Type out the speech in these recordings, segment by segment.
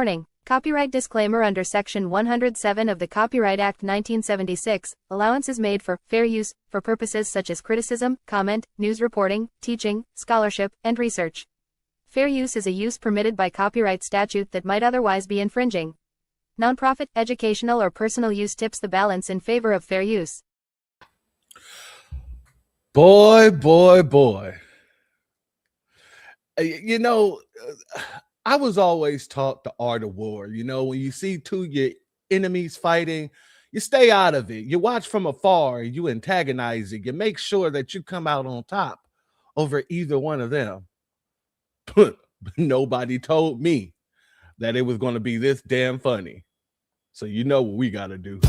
Warning: Copyright disclaimer. Under Section 107 of the Copyright Act 1976, allowance is made for fair use for purposes such as criticism, comment, news reporting, teaching, scholarship, and research. Fair use is a use permitted by copyright statute that might otherwise be infringing. Nonprofit, educational, or personal use tips the balance in favor of fair use. Boy. You know, I was always taught the art of war. You know, when you see two your enemies fighting, you stay out of it. You watch from afar, you antagonize it. You make sure that you come out on top over either one of them. But nobody told me that it was going to be this damn funny. So you know what we got to do.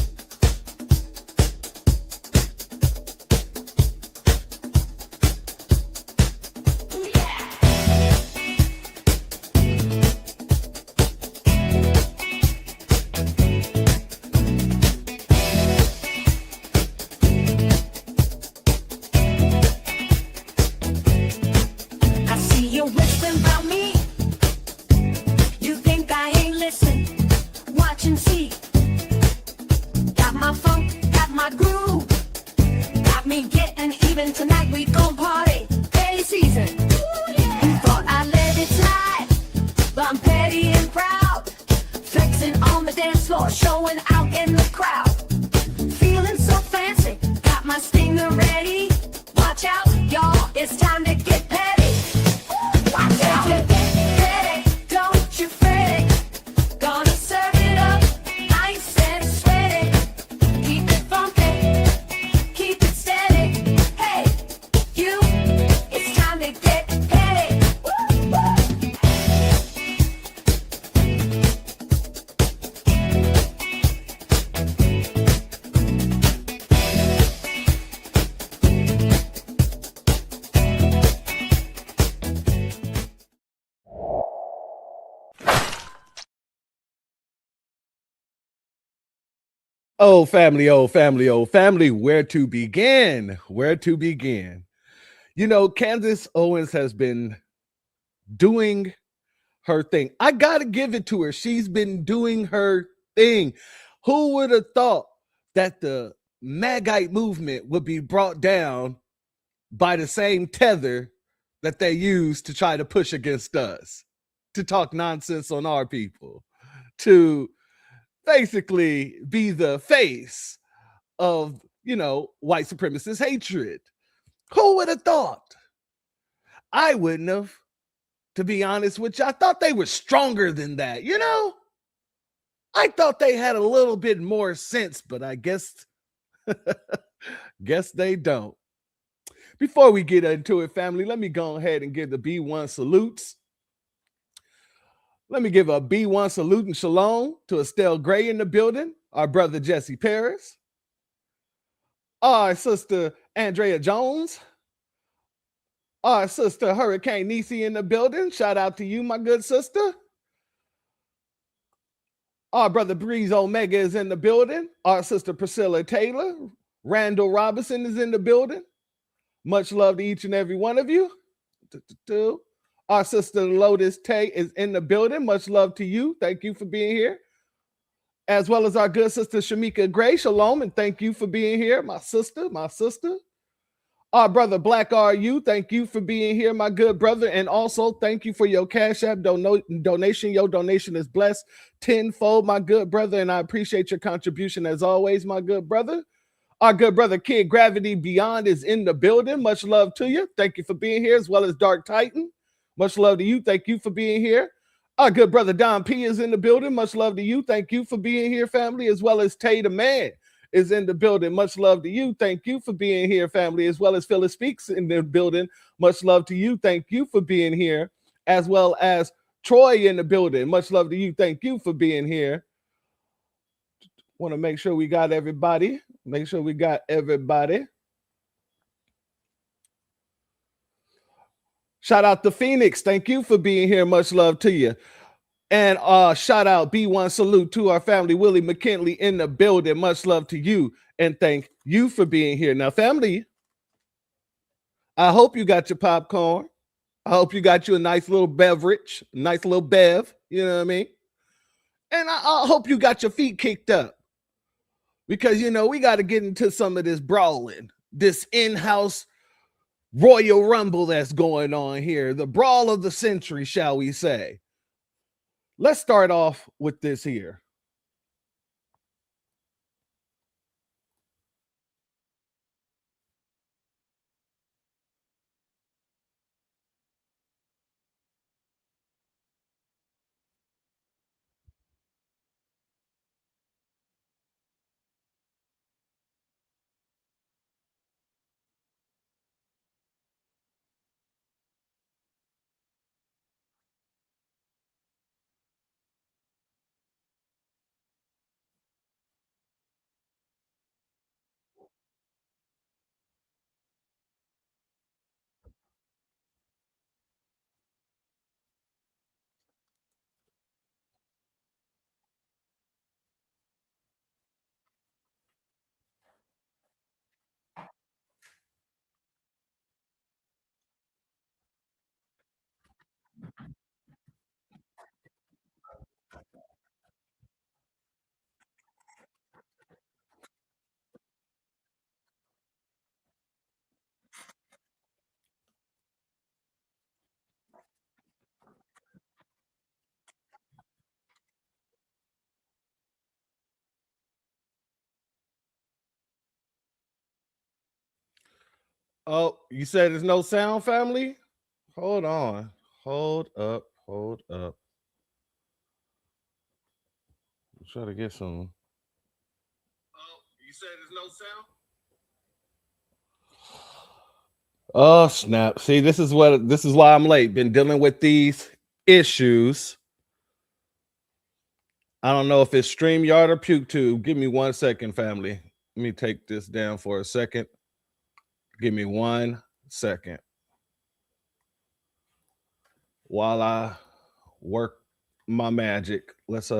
Oh, family, where to begin? You know, Candace Owens has been doing her thing. I got to give it to her. She's been doing her thing. Who would have thought that the Magite movement would be brought down by the same tether that they use to try to push against us, to talk nonsense on our people, to basically be the face of, you know, white supremacist hatred. Who would have thought? I wouldn't have, to be honest with you. I thought they were stronger than that, you know? I thought they had a little bit more sense, but I guess they don't. Before we get into it, family, let me go ahead and give the B1 salutes. Let me give a B1 salute and shalom to Estelle Gray in the building, our brother Jesse Paris, our sister Andrea Jones, our sister Hurricane Nisi in the building. Shout out to you, my good sister. Our brother Breeze Omega is in the building. Our sister Priscilla Taylor. Randall Robinson is in the building. Much love to each and every one of you. Our sister Lotus Tay is in the building. Much love to you. Thank you for being here. As well as our good sister Shamika Gray. Shalom, and thank you for being here. My sister. Our brother Black RU, thank you for being here, my good brother. And also thank you for your Cashapp donation. Your donation is blessed tenfold, my good brother. And I appreciate your contribution as always, my good brother. Our good brother Kid Gravity Beyond is in the building. Much love to you. Thank you for being here, as well as Dark Titan. Much love to you. Thank you for being here. Our good brother Don P is in the building. Much love to you. Thank you for being here, family, as well as Tay the Man is in the building. Much love to you. Thank you for being here, family, as well as Phyllis Speaks in the building. Much love to you. Thank you for being here, as well as Troy in the building. Much love to you. Thank you for being here. Want to make sure we got everybody. Shout out to Phoenix. Thank you for being here. Much love to you. And shout out B1 salute to our family, Willie McKinley in the building. Much love to you. And thank you for being here. Now, family, I hope you got your popcorn. I hope you got you a nice little beverage, nice little bev. You know what I mean? And I hope you got your feet kicked up, because you know we got to get into some of this brawling, this in-house Royal Rumble that's going on here, the brawl of the century, shall we say. Let's start off with this here. Oh, you said there's no sound, family? Hold on. Hold up. Hold up. I'm trying to get some. Oh, you said there's no sound? Oh, snap. See, this is why I'm late. Been dealing with these issues. I don't know if it's StreamYard or PukeTube. Give me 1 second, family. Let me take this down for a second. Give me 1 second while I work my magic. Let's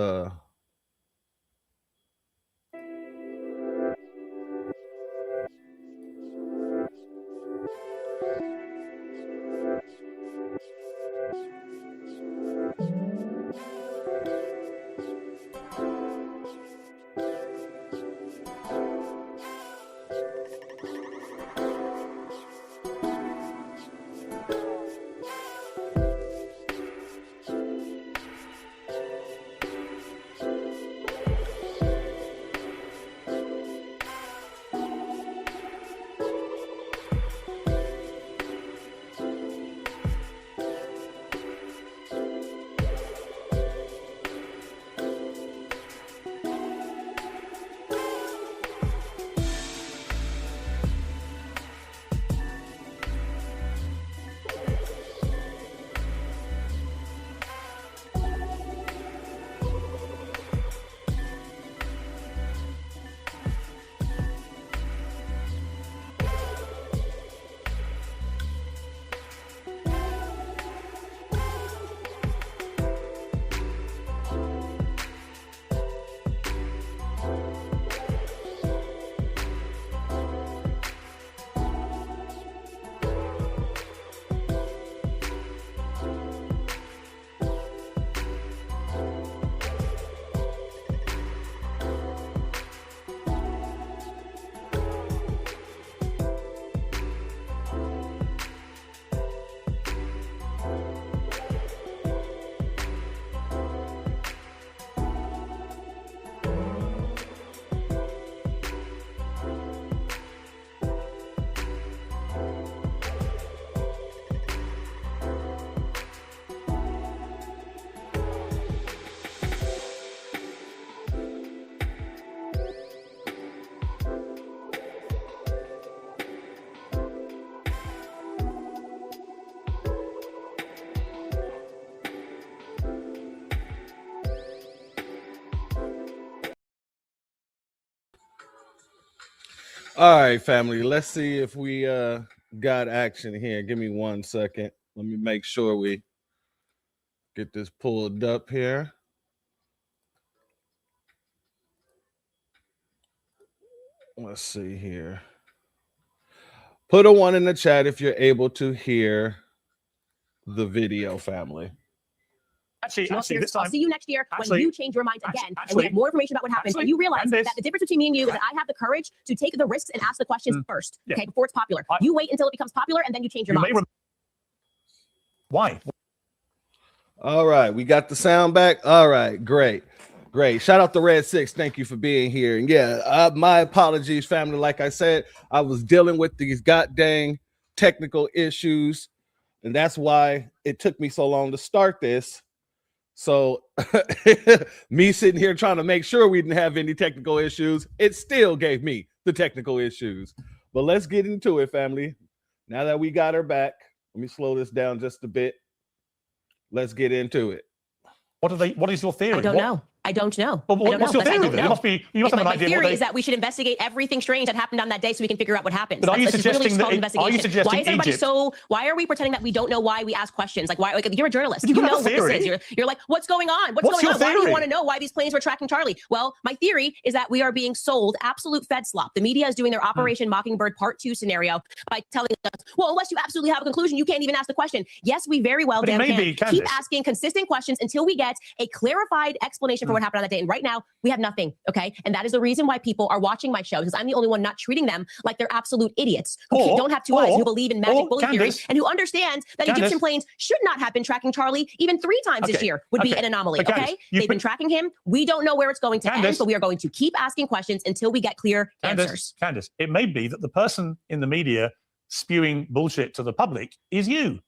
All right, family. Let's see if we got action here. Give me 1 second. Let me make sure we get this pulled up here. Let's see here. Put a 1 in the chat if you're able to hear the video, family. Actually, this time, I'll see you next year when you change your mind again and we have more information about what happened. And you realize that the difference between me and you is that I have the courage to take the risks and ask the questions first, okay, before it's popular. You wait until it becomes popular and then you change your mind. Why? All right, we got the sound back. All right, great. Shout out to Red 6. Thank you for being here. And yeah, my apologies, family. Like I said, I was dealing with these goddamn technical issues, and that's why it took me so long to start this. So me sitting here trying to make sure we didn't have any technical issues, it still gave me the technical issues. But let's get into it, family. Now that we got her back, let me slow this down just a bit. Let's get into it. What is your theory? I don't know. I don't know. Well, what's your theory? You must have an idea. My theory is that we should investigate everything strange that happened on that day so we can figure out what happened. But are you suggesting that? Why is everybody so? Why are we pretending that we don't know why we ask questions? Like why? Like you're a journalist. You know what this is. You're like, what's going on? What's going on? Why do you want to know why these planes were tracking Charlie? Well, my theory is that we are being sold absolute Fed slop. The media is doing their Operation Mockingbird Part 2 scenario by telling us, well, unless you absolutely have a conclusion, you can't even ask the question. Yes, we very well can. Keep asking consistent questions until we get a clarified explanation for what happened on that day. And right now, we have nothing, okay? And that is the reason why people are watching my show, because I'm the only one not treating them like they're absolute idiots who don't have two eyes, who believe in magic bullet theory, and who understand that Egyptian planes should not have been tracking Charlie even 3 times this year would be an anomaly, okay? They've been tracking him. We don't know where it's going to end, but we are going to keep asking questions until we get clear answers. Candace, it may be that the person in the media spewing bullshit to the public is you.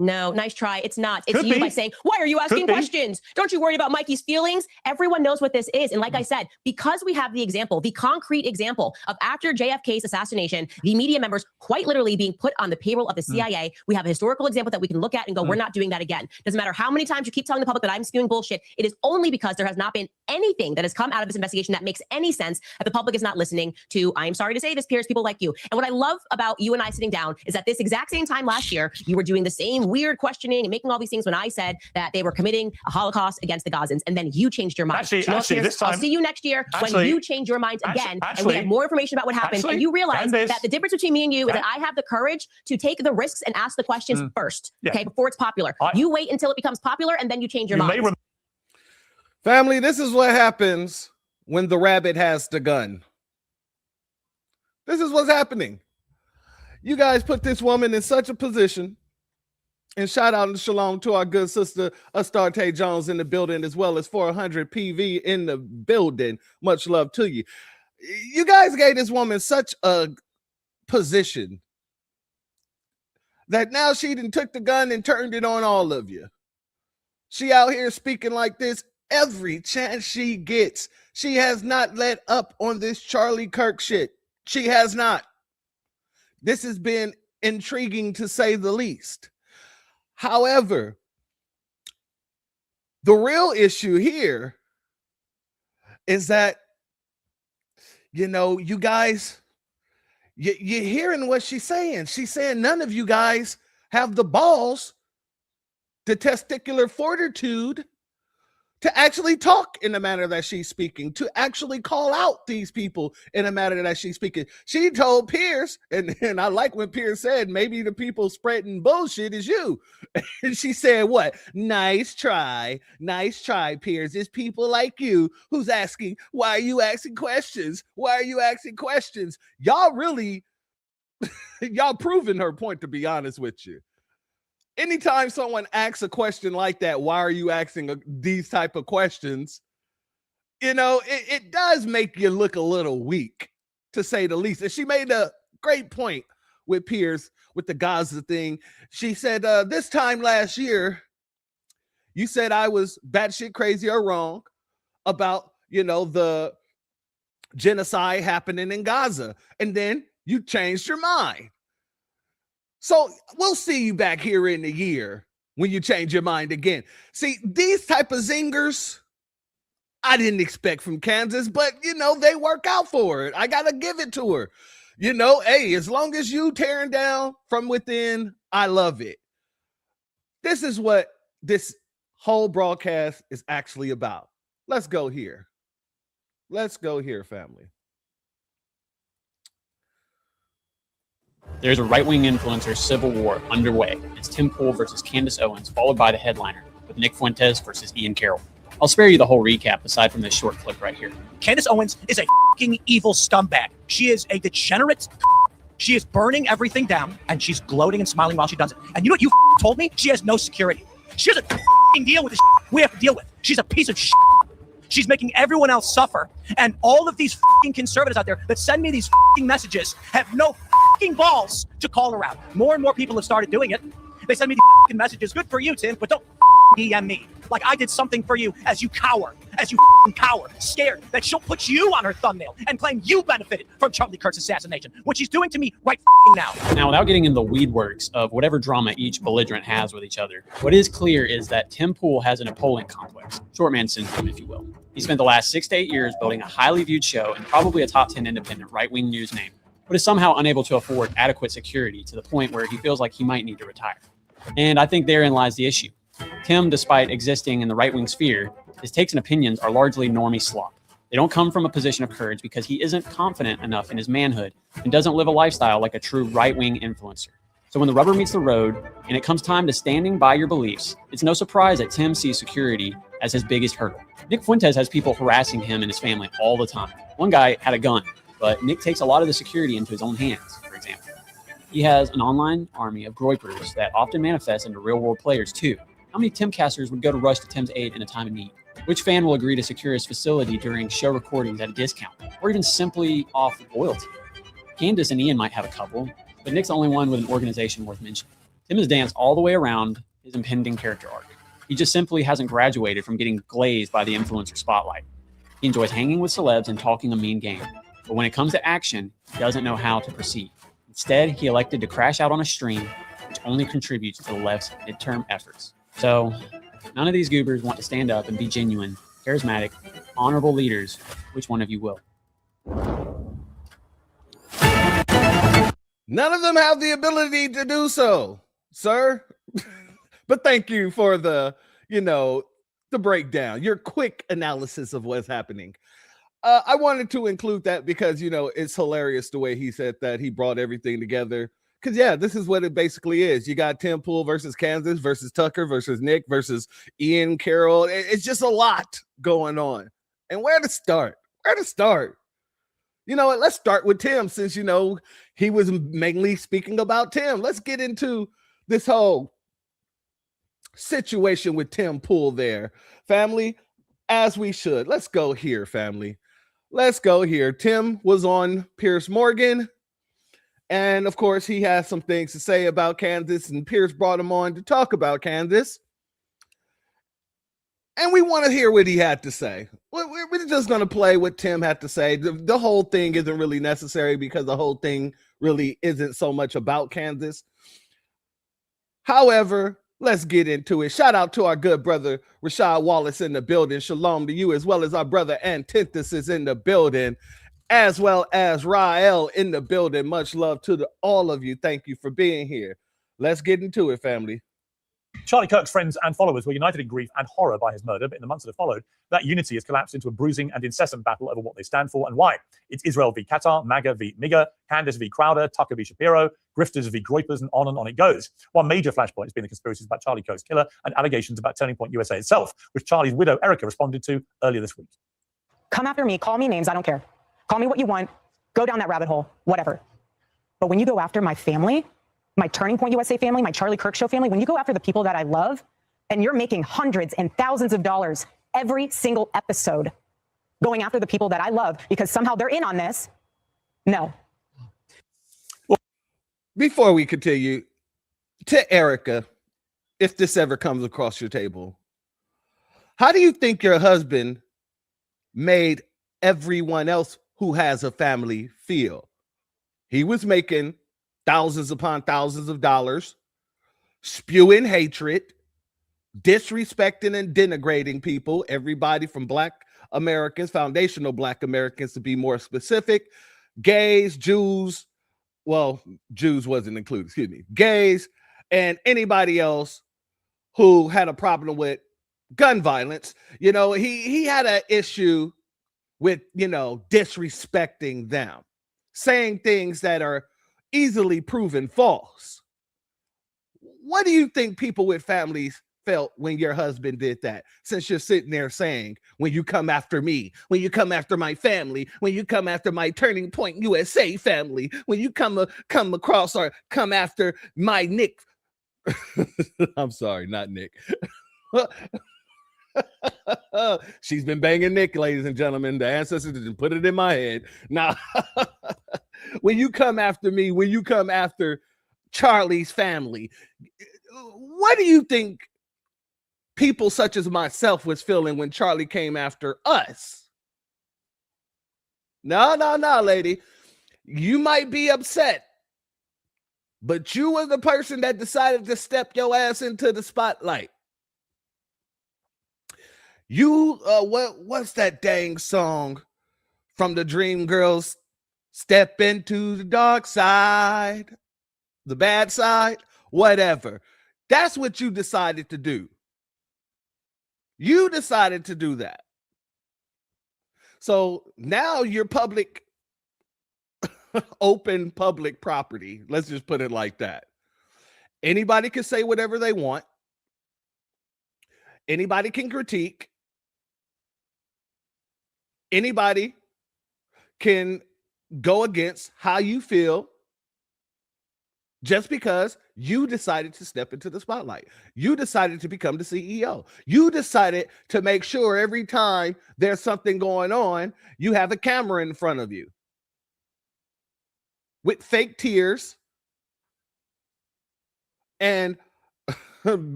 No, nice try. It's not. It's you by saying, why are you asking questions? Don't you worry about Mikey's feelings? Everyone knows what this is. And like I said, because we have the example, the concrete example of after JFK's assassination, the media members quite literally being put on the payroll of the CIA, we have a historical example that we can look at and go, we're not doing that again. Doesn't matter how many times you keep telling the public that I'm spewing bullshit. It is only because there has not been anything that has come out of this investigation that makes any sense that the public is not listening to. I'm sorry to say this, Piers, people like you. And what I love about you and I sitting down is that this exact same time last year, you were doing the same weird questioning and making all these things when I said that they were committing a Holocaust against the Gazans, and then you changed your mind. Actually, this time, I'll see you next year when you change your mind again, and we have more information about what happened, and you realize that the difference between me and you is that I have the courage to take the risks and ask the questions first, okay, before it's popular. You wait until it becomes popular, and then you change your mind. Family, this is what happens when the rabbit has the gun. This is what's happening. You guys put this woman in such a position. And shout out and shalom to our good sister Astarte Jones in the building, as well as 400 PV in the building. Much love to you. You guys gave this woman such a position that now she done took the gun and turned it on all of you. She out here speaking like this every chance she gets. She has not let up on this Charlie Kirk shit. She has not. This has been intriguing to say the least. However, the real issue here is that, you know, you guys, you're hearing what she's saying. She's saying none of you guys have the balls, the testicular fortitude to actually talk in the manner that she's speaking, to actually call out these people in the manner that she's speaking. She told Piers, and I like when Piers said, maybe the people spreading bullshit is you. And she said, what? Nice try, Piers. It's people like you who's asking, why are you asking questions? Why are you asking questions? Y'all really, y'all proving her point, to be honest with you. Anytime someone asks a question like that, why are you asking these type of questions? You know, it does make you look a little weak, to say the least. And she made a great point with Piers with the Gaza thing. She said, this time last year, you said I was batshit crazy or wrong about, you know, the genocide happening in Gaza. And then you changed your mind. So we'll see you back here in a year when you change your mind again. See, these type of zingers, I didn't expect from Kansas, but, you know, they work out for it. I got to give it to her. You know, hey, as long as you tearing down from within, I love it. This is what this whole broadcast is actually about. Let's go here. Let's go here, family. There's a right-wing influencer civil war underway. It's Tim Pool versus Candace Owens, followed by the headliner. with Nick Fuentes versus Ian Carroll. I'll spare you the whole recap aside from this short clip right here. Candace Owens is a fucking evil scumbag. She is a degenerate. She is burning everything down, and she's gloating and smiling while she does it. And you know what you told me? She has no security. She doesn't deal with the we have to deal with. She's a piece of shit. She's making everyone else suffer. And all of these conservatives out there that send me these messages have no balls to call her out. More and more people have started doing it. They send me these messages. Good for you, Tim, but don't DM me. Like I did something for you as you cower, scared that she'll put you on her thumbnail and claim you benefited from Charlie Kirk's assassination, which she's doing to me right now. Now, without getting into the weed works of whatever drama each belligerent has with each other, what is clear is that Tim Pool has a Napoleon complex, short man syndrome, if you will. He spent the last 6 to 8 years building a highly viewed show and probably a top 10 independent right-wing news name, but is somehow unable to afford adequate security to the point where he feels like he might need to retire. And I think therein lies the issue. Tim, despite existing in the right-wing sphere, his takes and opinions are largely normie slop. They don't come from a position of courage because he isn't confident enough in his manhood and doesn't live a lifestyle like a true right-wing influencer. So when the rubber meets the road and it comes time to standing by your beliefs, it's no surprise that Tim sees security as his biggest hurdle. Nick Fuentes has people harassing him and his family all the time. One guy had a gun, but Nick takes a lot of the security into his own hands, for example. He has an online army of groypers that often manifest into real-world players too. How many Timcasters would go to rush to Tim's aid in a time of need? Which fan will agree to secure his facility during show recordings at a discount, or even simply off loyalty? Candace and Ian might have a couple, but Nick's the only one with an organization worth mentioning. Tim has danced all the way around his impending character arc. He just simply hasn't graduated from getting glazed by the influencer spotlight. He enjoys hanging with celebs and talking a mean game, but when it comes to action, he doesn't know how to proceed. Instead, he elected to crash out on a stream, which only contributes to the left's midterm efforts. So, none of these goobers want to stand up and be genuine, charismatic, honorable leaders. Which one of you will? None of them have the ability to do so, sir. But thank you for the breakdown, your quick analysis of what's happening. I wanted to include that because, it's hilarious the way he said that he brought everything together. Because, yeah, this is what it basically is. You got Tim Pool versus Kansas versus Tucker versus Nick versus Ian Carroll. It's just a lot going on. And where to start? You know what? Let's start with Tim since, he was mainly speaking about Tim. Let's get into this whole situation with Tim Pool there. Family, as we should. Let's go here, family. Let's go here. Tim was on Piers Morgan. And of course, he has some things to say about Kansas, and Piers brought him on to talk about Kansas. And we want to hear what he had to say. We're just going to play what Tim had to say. The whole thing isn't really necessary because the whole thing really isn't so much about Kansas. However, let's get into it. Shout out to our good brother, Rashad Wallace in the building. Shalom to you, as well as our brother Antithesis in the building, as well as Rael in the building. Much love to all of you. Thank you for being here. Let's get into it, family. Charlie Kirk's friends and followers were united in grief and horror by his murder, but in the months that have followed, that unity has collapsed into a bruising and incessant battle over what they stand for and why. It's Israel v. Qatar, MAGA v. MIGA, Candace v. Crowder, Tucker v. Shapiro, grifters v. groypers, and on it goes. One major flashpoint has been the conspiracies about Charlie Kirk's killer and allegations about Turning Point USA itself, which Charlie's widow, Erica, responded to earlier this week. Come after me, call me names, I don't care. Call me what you want, go down that rabbit hole, whatever. But when you go after my family, my Turning Point USA family, my Charlie Kirk Show family, when you go after the people that I love, and you're making hundreds and thousands of dollars every single episode going after the people that I love because somehow they're in on this, no. Well, before we continue, to Erica, if this ever comes across your table, how do you think your husband made everyone else who has a family feel? He was making thousands upon thousands of dollars, spewing hatred, disrespecting and denigrating people, everybody from Black Americans, foundational Black Americans to be more specific, gays, Jews, well, Jews wasn't included, excuse me, gays, and anybody else who had a problem with gun violence. He had an issue with, disrespecting them, saying things that are easily proven false. What do you think people with families felt when your husband did that, since you're sitting there saying, when you come after me, when you come after my family, when you come after my Turning Point USA family, when you come across or come after my Nick. I'm sorry, not Nick. She's been banging Nick, ladies and gentlemen. The ancestors didn't put it in my head. Now, when you come after me, when you come after Charlie's family, what do you think people such as myself was feeling when Charlie came after us? No, lady. You might be upset, but you were the person that decided to step your ass into the spotlight. You, what's that dang song from the Dream Girls? Step into the dark side, the bad side, whatever. That's what you decided to do. You decided to do that. So now you're public, open public property. Let's just put it like that. Anybody can say whatever they want. Anybody can critique. Anybody can go against how you feel just because you decided to step into the spotlight. You decided to become the CEO. You decided to make sure every time there's something going on, you have a camera in front of you with fake tears and,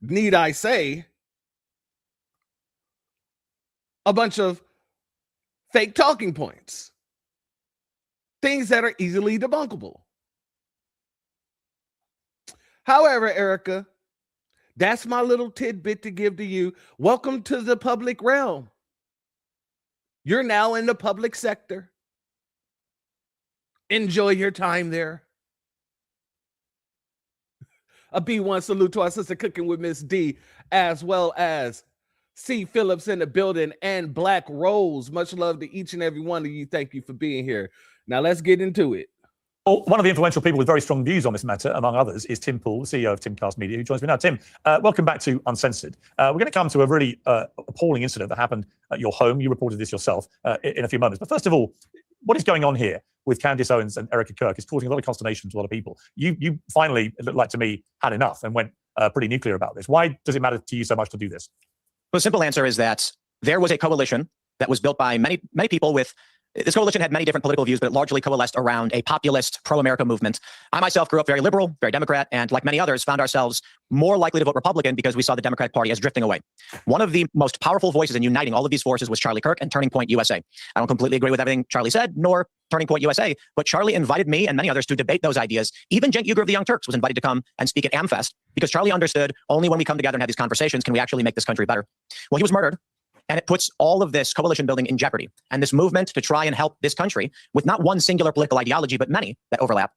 need I say, a bunch of fake talking points, things that are easily debunkable. However, Erica, that's my little tidbit to give to you. Welcome to the public realm. You're now in the public sector. Enjoy your time there. A B1 salute to our sister Cooking with Miss D, as well as C. Phillips in the building and Black Rose. Much love to each and every one of you. Thank you for being here. Now let's get into it. Well, one of the influential people with very strong views on this matter, among others, is Tim Pool, the CEO of Timcast Media, who joins me now. Tim, welcome back to Uncensored. We're going to come to a really appalling incident that happened at your home. You reported this yourself in a few moments. But first of all, what is going on here with Candace Owens and Erica Kirk is causing a lot of consternation to a lot of people. You finally, it looked like to me, had enough and went pretty nuclear about this. Why does it matter to you so much to do this? Well, the simple answer is that there was a coalition that was built by many people with. This coalition had many different political views, but it largely coalesced around a populist pro-America movement. I myself grew up very liberal, very Democrat, and like many others, found ourselves more likely to vote Republican because we saw the Democratic Party as drifting away. One of the most powerful voices in uniting all of these forces was Charlie Kirk and Turning Point USA. I don't completely agree with everything Charlie said, nor Turning Point USA, but Charlie invited me and many others to debate those ideas. Even Cenk Uygur of the Young Turks was invited to come and speak at AmFest because Charlie understood only when we come together and have these conversations can we actually make this country better. Well, he was murdered. And it puts all of this coalition building in jeopardy. And this movement to try and help this country with not one singular political ideology, but many that overlap.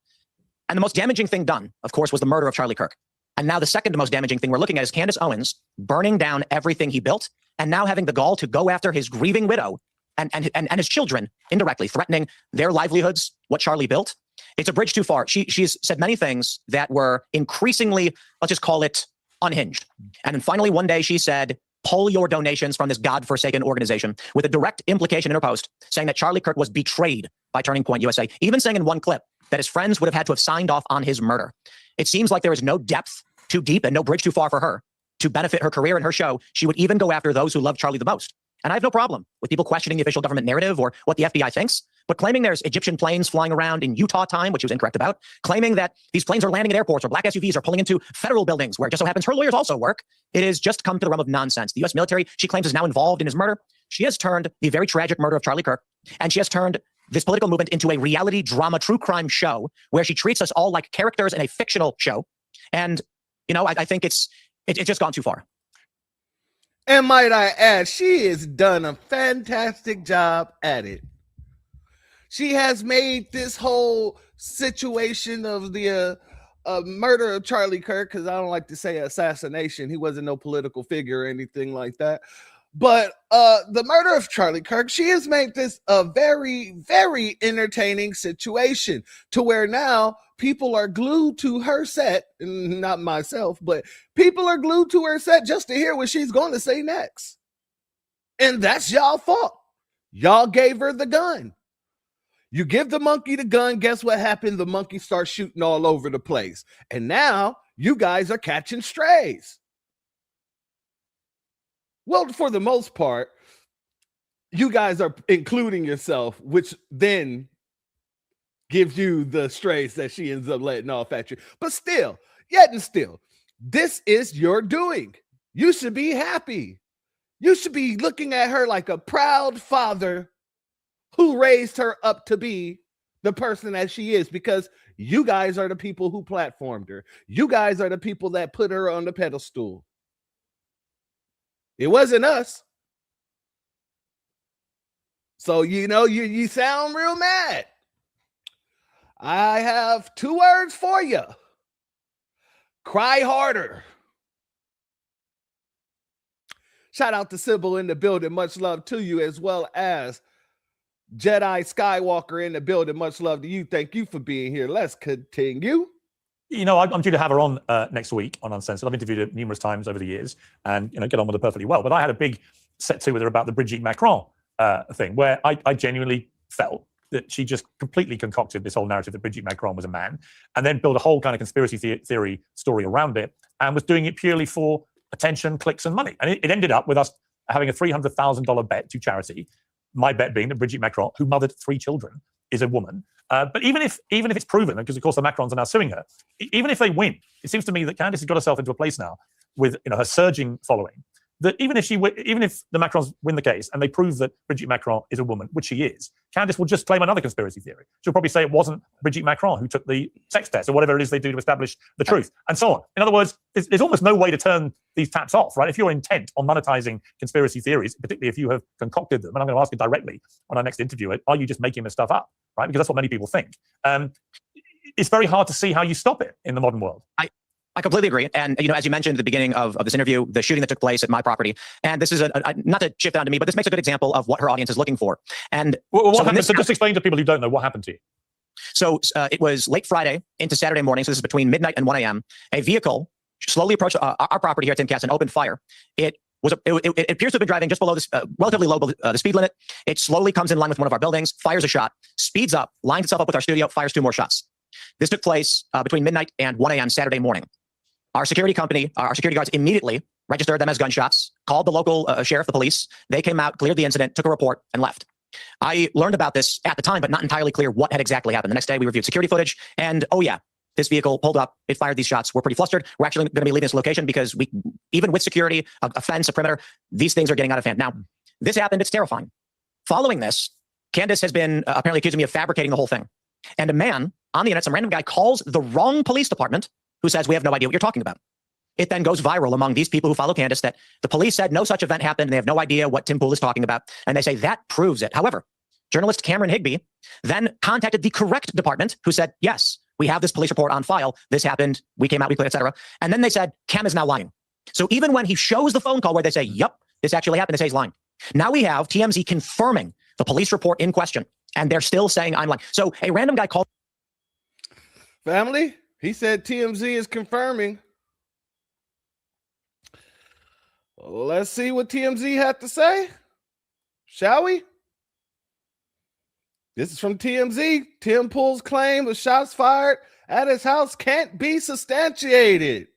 And the most damaging thing done, of course, was the murder of Charlie Kirk. And now the second most damaging thing we're looking at is Candace Owens burning down everything he built and now having the gall to go after his grieving widow and his children indirectly, threatening their livelihoods, what Charlie built. It's a bridge too far. She's said many things that were increasingly, let's just call it, unhinged. And then finally, one day she said, pull your donations from this godforsaken organization, with a direct implication in her post saying that Charlie Kirk was betrayed by Turning Point USA, even saying in one clip that his friends would have had to have signed off on his murder. It seems like there is no depth too deep and no bridge too far for her to benefit her career and her show. She would even go after those who love Charlie the most. And I have no problem with people questioning the official government narrative or what the FBI thinks, but claiming there's Egyptian planes flying around in Utah time, which he was incorrect about, claiming that these planes are landing at airports or black SUVs are pulling into federal buildings where it just so happens her lawyers also work, it has just come to the realm of nonsense. The U.S. military, she claims, is now involved in his murder. She has turned the very tragic murder of Charlie Kirk, and she has turned this political movement into a reality drama, true crime show where she treats us all like characters in a fictional show. And, you know, I think it's just gone too far. And might I add, she has done a fantastic job at it. She has made this whole situation of the murder of Charlie Kirk, because I don't like to say assassination. He wasn't no political figure or anything like that. But the murder of Charlie Kirk, she has made this a very, very entertaining situation to where now people are glued to her set, not myself, but people are glued to her set just to hear what she's going to say next. And that's y'all fault. Y'all gave her the gun. You give the monkey the gun, guess what happened? The monkey starts shooting all over the place. And now you guys are catching strays. Well, for the most part, you guys are including yourself, which then gives you the strays that she ends up letting off at you. But still, yet and still, this is your doing. You should be happy. You should be looking at her like a proud father who raised her up to be the person that she is, because you guys are the people who platformed her. You guys are the people that put her on the pedestal. It wasn't us. So, you know, you sound real mad. I have 2 words for you. Cry harder. Shout out to Sybil in the building. Much love to you, as well as Jedi Skywalker in the building. Much love to you. Thank you for being here. Let's continue. You know, I'm due to have her on next week on Uncensored. I've interviewed her numerous times over the years and, you know, get on with her perfectly well. But I had a big set to with her about the Brigitte Macron thing, where I genuinely felt that she just completely concocted this whole narrative that Brigitte Macron was a man, and then built a whole kind of conspiracy theory story around it, and was doing it purely for attention, clicks, and money. And it ended up with us having a $300,000 bet to charity. My bet being that Brigitte Macron, who mothered 3 children, is a woman. But even if it's proven, because of course the Macrons are now suing her, even if they win, it seems to me that Candace has got herself into a place now with, you know, her surging following, that even if the Macrons win the case and they prove that Brigitte Macron is a woman, which she is, Candace will just claim another conspiracy theory. She'll probably say it wasn't Brigitte Macron who took the sex test, or whatever it is they do to establish the truth, and so on. In other words, there's almost no way to turn these taps off, right? If you're intent on monetizing conspiracy theories, particularly if you have concocted them, and I'm going to ask you directly on our next interview, are you just making this stuff up, right? Because that's what many people think. It's very hard to see how you stop it in the modern world. I completely agree. And, you know, as you mentioned at the beginning of this interview, the shooting that took place at my property, and this is not to shift down to me, but this makes a good example of what her audience is looking for. And what happened? So just explain to people who don't know what happened to you. So it was late Friday into Saturday morning. So this is between midnight and 1 a.m. A vehicle slowly approached our property here at Timcast and opened fire. It appears to have been driving just below this, relatively low the speed limit. It slowly comes in line with one of our buildings, fires a shot, speeds up, lines itself up with our studio, fires 2 more shots. This took place between midnight and 1 a.m. Saturday morning. Our security company, our security guards immediately registered them as gunshots, called the local sheriff, the police. They came out, cleared the incident, took a report, and left. I learned about this at the time, but not entirely clear what had exactly happened. The next day, we reviewed security footage, and oh yeah, this vehicle pulled up, it fired these shots. We're pretty flustered. We're actually going to be leaving this location because even with security, a fence, a perimeter, these things are getting out of hand. Now, this happened, it's terrifying. Following this, Candace has been apparently accusing me of fabricating the whole thing. And a man on the internet, some random guy, calls the wrong police department, who says, we have no idea what you're talking about. It then goes viral among these people who follow Candace that the police said no such event happened and they have no idea what Tim Pool is talking about. And they say that proves it. However, journalist Cameron Higby then contacted the correct department, who said, yes, we have this police report on file. This happened. We came out, we cleared, etc. And then they said, Cam is now lying. So even when he shows the phone call where they say, yep, this actually happened, they say he's lying. Now we have TMZ confirming the police report in question. And they're still saying I'm lying. So a random guy called. Family, he said TMZ is confirming. Let's see what TMZ had to say, shall we? This is from TMZ. Tim Pool's claim of shots fired at his house can't be substantiated,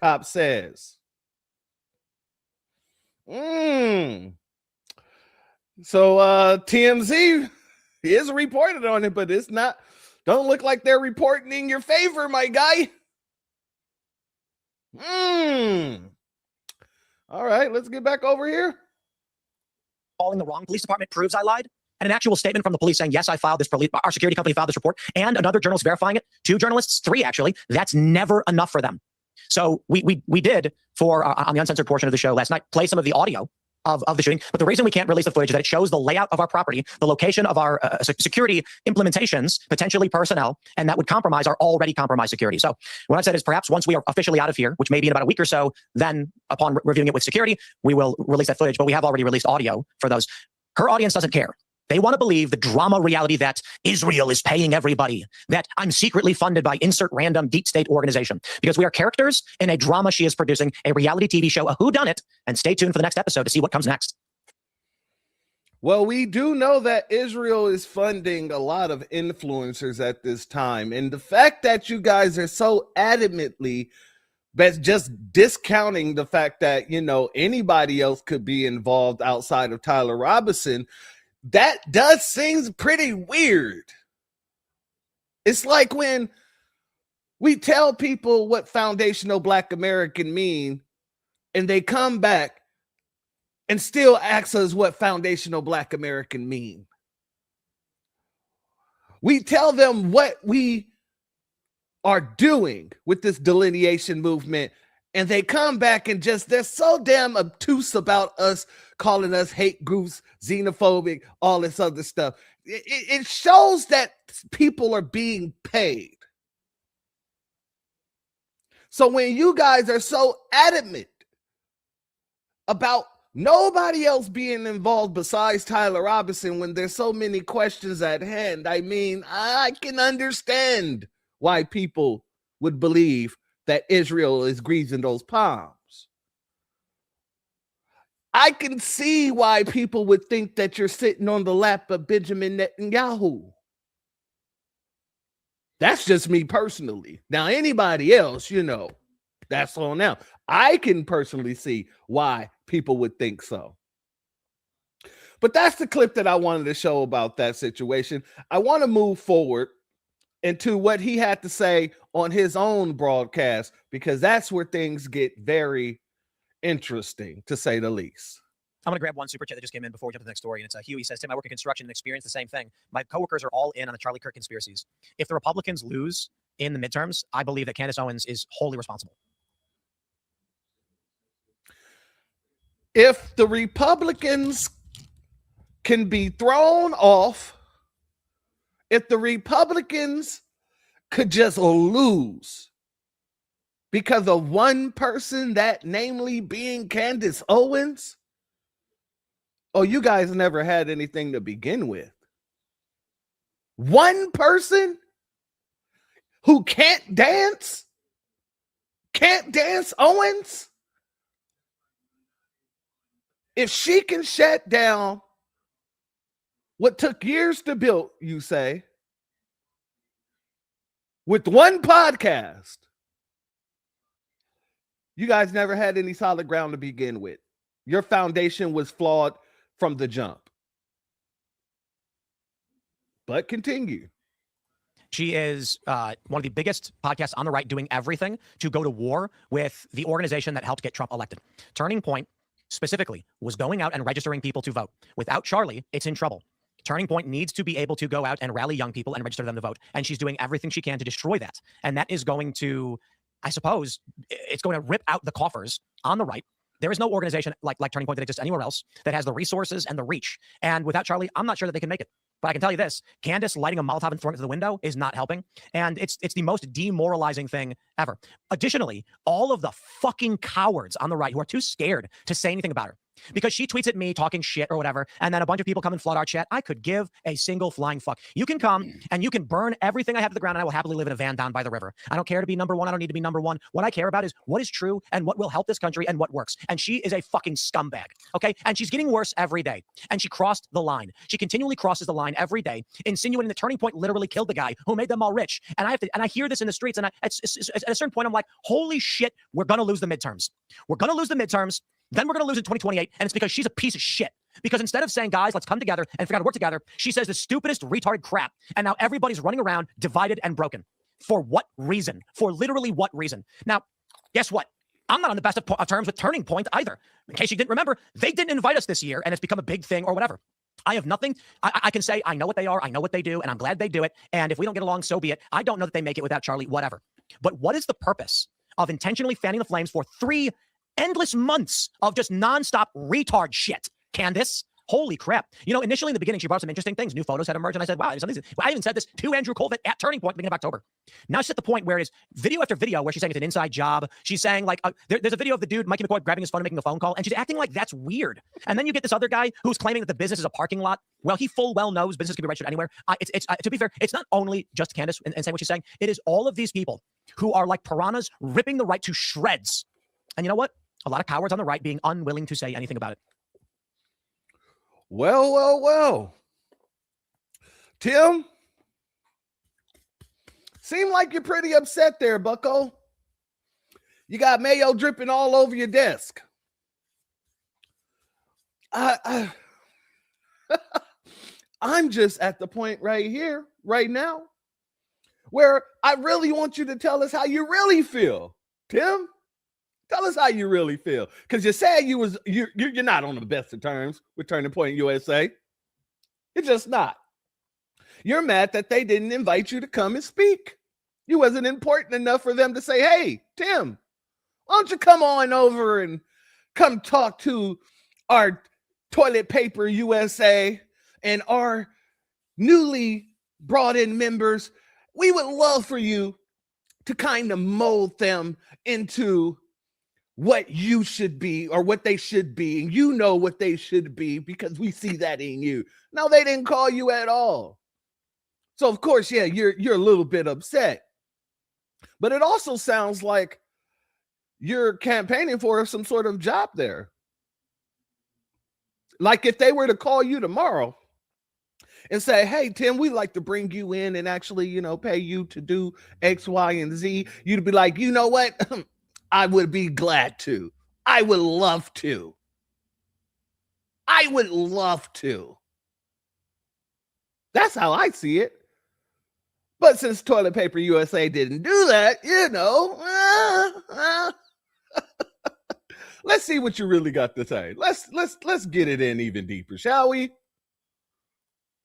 cop says. So TMZ is reported on it, but it's not. Don't look like they're reporting in your favor, my guy. All right, let's get back over here. Calling the wrong police department proves I lied. And an actual statement from the police saying, yes, I filed this, our security company filed this report, and another journalist verifying it. 2 journalists, 3 actually. That's never enough for them. So we did, for on the uncensored portion of the show last night, play some of the audio of the shooting. But the reason we can't release the footage is that it shows the layout of our property, the location of our security implementations, potentially personnel, and that would compromise our already compromised security. So what I said is perhaps once we are officially out of here, which may be in about a week or so, then upon reviewing it with security, we will release that footage. But we have already released audio for those. Her audience doesn't care. They want to believe the drama reality that Israel is paying everybody, that I'm secretly funded by insert random deep state organization, because we are characters in a drama she is producing, a reality TV show, a whodunit, and stay tuned for the next episode to see what comes next. Well, we do know that Israel is funding a lot of influencers at this time. And the fact that you guys are so adamantly just discounting the fact that, you know, anybody else could be involved outside of Tyler Robinson, that does seem pretty weird. It's like when we tell people what foundational Black American mean, and they come back and still ask us what foundational Black American mean. We tell them what we are doing with this delineation movement, and they come back and they're so damn obtuse about us, calling us hate groups, xenophobic, all this other stuff. It shows that people are being paid. So when you guys are so adamant about nobody else being involved besides Tyler Robinson, when there's so many questions at hand, I mean, I can understand why people would believe that Israel is greasing those palms. I can see why people would think that you're sitting on the lap of Benjamin Netanyahu. That's just me personally. Now, anybody else, you know, that's on now. I can personally see why people would think so. But that's the clip that I wanted to show about that situation. I want to move forward into what he had to say on his own broadcast, because that's where things get very interesting, to say the least. I'm going to grab one super chat that just came in before we jump to the next story. And it's Huey says, Tim, I work in construction and experience the same thing. My coworkers are all in on the Charlie Kirk conspiracies. If the Republicans lose in the midterms, I believe that Candace Owens is wholly responsible. If the Republicans can be thrown off, if the Republicans could just lose because of one person, that namely being Candace Owens, oh, you guys never had anything to begin with. One person who can't dance Owens. If she can shut down what took years to build, you say, with one podcast, you guys never had any solid ground to begin with. Your foundation was flawed from the jump. But continue. She is one of the biggest podcasts on the right, doing everything to go to war with the organization that helped get Trump elected. Turning Point specifically was going out and registering people to vote. Without Charlie, it's in trouble. Turning Point needs to be able to go out and rally young people and register them to vote. And she's doing everything she can to destroy that. And that is going to, I suppose, it's going to rip out the coffers on the right. There is no organization like Turning Point that exists anywhere else that has the resources and the reach. And without Charlie, I'm not sure that they can make it. But I can tell you this, Candace lighting a Molotov and throwing it to the window is not helping. And it's the most demoralizing thing ever. Additionally, all of the fucking cowards on the right who are too scared to say anything about her, because she tweets at me talking shit or whatever, and then a bunch of people come and flood our chat. I could give a single flying fuck. You can come and you can burn everything I have to the ground, and I will happily live in a van down by the river. I don't care to be number one. I don't need to be number one. What I care about is what is true and what will help this country and what works. And she is a fucking scumbag, okay? And she's getting worse every day. And she crossed the line. She continually crosses the line every day, insinuating that Turning Point literally killed the guy who made them all rich. And I hear this in the streets, and at a certain point, I'm like, holy shit, we're gonna lose the midterms. We're gonna lose the midterms. Then we're going to lose in 2028, and it's because she's a piece of shit. Because instead of saying, guys, let's come together and figure out how to work together, she says the stupidest retarded crap, and now everybody's running around divided and broken. For what reason? For literally what reason? Now, guess what? I'm not on the best of terms with Turning Point either. In case you didn't remember, they didn't invite us this year, and it's become a big thing or whatever. I have nothing. I can say I know what they are, I know what they do, and I'm glad they do it, and if we don't get along, so be it. I don't know that they make it without Charlie, whatever. But what is the purpose of intentionally fanning the flames for 3 endless months of just nonstop retard shit? Candace, Holy crap. You know, initially in the beginning, she brought some interesting things. New photos had emerged, and I said, wow, I even said this to Andrew Colvin at Turning Point at the beginning of October. Now she's at the point where it's video after video where she's saying it's an inside job. She's saying, like, there's a video of the dude, Mikey McCoy, grabbing his phone and making a phone call, and she's acting like that's weird. And then you get this other guy who's claiming that the business is a parking lot. Well, he full well knows business can be registered anywhere. To be fair, it's not only just Candace and saying what she's saying. It is all of these people who are like piranhas ripping the right to shreds. And you know what? A lot of cowards on the right being unwilling to say anything about it. Well. Tim, seem like you're pretty upset there, bucko. You got mayo dripping all over your desk. I'm just at the point right here, right now, where I really want you to tell us how you really feel. Tim, tell us how you really feel. Because you said you're not on the best of terms with Turning Point USA. You're just not. You're mad that they didn't invite you to come and speak. You wasn't important enough for them to say, hey, Tim, why don't you come on over and come talk to our Toilet Paper USA and our newly brought in members. We would love for you to kind of mold them into what you should be or what they should be. And you know what they should be because we see that in you. No, they didn't call you at all. So of course, yeah, you're a little bit upset. But it also sounds like you're campaigning for some sort of job there. Like if they were to call you tomorrow and say, hey, Tim, we'd like to bring you in and actually, pay you to do X, Y, and Z, you'd be like, you know what? I would be glad to. I would love to. I would love to. That's how I see it. But since Toilet Paper USA didn't do that, let's see what you really got to say. Let's get it in even deeper, shall we?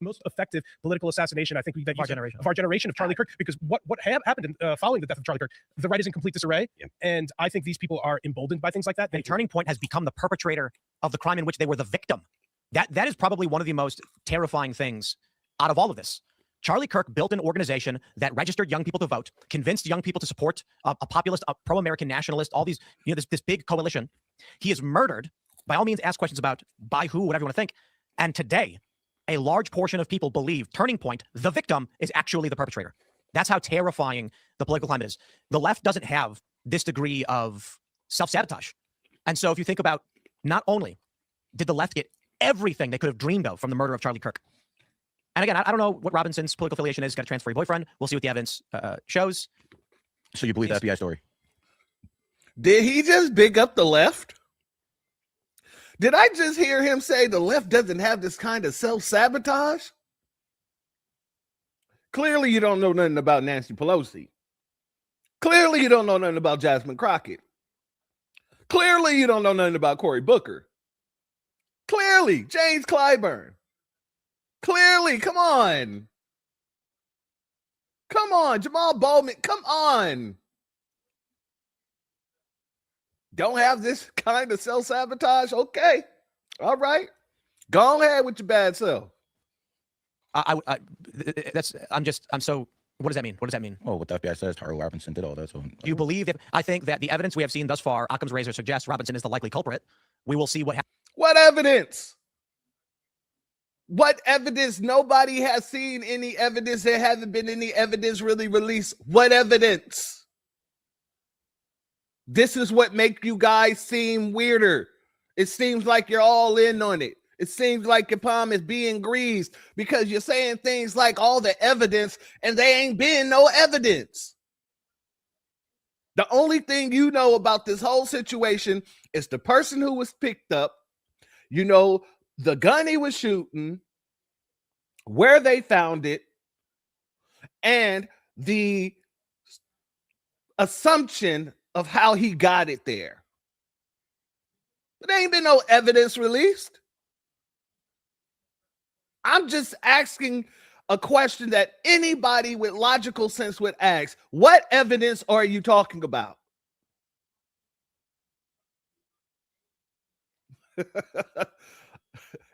Most effective political assassination, I think, that of our generation of Charlie Kirk, because what happened following the death of Charlie Kirk, the right is in complete disarray, and I think these people are emboldened by things like that. And Turning Point has become the perpetrator of the crime in which they were the victim. That is probably one of the most terrifying things out of all of this. Charlie Kirk built an organization that registered young people to vote, convinced young people to support a populist, a pro-American nationalist, all these, this big coalition. He is murdered. By all means, ask questions about by who, whatever you want to think. And today, a large portion of people believe Turning Point, the victim, is actually the perpetrator. That's how terrifying the political climate is. The left doesn't have this degree of self-sabotage. And so if you think about, not only did the left get everything they could have dreamed of from the murder of Charlie Kirk. And again, I don't know what Robinson's political affiliation is. He's got a transferee boyfriend. We'll see what the evidence shows. So you believe the FBI story? Did he just big up the left? Did I just hear him say the left doesn't have this kind of self-sabotage? Clearly, you don't know nothing about Nancy Pelosi. Clearly, you don't know nothing about Jasmine Crockett. Clearly, you don't know nothing about Cory Booker. Clearly, James Clyburn. Clearly, come on. Come on, Jamal Bowman, come on. Don't have this kind of self-sabotage? Okay. All right. Go ahead with your bad self. I'm so, what does that mean? What does that mean? Oh, what the FBI says, Harlow Robinson did all that. So do you believe that? I think that the evidence we have seen thus far, Occam's razor suggests Robinson is the likely culprit. We will see what happens. What evidence? What evidence? Nobody has seen any evidence. There hasn't been any evidence really released. What evidence? This is what makes you guys seem weirder. It seems like you're all in on it. It seems like your palm is being greased because you're saying things like all the evidence and there ain't been no evidence. The only thing you know about this whole situation is the person who was picked up, the gun he was shooting, where they found it, and the assumption of how he got it there. But there ain't been no evidence released. I'm just asking a question that anybody with logical sense would ask. What evidence are you talking about?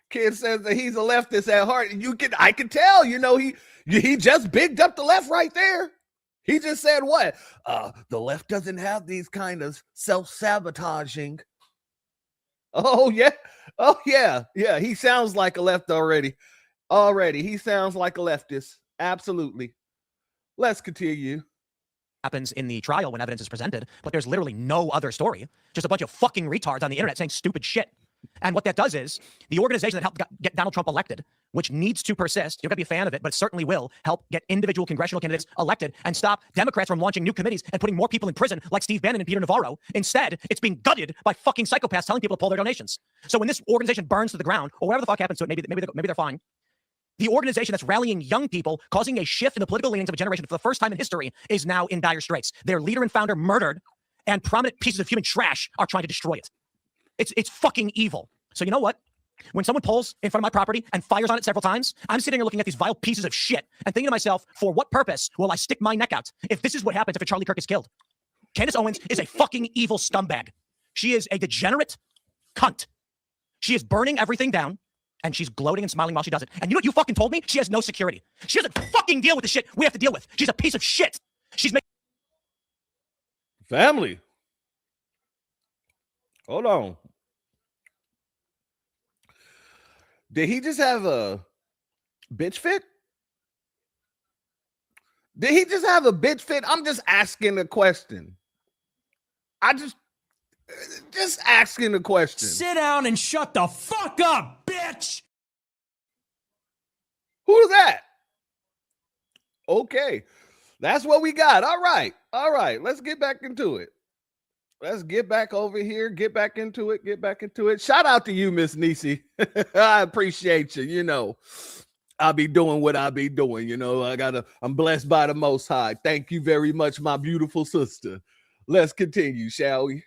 Kid says that he's a leftist at heart. I can tell, he just bigged up the left right there. He just said what? The left doesn't have these kind of self-sabotaging. Oh, yeah. Oh, yeah. Yeah, he sounds like a left already. He sounds like a leftist. Absolutely. Let's continue. Happens in the trial when evidence is presented, but there's literally no other story. Just a bunch of fucking retards on the internet saying stupid shit. And what that does is the organization that helped get Donald Trump elected, which needs to persist, you're going to be a fan of it, but it certainly will help get individual congressional candidates elected and stop Democrats from launching new committees and putting more people in prison like Steve Bannon and Peter Navarro. Instead, it's being gutted by fucking psychopaths telling people to pull their donations. So when this organization burns to the ground, or whatever the fuck happens to it, maybe they're fine. The organization that's rallying young people, causing a shift in the political leanings of a generation for the first time in history, is now in dire straits. Their leader and founder murdered, and prominent pieces of human trash are trying to destroy it. It's fucking evil. So you know what? When someone pulls in front of my property and fires on it several times, I'm sitting here looking at these vile pieces of shit and thinking to myself, for what purpose will I stick my neck out if this is what happens if a Charlie Kirk is killed? Candace Owens is a fucking evil scumbag. She is a degenerate cunt. She is burning everything down, and she's gloating and smiling while she does it. And you know what you fucking told me? She has no security. She doesn't fucking deal with the shit we have to deal with. She's a piece of shit. She's making family. Hold on. Did he just have a bitch fit? Did he just have a bitch fit? I'm just asking a question. Just asking a question. Sit down and shut the fuck up, bitch. Who's that? Okay. That's what we got. All right. Let's get back into it. Let's get back over here. Get back into it. Shout out to you, Miss Niecy. I appreciate you. I'll be doing what I be doing. I'm blessed by the Most High. Thank you very much, my beautiful sister. Let's continue, shall we?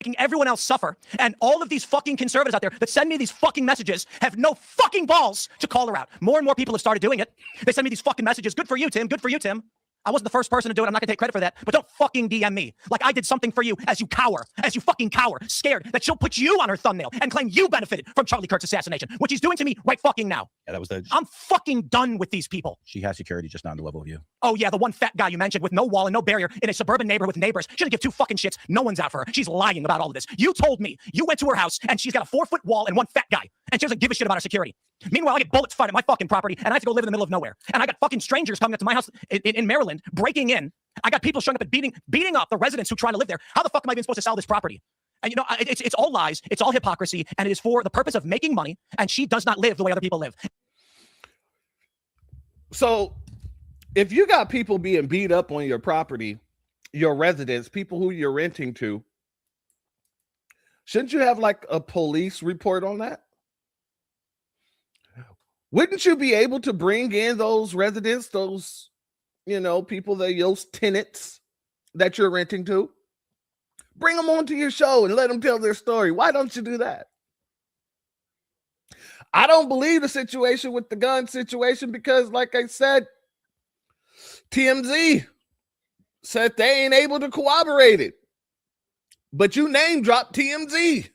Making everyone else suffer, and all of these fucking conservatives out there that send me these fucking messages have no fucking balls to call her out. More and more people have started doing it. They send me these fucking messages. Good for you, Tim. Good for you, Tim. I wasn't the first person to do it. I'm not gonna take credit for that, but don't fucking DM me like I did something for you as you fucking cower, scared that she'll put you on her thumbnail and claim you benefited from Charlie Kirk's assassination, which he's doing to me right fucking now. Yeah, that was I'm fucking done with these people. She has security, just not on the level of you. Oh yeah, the one fat guy you mentioned with no wall and no barrier in a suburban neighborhood with neighbors. She doesn't give two fucking shits. No one's out for her. She's lying about all of this. You told me you went to her house and she's got a 4-foot wall and one fat guy, and she doesn't give a shit about her security. Meanwhile, I get bullets fired at my fucking property, and I have to go live in the middle of nowhere. And I got fucking strangers coming up to my house in Maryland, breaking in. I got people showing up and beating up the residents who try to live there. How the fuck am I even supposed to sell this property? And it's all lies. It's all hypocrisy, and it is for the purpose of making money. And she does not live the way other people live. So, if you got people being beat up on your property, your residents, people who you're renting to, shouldn't you have like a police report on that? Wouldn't you be able to bring in those residents, those, people, those tenants that you're renting to? Bring them onto your show and let them tell their story. Why don't you do that? I don't believe the situation with the gun situation because, like I said, TMZ said they ain't able to corroborate it. But you name dropped TMZ.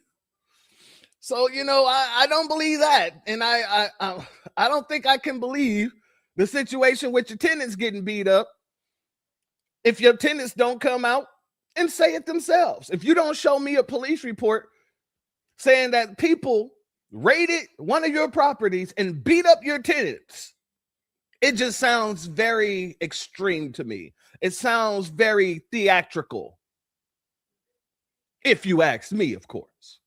So, I don't believe that. And I don't think I can believe the situation with your tenants getting beat up if your tenants don't come out and say it themselves. If you don't show me a police report saying that people raided one of your properties and beat up your tenants, it just sounds very extreme to me. It sounds very theatrical. If you ask me, of course.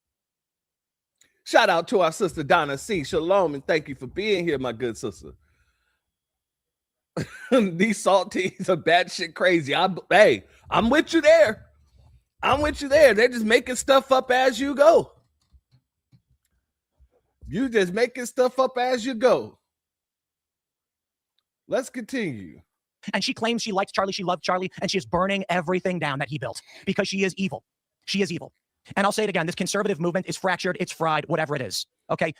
Shout out to our sister Donna C. Shalom, and thank you for being here, my good sister. These salties are batshit crazy. I'm with you there. They're just making stuff up as you go. You just making stuff up as you go. Let's continue. And she claims she likes Charlie, she loves Charlie, and she is burning everything down that he built because she is evil. She is evil. And I'll say it again, this conservative movement is fractured, it's fried, whatever it is, okay?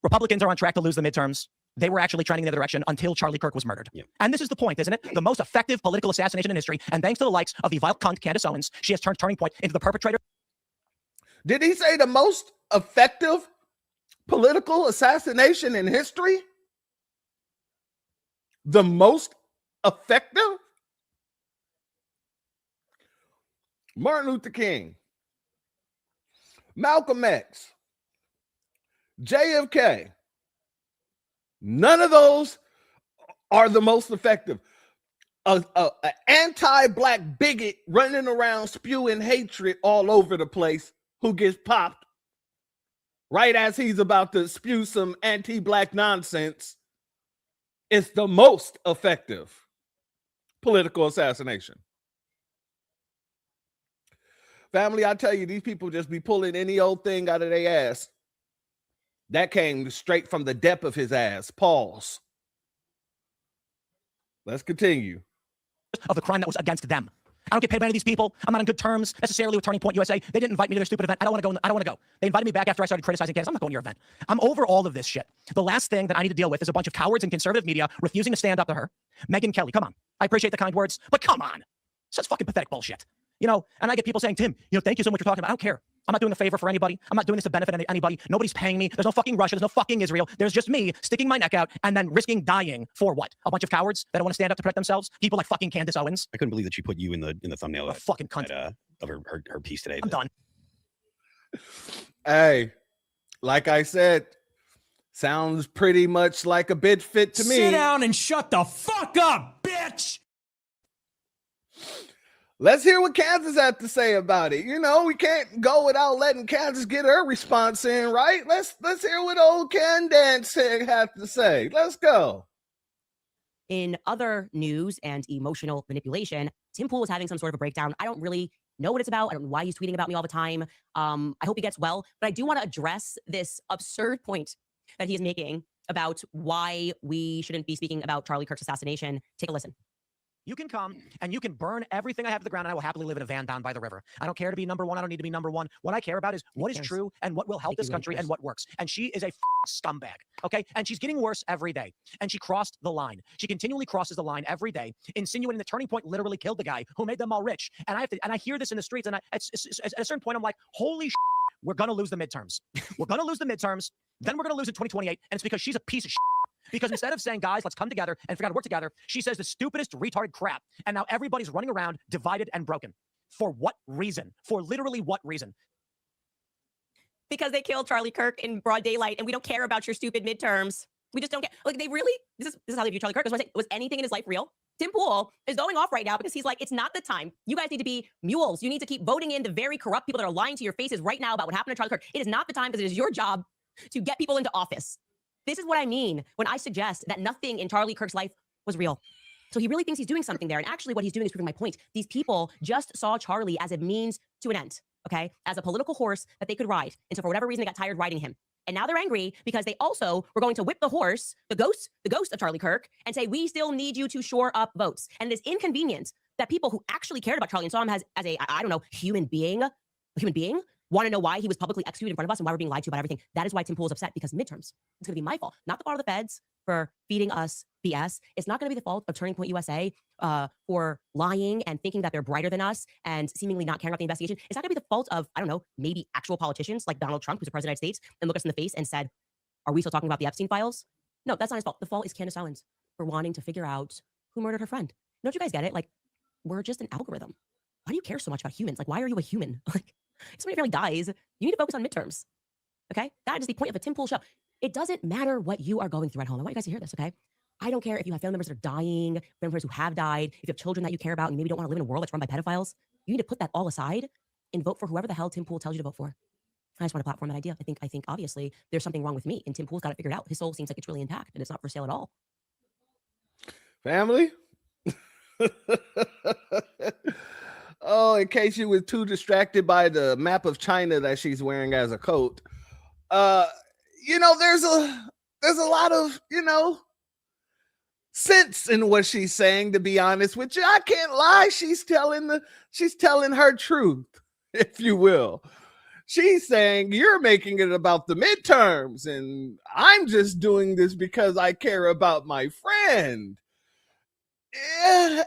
Republicans are on track to lose the midterms. They were actually trending in the other direction until Charlie Kirk was murdered. Yeah. And this is the point, isn't it? The most effective political assassination in history, and thanks to the likes of the vile cunt Candace Owens, she has turned Turning Point into the perpetrator. Did he say the most effective political assassination in history? The most effective? Martin Luther King, Malcolm X, JFK. None of those are the most effective. An anti-black bigot running around spewing hatred all over the place who gets popped right as he's about to spew some anti-black nonsense is the most effective political assassination. Family, I tell you, these people just be pulling any old thing out of their ass. That came straight from the depth of his ass. Pause. Let's continue. Of the crime that was against them. I don't get paid by any of these people. I'm not on good terms necessarily with Turning Point USA. They didn't invite me to their stupid event. I don't want to go. I don't want to go. They invited me back after I started criticizing Candace. I'm not going to your event. I'm over all of this shit. The last thing that I need to deal with is a bunch of cowards in conservative media refusing to stand up to her. Megyn Kelly, come on. I appreciate the kind words, but come on. Such fucking pathetic bullshit. You know, and I get people saying, Tim, thank you so much for talking about. I don't care. I'm not doing a favor for anybody. I'm not doing this to benefit anybody. Nobody's paying me. There's no fucking Russia. There's no fucking Israel. There's just me sticking my neck out and then risking dying for what? A bunch of cowards that don't want to stand up to protect themselves? People like fucking Candace Owens. I couldn't believe that she put you in the thumbnail of fucking cunt of her piece today. I'm done. Hey, like I said, sounds pretty much like a bid fit to me. Sit down and shut the fuck up, bitch. Let's hear what Kansas had to say about it. We can't go without letting Kansas get her response in, right? Let's hear what old Candace had to say. Let's go. In other news and emotional manipulation, Tim Pool is having some sort of a breakdown. I don't really know what it's about. I don't know why he's tweeting about me all the time. I hope he gets well, but I do want to address this absurd point that he is making about why we shouldn't be speaking about Charlie Kirk's assassination. Take a listen. You can come and you can burn everything I have to the ground and I will happily live in a van down by the river. I don't care to be number one. I don't need to be number one. What I care about is what is true and what will help this country and what works. And she is a scumbag, okay? And she's getting worse every day. And she crossed the line. She continually crosses the line every day, insinuating the Turning Point literally killed the guy who made them all rich. And I hear this in the streets, and at a certain point, I'm like, holy shit, we're going to lose the midterms. We're going to lose the midterms. Then we're going to lose in 2028. And it's because she's a piece of shit. Because instead of saying, guys, let's come together and figure out how to work together, she says the stupidest retarded crap. And now everybody's running around divided and broken. For what reason? For literally what reason? Because they killed Charlie Kirk in broad daylight and we don't care about your stupid midterms. We just don't care. Like, they really, this is how they view Charlie Kirk. That's what I say. Was anything in his life real? Tim Pool is going off right now because he's like, it's not the time. You guys need to be mules. You need to keep voting in the very corrupt people that are lying to your faces right now about what happened to Charlie Kirk. It is not the time because it is your job to get people into office. This is what I mean when I suggest that nothing in Charlie Kirk's life was real. So he really thinks he's doing something there. And actually what he's doing is proving my point. These people just saw Charlie as a means to an end, okay? As a political horse that they could ride. And so for whatever reason, they got tired riding him. And now they're angry because they also were going to whip the horse, the ghost of Charlie Kirk, and say, we still need you to shore up votes. And it is inconvenient that people who actually cared about Charlie and saw him as a, I don't know, human being, want to know why he was publicly executed in front of us and why we're being lied to about everything. That is why Tim Pool is upset, because midterms, it's going to be my fault, not the fault of the feds for feeding us BS. It's not going to be the fault of Turning Point USA for lying and thinking that they're brighter than us and seemingly not caring about the investigation. It's not going to be the fault of, I don't know, maybe actual politicians like Donald Trump, who's the president of the United States, and look us in the face and said, are we still talking about the Epstein files? No, that's not his fault. The fault is Candace Owens for wanting to figure out who murdered her friend. Don't you guys get it? Like, we're just an algorithm. Why do you care so much about humans? Like, why are you a human? Like, if somebody really dies, you need to focus on midterms, okay? That is the point of a Tim Pool show. It doesn't matter what you are going through at home. I want you guys to hear this, okay? I don't care if you have family members that are dying, family members who have died, if you have children that you care about and maybe don't want to live in a world that's run by pedophiles. You need to put that all aside and vote for whoever the hell Tim Pool tells you to vote for. I just want to platform that idea. I think obviously there's something wrong with me, and Tim Pool's got it figured out. His soul seems like it's really intact and it's not for sale at all. Family? Oh, in case you were too distracted by the map of China that she's wearing as a coat, there's a lot of, sense in what she's saying, to be honest with you. I can't lie. She's telling her truth, if you will. She's saying you're making it about the midterms and I'm just doing this because I care about my friend. Yeah,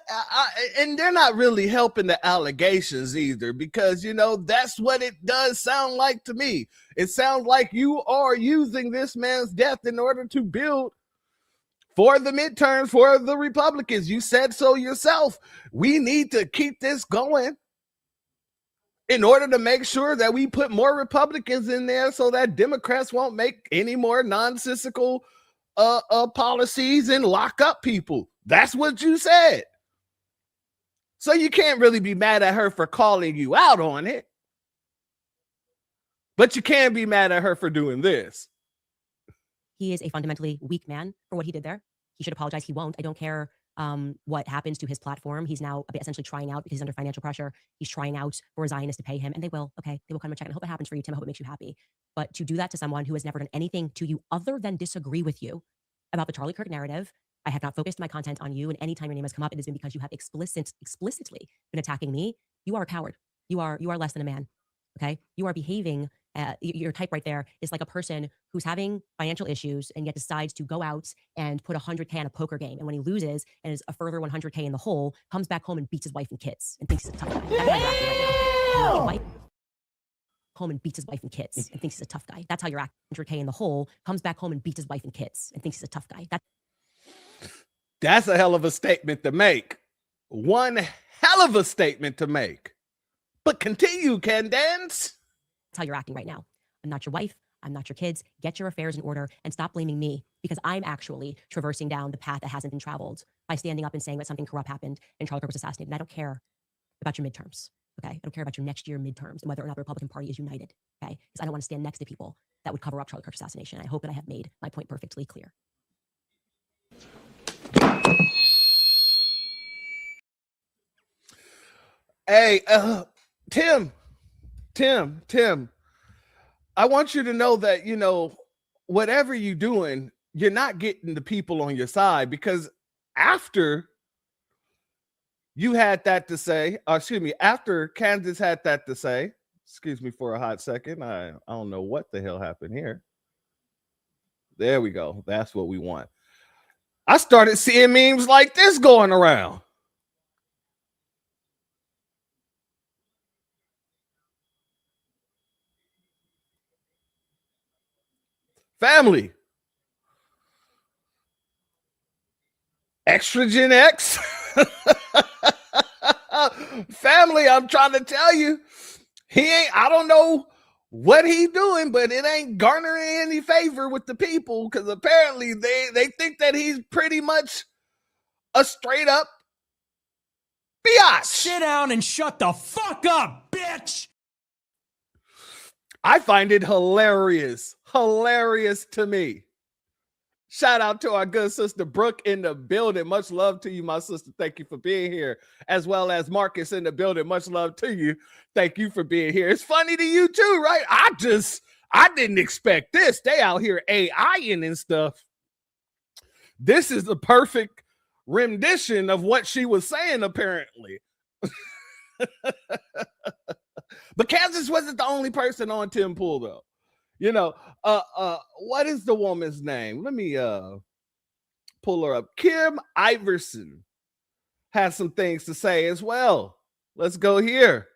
and they're not really helping the allegations either, because, you know, that's what it does sound like to me. It sounds like you are using this man's death in order to build for the midterms for the Republicans. You said so yourself. We need to keep this going in order to make sure that we put more Republicans in there so that Democrats won't make any more nonsensical policies and lock up people. That's what you said. So you can't really be mad at her for calling you out on it. But you can be mad at her for doing this. He is a fundamentally weak man for what he did there. He should apologize. He won't. I don't care what happens to his platform. He's now essentially trying out because he's under financial pressure. He's trying out for Zionists to pay him, and they will. Okay, they will come and check. And I hope it happens for you, Tim. I hope it makes you happy. But to do that to someone who has never done anything to you other than disagree with you about the Charlie Kirk narrative, I have not focused my content on you, and anytime your name has come up, it has been because you have explicitly been attacking me. You are a coward. You are less than a man. Okay, you are behaving. Your type right there is like a person who's having financial issues and yet decides to go out and put 100K on a poker game, and when he loses and is a further 100K in the hole, comes back home and beats his wife and kids and thinks he's a tough guy. That's how you're acting right now. Home and beats his wife and kids and thinks he's a tough guy. That's how you're acting. 100K in the hole, comes back home and beats his wife and kids and thinks he's a tough guy. That's a hell of a statement to make. One hell of a statement to make. But continue, Candace. That's how you're acting right now. I'm not your wife. I'm not your kids. Get your affairs in order and stop blaming me, because I'm actually traversing down the path that hasn't been traveled by standing up and saying that something corrupt happened and Charlie Kirk was assassinated. And I don't care about your midterms. Okay. I don't care about your next year midterms and whether or not the Republican Party is united. Okay. Because I don't want to stand next to people that would cover up Charlie Kirk's assassination. I hope that I have made my point perfectly clear. Hey, Tim, I want you to know that, you know, whatever you're doing, you're not getting the people on your side, because after you had that to say, after Candace had that to say, excuse me for a hot second. I don't know what the hell happened here. There we go. That's what we want. I started seeing memes like this going around. Family. Extra Gen X. Family, I'm trying to tell you, I don't know what he doing, but it ain't garnering any favor with the people, because apparently they think that he's pretty much a straight up biatch. Sit down and shut the fuck up, bitch. I find it hilarious to me. Shout out to our good sister Brooke in the building. Much love to you, my sister. Thank you for being here. As well as Marcus in the building. Much love to you. Thank you for being here. It's funny to you too, right? I didn't expect this. They out here AIing and stuff. This is the perfect rendition of what she was saying, apparently. But Kansas wasn't the only person on Tim Pool, though. You know, what is the woman's name? Let me pull her up. Kim Iverson has some things to say as well. Let's go here.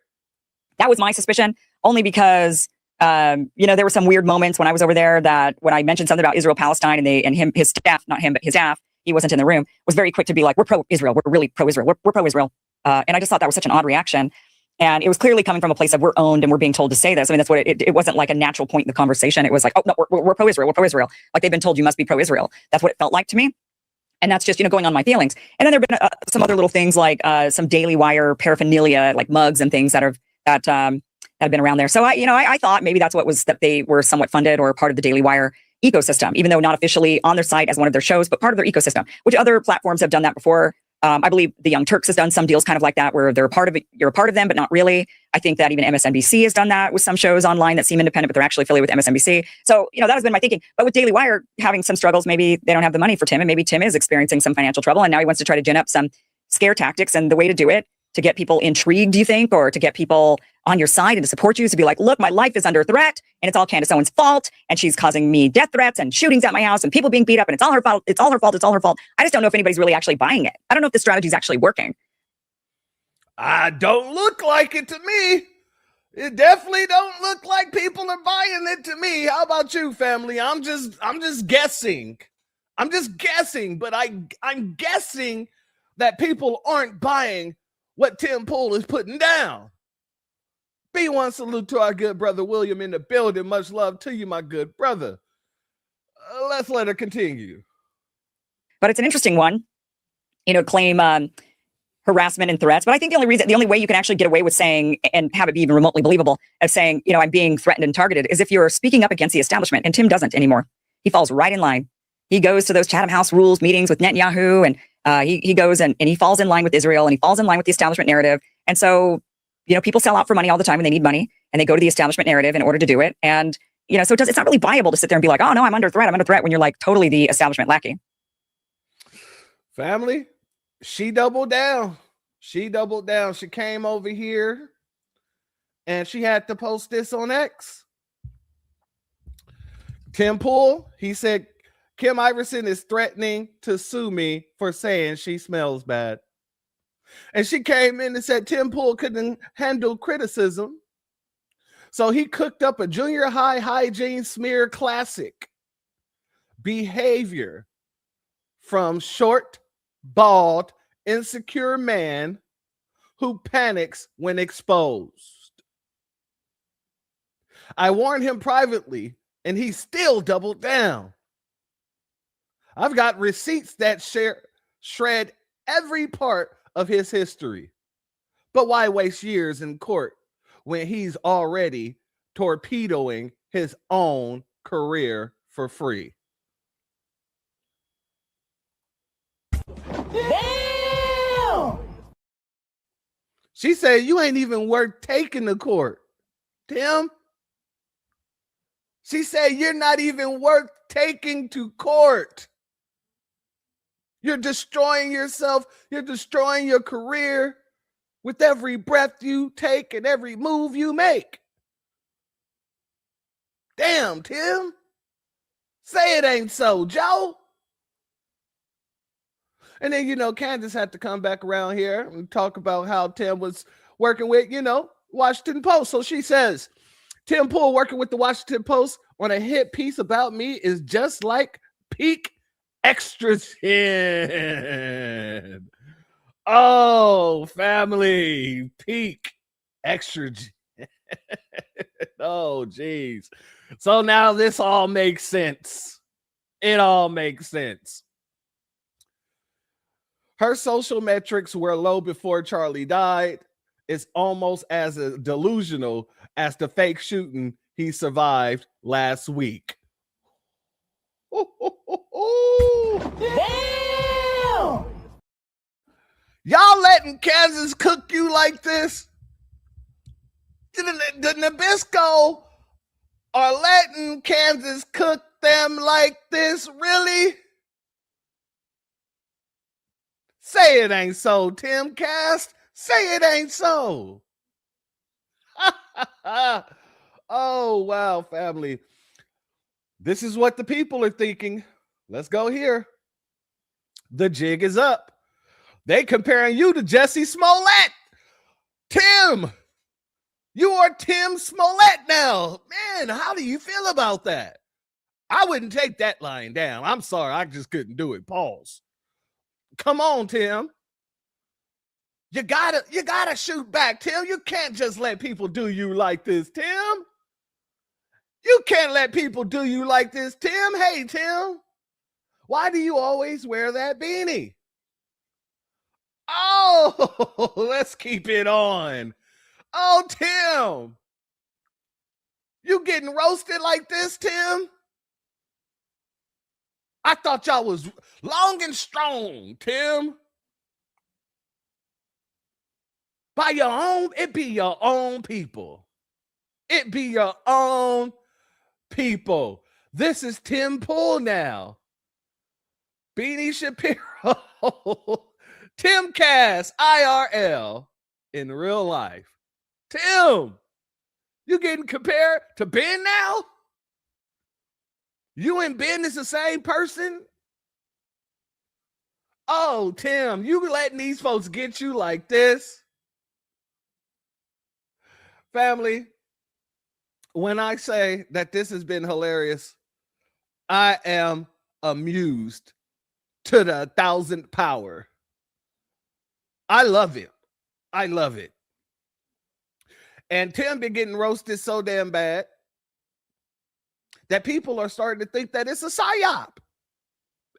That was my suspicion, only because you know, there were some weird moments when I was over there that when I mentioned something about Israel Palestine and his staff, not him, but his staff, he wasn't in the room, was very quick to be like, we're pro-Israel, we're really pro-Israel, we're pro-Israel. And I just thought that was such an odd reaction. And it was clearly coming from a place of we're owned and we're being told to say this. I mean, that's what it wasn't like a natural point in the conversation. It was like, oh, no, we're pro-Israel. We're pro-Israel. Like they've been told you must be pro-Israel. That's what it felt like to me. And that's just, you know, going on my feelings. And then there have been some other little things like some Daily Wire paraphernalia, like mugs and things that have been around there. So I thought maybe that's what was, that they were somewhat funded or part of the Daily Wire ecosystem, even though not officially on their site as one of their shows, but part of their ecosystem, which other platforms have done that before. I believe the Young Turks has done some deals kind of like that, where they're part of it, you're a part of them, but not really. I think that even MSNBC has done that with some shows online that seem independent, but they're actually affiliated with MSNBC. So, you know, that has been my thinking. But with Daily Wire having some struggles, maybe they don't have the money for Tim, and maybe Tim is experiencing some financial trouble, and now he wants to try to gin up some scare tactics. And the way to do it, to get people intrigued, do you think, or to get people on your side and to support you? To be like, look, my life is under threat and it's all Candace Owens' fault. And she's causing me death threats and shootings at my house and people being beat up and it's all her fault. It's all her fault. It's all her fault. I just don't know if anybody's really actually buying it. I don't know if this strategy is actually working. I don't look like it to me. It definitely don't look like people are buying it to me. How about you, family? I'm just guessing. I'm just guessing, but I'm guessing that people aren't buying what Tim Pool is putting down. B1 salute to our good brother William in the building. Much love to you, my good brother. Let's let her continue. But it's an interesting one, claim harassment and threats. But I think the only way you can actually get away with saying and have it be even remotely believable of saying, I'm being threatened and targeted is if you're speaking up against the establishment. And Tim doesn't anymore. He falls right in line. He goes to those Chatham House rules meetings with Netanyahu and he goes and he falls in line with Israel and he falls in line with the establishment narrative. And so, people sell out for money all the time and they need money and they go to the establishment narrative in order to do it. And, so it's not really viable to sit there and be like, oh no, I'm under threat when you're like totally the establishment lackey. Family, she doubled down. She came over here and she had to post this on X. Tim Pool, he said, Kim Iverson is threatening to sue me for saying she smells bad. And she came in and said Tim Pool couldn't handle criticism. So he cooked up a junior high hygiene smear classic behavior from short, bald, insecure man who panics when exposed. I warned him privately and he still doubled down. I've got receipts that shred every part of his history. But why waste years in court when he's already torpedoing his own career for free? Damn! She said, you ain't even worth taking to court, Tim. She said, you're not even worth taking to court. You're destroying yourself. You're destroying your career with every breath you take and every move you make. Damn, Tim. Say it ain't so, Joe. And then, Candace had to come back around here and talk about how Tim was working with, Washington Post. So she says, Tim Pool working with the Washington Post on a hit piece about me is just like peak extragen. Oh, family, peak extragen. Oh, geez. So now this all makes sense. It all makes sense. Her social metrics were low before Charlie died. It's almost as delusional as the fake shooting he survived last week. Damn! Y'all letting Kansas cook you like this? The Nabisco are letting Kansas cook them like this, really? Say it ain't so, Tim Cast. Say it ain't so. Oh, wow, family. This is what the people are thinking. Let's go here. The jig is up. They comparing you to Jesse Smollett. Tim, you are Tim Smollett now. Man, how do you feel about that? I wouldn't take that line down. I'm sorry, I just couldn't do it. Pause. Come on, Tim. You gotta shoot back, Tim. You can't just let people do you like this, Tim. You can't let people do you like this, Tim. Hey, Tim. Why do you always wear that beanie? Oh, let's keep it on. Oh, Tim. You getting roasted like this, Tim? I thought y'all was long and strong, Tim. By your own, it be your own people. It be your own people. This is Tim Pool now. Beanie Shapiro. Tim Cass, IRL. in real life. Tim, you getting compared to Ben now? You and Ben is the same person? Oh, Tim, you letting these folks get you like this? Family, when I say that this has been hilarious, I am amused to the 1,000th power. I love it. I love it. And Tim been getting roasted so damn bad that people are starting to think that it's a psyop.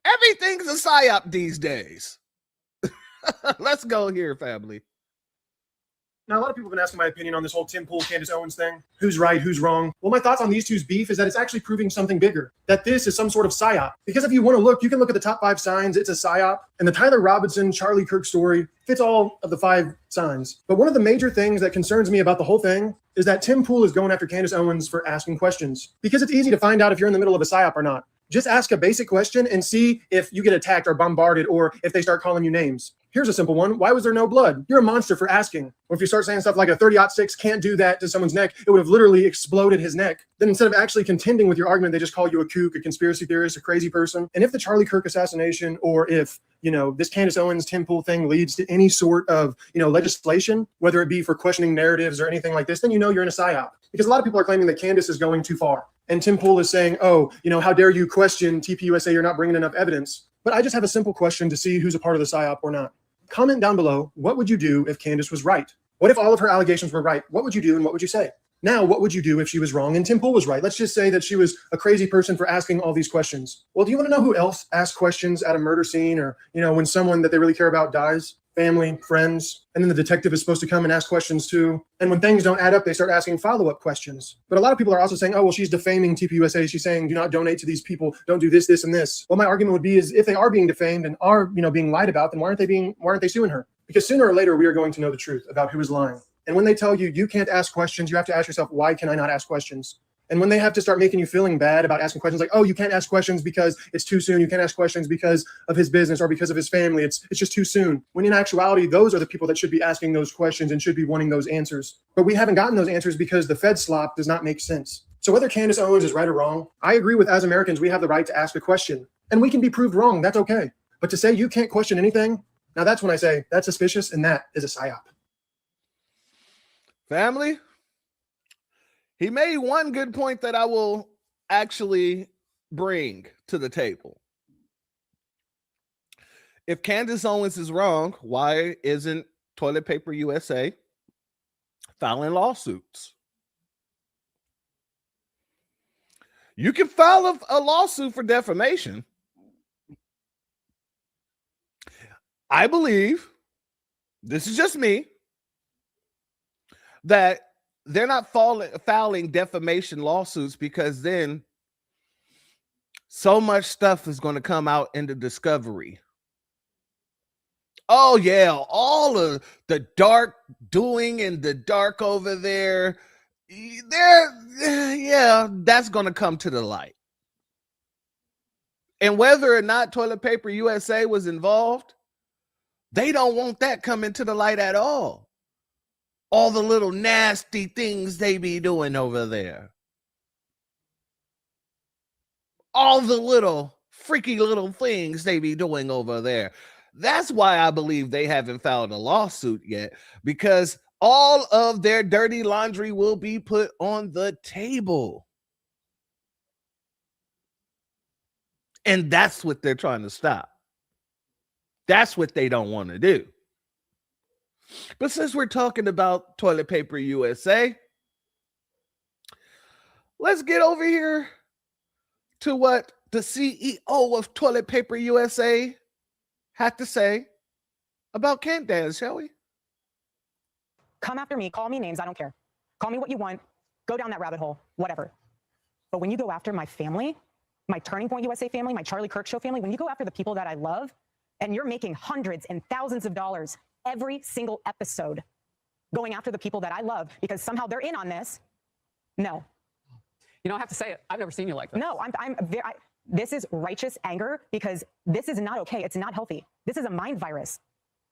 Everything's a psyop these days. Let's go here, family. Now, a lot of people have been asking my opinion on this whole Tim Pool, Candace Owens thing. Who's right, who's wrong? Well, my thoughts on these two's beef is that it's actually proving something bigger, that this is some sort of psyop. Because if you want to look, you can look at the top 5 signs, it's a psyop. And the Tyler Robinson, Charlie Kirk story fits all of the 5 signs. But one of the major things that concerns me about the whole thing is that Tim Pool is going after Candace Owens for asking questions. Because it's easy to find out if you're in the middle of a psyop or not. Just ask a basic question and see if you get attacked or bombarded or if they start calling you names. Here's a simple one. Why was there no blood? You're a monster for asking. Or if you start saying stuff like a 30-06 can't do that to someone's neck, it would have literally exploded his neck. Then instead of actually contending with your argument, they just call you a kook, a conspiracy theorist, a crazy person. And if the Charlie Kirk assassination or if, this Candace Owens Tim Pool thing leads to any sort of, legislation, whether it be for questioning narratives or anything like this, then you're in a psyop. Because a lot of people are claiming that Candace is going too far. And Tim Pool is saying, how dare you question TPUSA, you're not bringing enough evidence. But I just have a simple question to see who's a part of the psyop or not. Comment down below, what would you do if Candace was right? What if all of her allegations were right? What would you do and what would you say? Now, what would you do if she was wrong and Tim Pool was right? Let's just say that she was a crazy person for asking all these questions. Well, do you want to know who else asks questions at a murder scene or, when someone that they really care about dies? Family, friends, and then the detective is supposed to come and ask questions too. And when things don't add up, they start asking follow-up questions. But a lot of people are also saying, she's defaming TPUSA. She's saying, do not donate to these people. Don't do this, this, and this. Well, my argument would be is if they are being defamed and are, being lied about, then why aren't they suing her? Because sooner or later, we are going to know the truth about who is lying. And when they tell you, you can't ask questions, you have to ask yourself, why can I not ask questions? And when they have to start making you feeling bad about asking questions like, you can't ask questions because it's too soon. You can't ask questions because of his business or because of his family. It's just too soon. When in actuality, those are the people that should be asking those questions and should be wanting those answers. But we haven't gotten those answers because the Fed slop does not make sense. So whether Candace Owens is right or wrong, I agree with as Americans, we have the right to ask a question. And we can be proved wrong. That's okay. But to say you can't question anything, now that's when I say that's suspicious and that is a psyop. Family? He made one good point that I will actually bring to the table. If Candace Owens is wrong, why isn't Toilet Paper USA filing lawsuits? You can file a lawsuit for defamation. I believe, this is just me, that they're not filing defamation lawsuits because then so much stuff is going to come out in the discovery. Oh, yeah, all of the dark doing in the dark over there, that's going to come to the light. And whether or not Toilet Paper USA was involved, they don't want that coming to the light at all. All the little nasty things they be doing over there. All the little freaky little things they be doing over there. That's why I believe they haven't filed a lawsuit yet, because all of their dirty laundry will be put on the table. And that's what they're trying to stop. That's what they don't want to do. But since we're talking about Toilet Paper USA, let's get over here to what the CEO of Toilet Paper USA had to say about Candace, shall we? Come after me, call me names, I don't care. Call me what you want, go down that rabbit hole, whatever. But when you go after my family, my Turning Point USA family, my Charlie Kirk Show family, when you go after the people that I love, and you're making hundreds and thousands of dollars every single episode going after the people that I love because somehow they're in on this. No. I have to say it. I've never seen you like this. No, this is righteous anger because this is not okay. It's not healthy. This is a mind virus.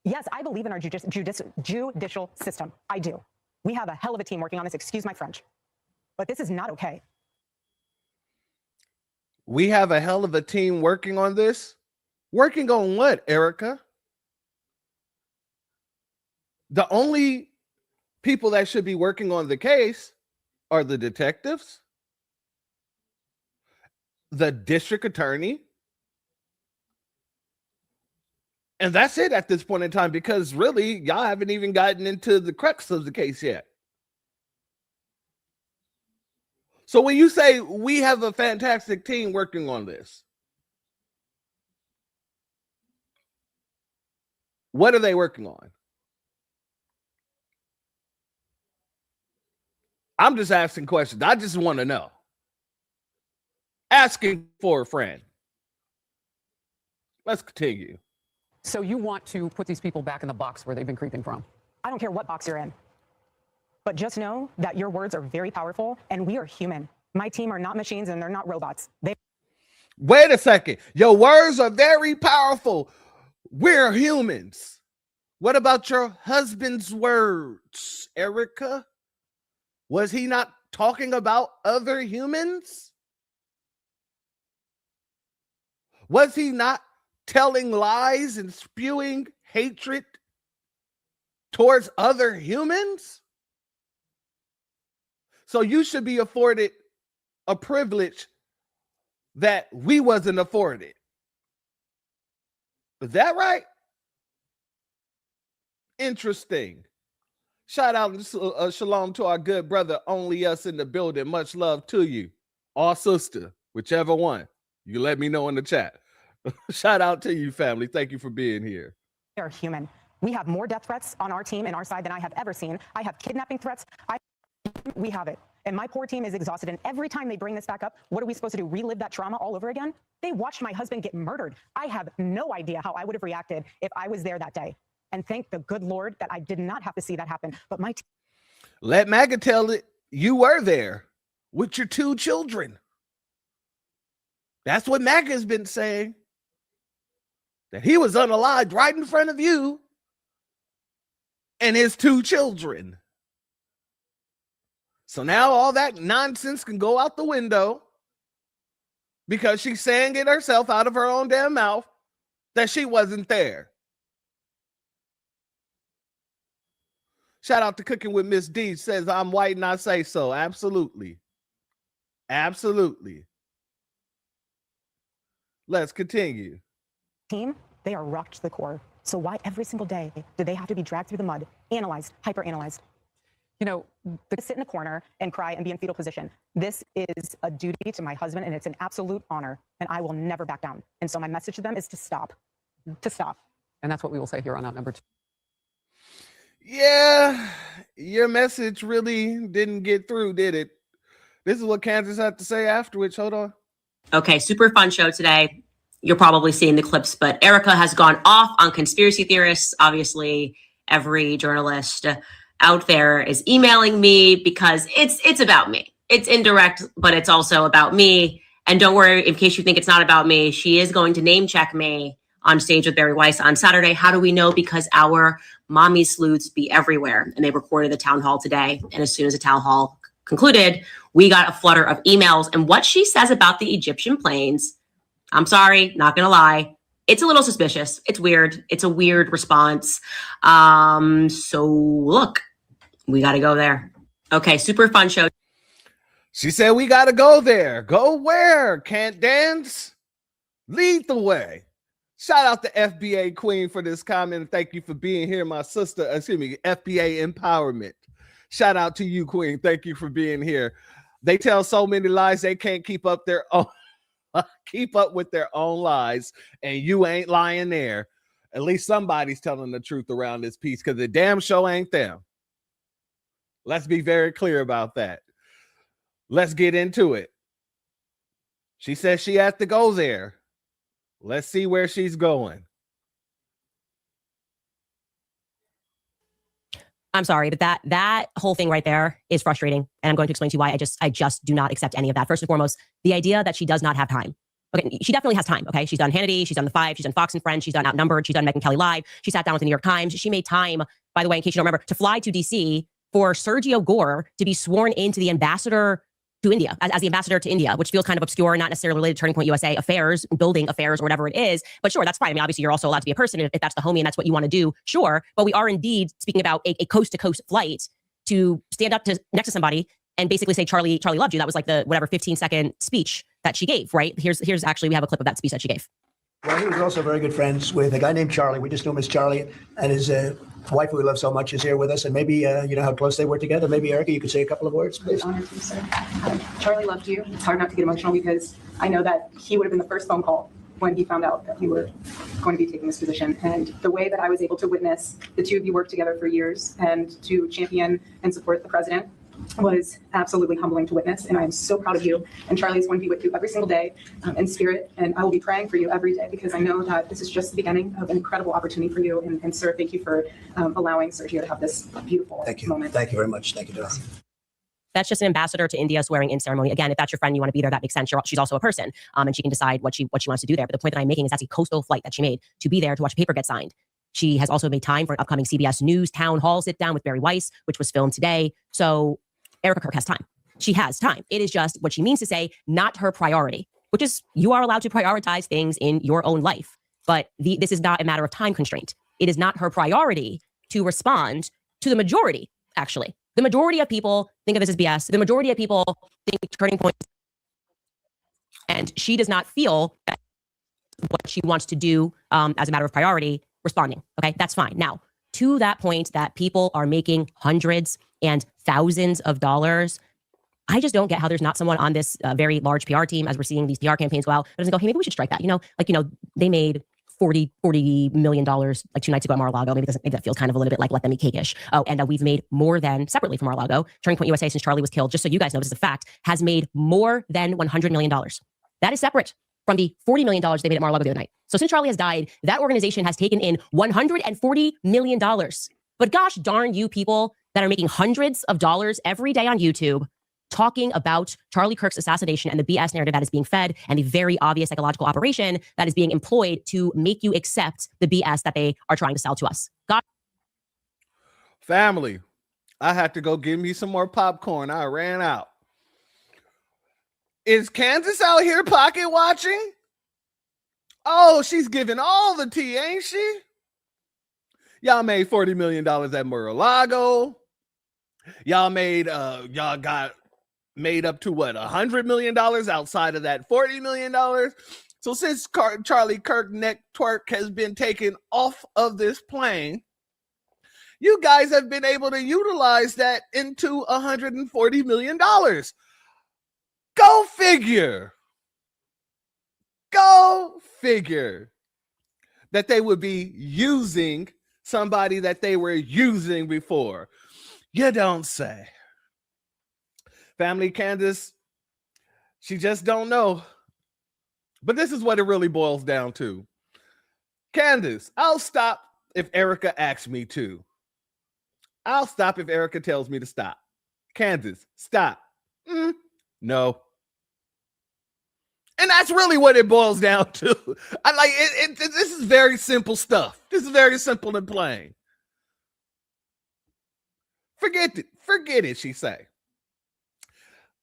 Yes, I believe in our judicial system. I do. We have a hell of a team working on this, excuse my French. But this is not okay. We have a hell of a team working on this. Working on what, Erica? The only people that should be working on the case are the detectives, the district attorney, and that's it at this point in time, because really, y'all haven't even gotten into the crux of the case yet. So when you say we have a fantastic team working on this, what are they working on? I'm just asking questions. I just want to know. Asking for a friend. Let's continue. So you want to put these people back in the box where they've been creeping from? I don't care what box you're in. But just know that your words are very powerful and we are human. My team are not machines and they're not robots. Wait a second. Your words are very powerful. We're humans. What about your husband's words, Erica? Was he not talking about other humans? Was he not telling lies and spewing hatred towards other humans? So you should be afforded a privilege that we wasn't afforded. Is that right? Interesting. Shout out and shalom to our good brother, Only Us in the building. Much love to you. Or sister, whichever one. You let me know in the chat. Shout out to you, family. Thank you for being here. They're human. We have more death threats on our team and our side than I have ever seen. I have kidnapping threats. We have it. And my poor team is exhausted. And every time they bring this back up, what are we supposed to do? Relive that trauma all over again? They watched my husband get murdered. I have no idea how I would have reacted if I was there that day. And thank the good Lord that I did not have to see that happen. But my let MAGA tell it you were there with your 2 children. That's what MAGA has been saying. That he was unalived right in front of you and his 2 children. So now all that nonsense can go out the window because she's saying it herself out of her own damn mouth that she wasn't there. Shout out to Cooking with Miss D. Says, I'm white and I say so. Absolutely. Absolutely. Let's continue. team, they are rocked to the core. So why every single day do they have to be dragged through the mud, analyzed, hyper-analyzed? You know, to sit in the corner and cry and be in fetal position. This is a duty to my husband, and it's an absolute honor, and I will never back down. And so my message to them is to stop. To stop. And that's what we will say here on Out Number 2. Yeah, your message really didn't get through, did it? This is what Kansas had to say afterwards. Hold on. Okay, super fun show today. You're probably seeing the clips, but Erica has gone off on conspiracy theorists. Obviously, every journalist out there is emailing me because it's about me. It's indirect, but it's also about me. And don't worry, in case you think it's not about me, she is going to name check me on stage with Barry Weiss on Saturday. How do we know? Because our mommy sleuths be everywhere. And they recorded the town hall today. And as soon as the town hall concluded, we got a flutter of emails. And what she says about the Egyptian planes, I'm sorry, not going to lie, it's a little suspicious. It's weird. It's a weird response. So look, we got to go there. Okay, super fun show. She said we got to go there. Go where? Can't dance? Lead the way. Shout out to FBA Queen for this comment. Thank you for being here, my sister. Excuse me, FBA Empowerment. Shout out to you, Queen. Thank you for being here. They tell so many lies they can't keep up their own, keep up with their own lies, and you ain't lying there. At least somebody's telling the truth around this piece, because the damn show ain't them. Let's be very clear about that. Let's get into it. She says she has to go there. Let's see where she's going. I'm sorry, but that whole thing right there is frustrating. And I'm going to explain to you why I just do not accept any of that. First and foremost, the idea that she does not have time. Okay, she definitely has time. Okay, she's done Hannity, she's done The Five, she's done Fox and Friends, she's done Outnumbered, she's done Megyn Kelly Live. She sat down with the New York Times. She made time, by the way, in case you don't remember, to fly to DC for Sergio Gore to be sworn into the ambassador to India, as the ambassador to India, which feels kind of obscure, not necessarily related to Turning Point USA affairs, building affairs, or whatever it is. But sure, that's fine. I mean, obviously, you're also allowed to be a person if that's the homie and that's what you want to do. Sure, but we are indeed speaking about a coast-to-coast flight to stand up next to somebody and basically say, Charlie loved you. That was like the 15-second speech that she gave, right? Here's actually, we have a clip of that speech that she gave. Well, he was also very good friends with a guy named Charlie. We just knew him as Charlie, and his wife, who we love so much, is here with us. And maybe you know how close they were together. Maybe, Erica, you could say a couple of words, please. Honored to, sir. Charlie loved you. It's hard not to get emotional because I know that he would have been the first phone call when he found out that you were going to be taking this position. And the way that I was able to witness the two of you work together for years and to champion and support the president was absolutely humbling to witness. And I am so proud of you. And Charlie is going to be with you every single day in spirit. And I will be praying for you every day because I know that this is just the beginning of an incredible opportunity for you. And sir, thank you for allowing Sergio to have this beautiful moment. Thank you very much. Thank you, Dorothy. That's just an ambassador to India swearing in ceremony. Again, if that's your friend, you want to be there, that makes sense. She's also a person, and she can decide what she wants to do there. But the point that I'm making is that's a coastal flight that she made to be there to watch a paper get signed. She has also made time for an upcoming CBS News town hall sit down with Barry Weiss, which was filmed today. So Erica Kirk has time. She has time. It is just what she means to say, not her priority, which is you are allowed to prioritize things in your own life. But this is not a matter of time constraint. It is not her priority to respond to the majority, actually. The majority of people think of this as BS. The majority of people think Turning Point, and she does not feel that what she wants to do as a matter of priority, responding. Okay, that's fine. Now, to that point that people are making hundreds and thousands of dollars, I just don't get how there's not someone on this very large PR team, as we're seeing these PR campaigns go out, that doesn't go, hey, maybe we should strike that. They made $40 million like 2 nights ago at Mar-a-Lago. Maybe that feels kind of a little bit like let them eat cake-ish. Oh, and we've made more than, separately from Mar-a-Lago, Turning Point USA, since Charlie was killed, just so you guys know, this is a fact, has made more than $100 million. That is separate from the $40 million they made at Mar-a-Lago the other night. So since Charlie has died, that organization has taken in $140 million. But gosh darn you people that are making hundreds of dollars every day on YouTube talking about Charlie Kirk's assassination and the BS narrative that is being fed and the very obvious psychological operation that is being employed to make you accept the BS that they are trying to sell to us. God. Family, I had to go get me some more popcorn. I ran out. Is Candace out here pocket watching? Oh, she's giving all the tea, ain't she? Y'all made $40 million at Mar-a-Lago. Y'all got made up to what, $100 million outside of that $40 million. So since Charlie Kirk neck twerk has been taken off of this plane, you guys have been able to utilize that into $140 million. Go figure. Go figure that they would be using somebody that they were using before. You don't say. Family, Candace, she just don't know. But this is what it really boils down to. Candace, I'll stop if Erica asks me to. I'll stop if Erica tells me to stop. Candace, stop. No. And that's really what it boils down to. I like it. This is very simple stuff. This is very simple and plain. Forget it, she say.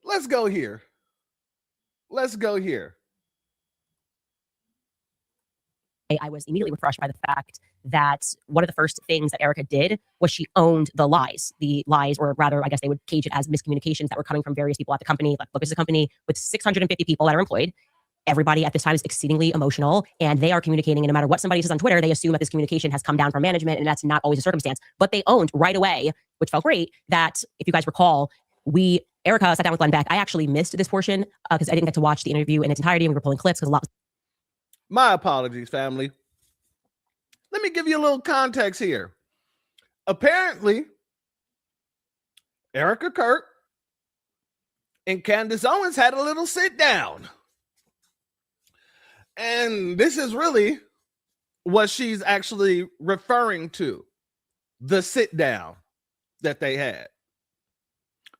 Let's go here. I was immediately refreshed by the fact that one of the first things that Erica did was she owned the lies. The lies, or rather, I guess they would cage it as miscommunications that were coming from various people at the company. Like, look, this is a company with 650 people that are employed. Everybody at this time is exceedingly emotional, and they are communicating. And no matter what somebody says on Twitter, they assume that this communication has come down from management, and that's not always a circumstance. But they owned right away, which felt great, that if you guys recall, Erica sat down with Glenn Beck. I actually missed this portion because I didn't get to watch the interview in its entirety, and we were pulling clips because a lot. My apologies, family. Let me give you a little context here. Apparently, Erica Kirk and Candace Owens had a little sit down. And this is really what she's actually referring to, the sit down that they had.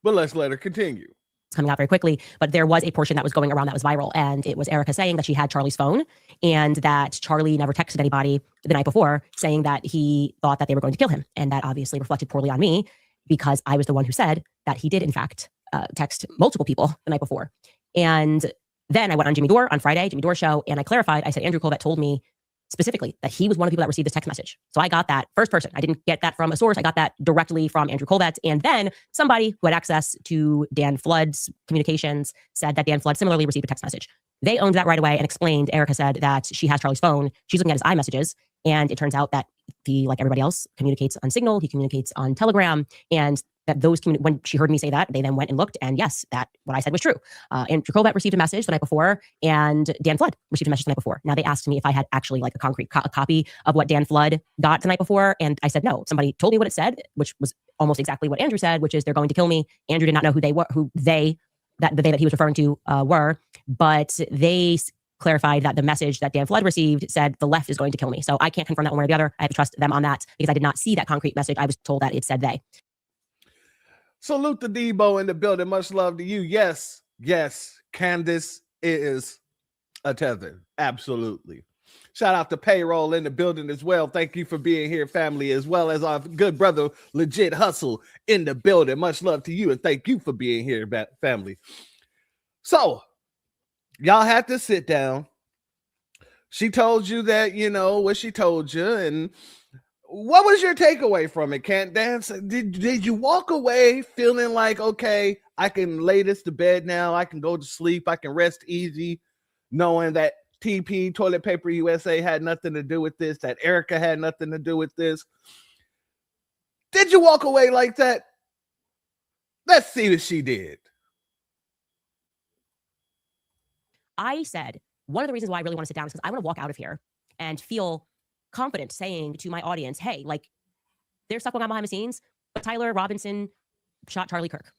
But let's let her continue. coming out very quickly, but there was a portion that was going around that was viral, and it was Erica saying that she had Charlie's phone and that Charlie never texted anybody the night before saying that he thought that they were going to kill him. And that obviously reflected poorly on me because I was the one who said that he did in fact text multiple people the night before. And then I went on Jimmy Dore on Friday, Jimmy Dore show, and I clarified. I said, Andrew Colvett told me specifically that he was one of the people that received this text message. So I got that first person. I didn't get that from a source. I got that directly from Andrew Colvett. And then somebody who had access to Dan Flood's communications said that Dan Flood similarly received a text message. They owned that right away and explained. Erica said that she has Charlie's phone. She's looking at his iMessages. And it turns out that he, like everybody else, communicates on Signal. He communicates on Telegram. And that those, when she heard me say that, they then went and looked. And yes, that what I said was true. Andrew Colvett received a message the night before, and Dan Flood received a message the night before. Now they asked me if I had actually like a concrete copy of what Dan Flood got the night before. And I said, no, somebody told me what it said, which was almost exactly what Andrew said, which is they're going to kill me. Andrew did not know who they were, that the they that he was referring to were, but they clarified that the message that Dan Flood received said the left is going to kill me. So I can't confirm that one way or the other. I have to trust them on that because I did not see that concrete message. I was told that it said they. Salute to Debo in the building. Much love to you. Yes, Candace is a tether. Absolutely. Shout out to Payroll in the building as well. Thank you for being here, family, as well as our good brother, Legit Hustle, in the building. Much love to you, and thank you for being here, family. So, y'all had to sit down. She told you that, you know, what she told you, and what was your takeaway from it, Can't Dance? Did you walk away feeling like, okay, I can lay this to bed now, I can go to sleep, I can rest easy, knowing that TP, Toilet Paper USA, had nothing to do with this, that Erica had nothing to do with this? Did you walk away like that? Let's see what she did. I said, one of the reasons why I really want to sit down is because I want to walk out of here and feel confident saying to my audience, hey, like, there's stuff going on behind the scenes, but Tyler Robinson shot Charlie Kirk.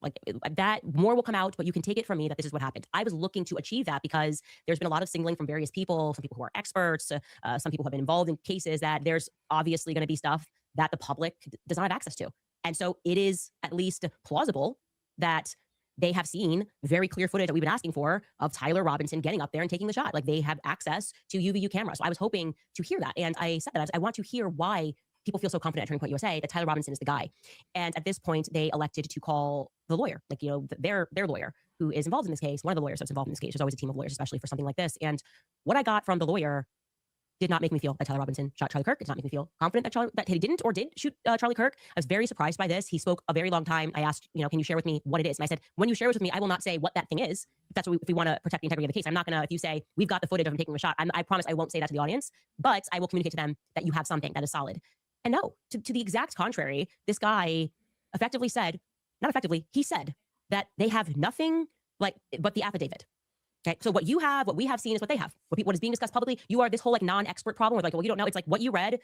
Like, that more will come out, but you can take it from me that this is what happened. I was looking to achieve that because there's been a lot of signaling from various people, some people who are experts, some people who have been involved in cases, that there's obviously going to be stuff that the public does not have access to. And so it is at least plausible that they have seen very clear footage that we've been asking for of Tyler Robinson getting up there and taking the shot. Like, they have access to UVU cameras. So I was hoping to hear that. And I said that I want to hear why people feel so confident at Turning Point USA that Tyler Robinson is the guy. And at this point, they elected to call the lawyer, like, you know, their lawyer who is involved in this case. One of the lawyers that's involved in this case. There's always a team of lawyers, especially for something like this. And what I got from the lawyer did not make me feel that Tyler Robinson shot Charlie Kirk. It did not make me feel confident that he didn't or did shoot Charlie Kirk. I was very surprised by this. He spoke a very long time. I asked, you know, can you share with me what it is? And I said, when you share it with me, I will not say what that thing is. If that's what if we want to protect the integrity of the case. I'm not going to, if you say, we've got the footage of him taking a shot, I promise I won't say that to the audience, but I will communicate to them that you have something that is solid. And no, to the exact contrary, this guy effectively said, not effectively, he said that they have nothing but the affidavit. Okay, so what we have seen is what they have. What is being discussed publicly, you are this whole like non-expert problem with like, well, you don't know. It's like what you read,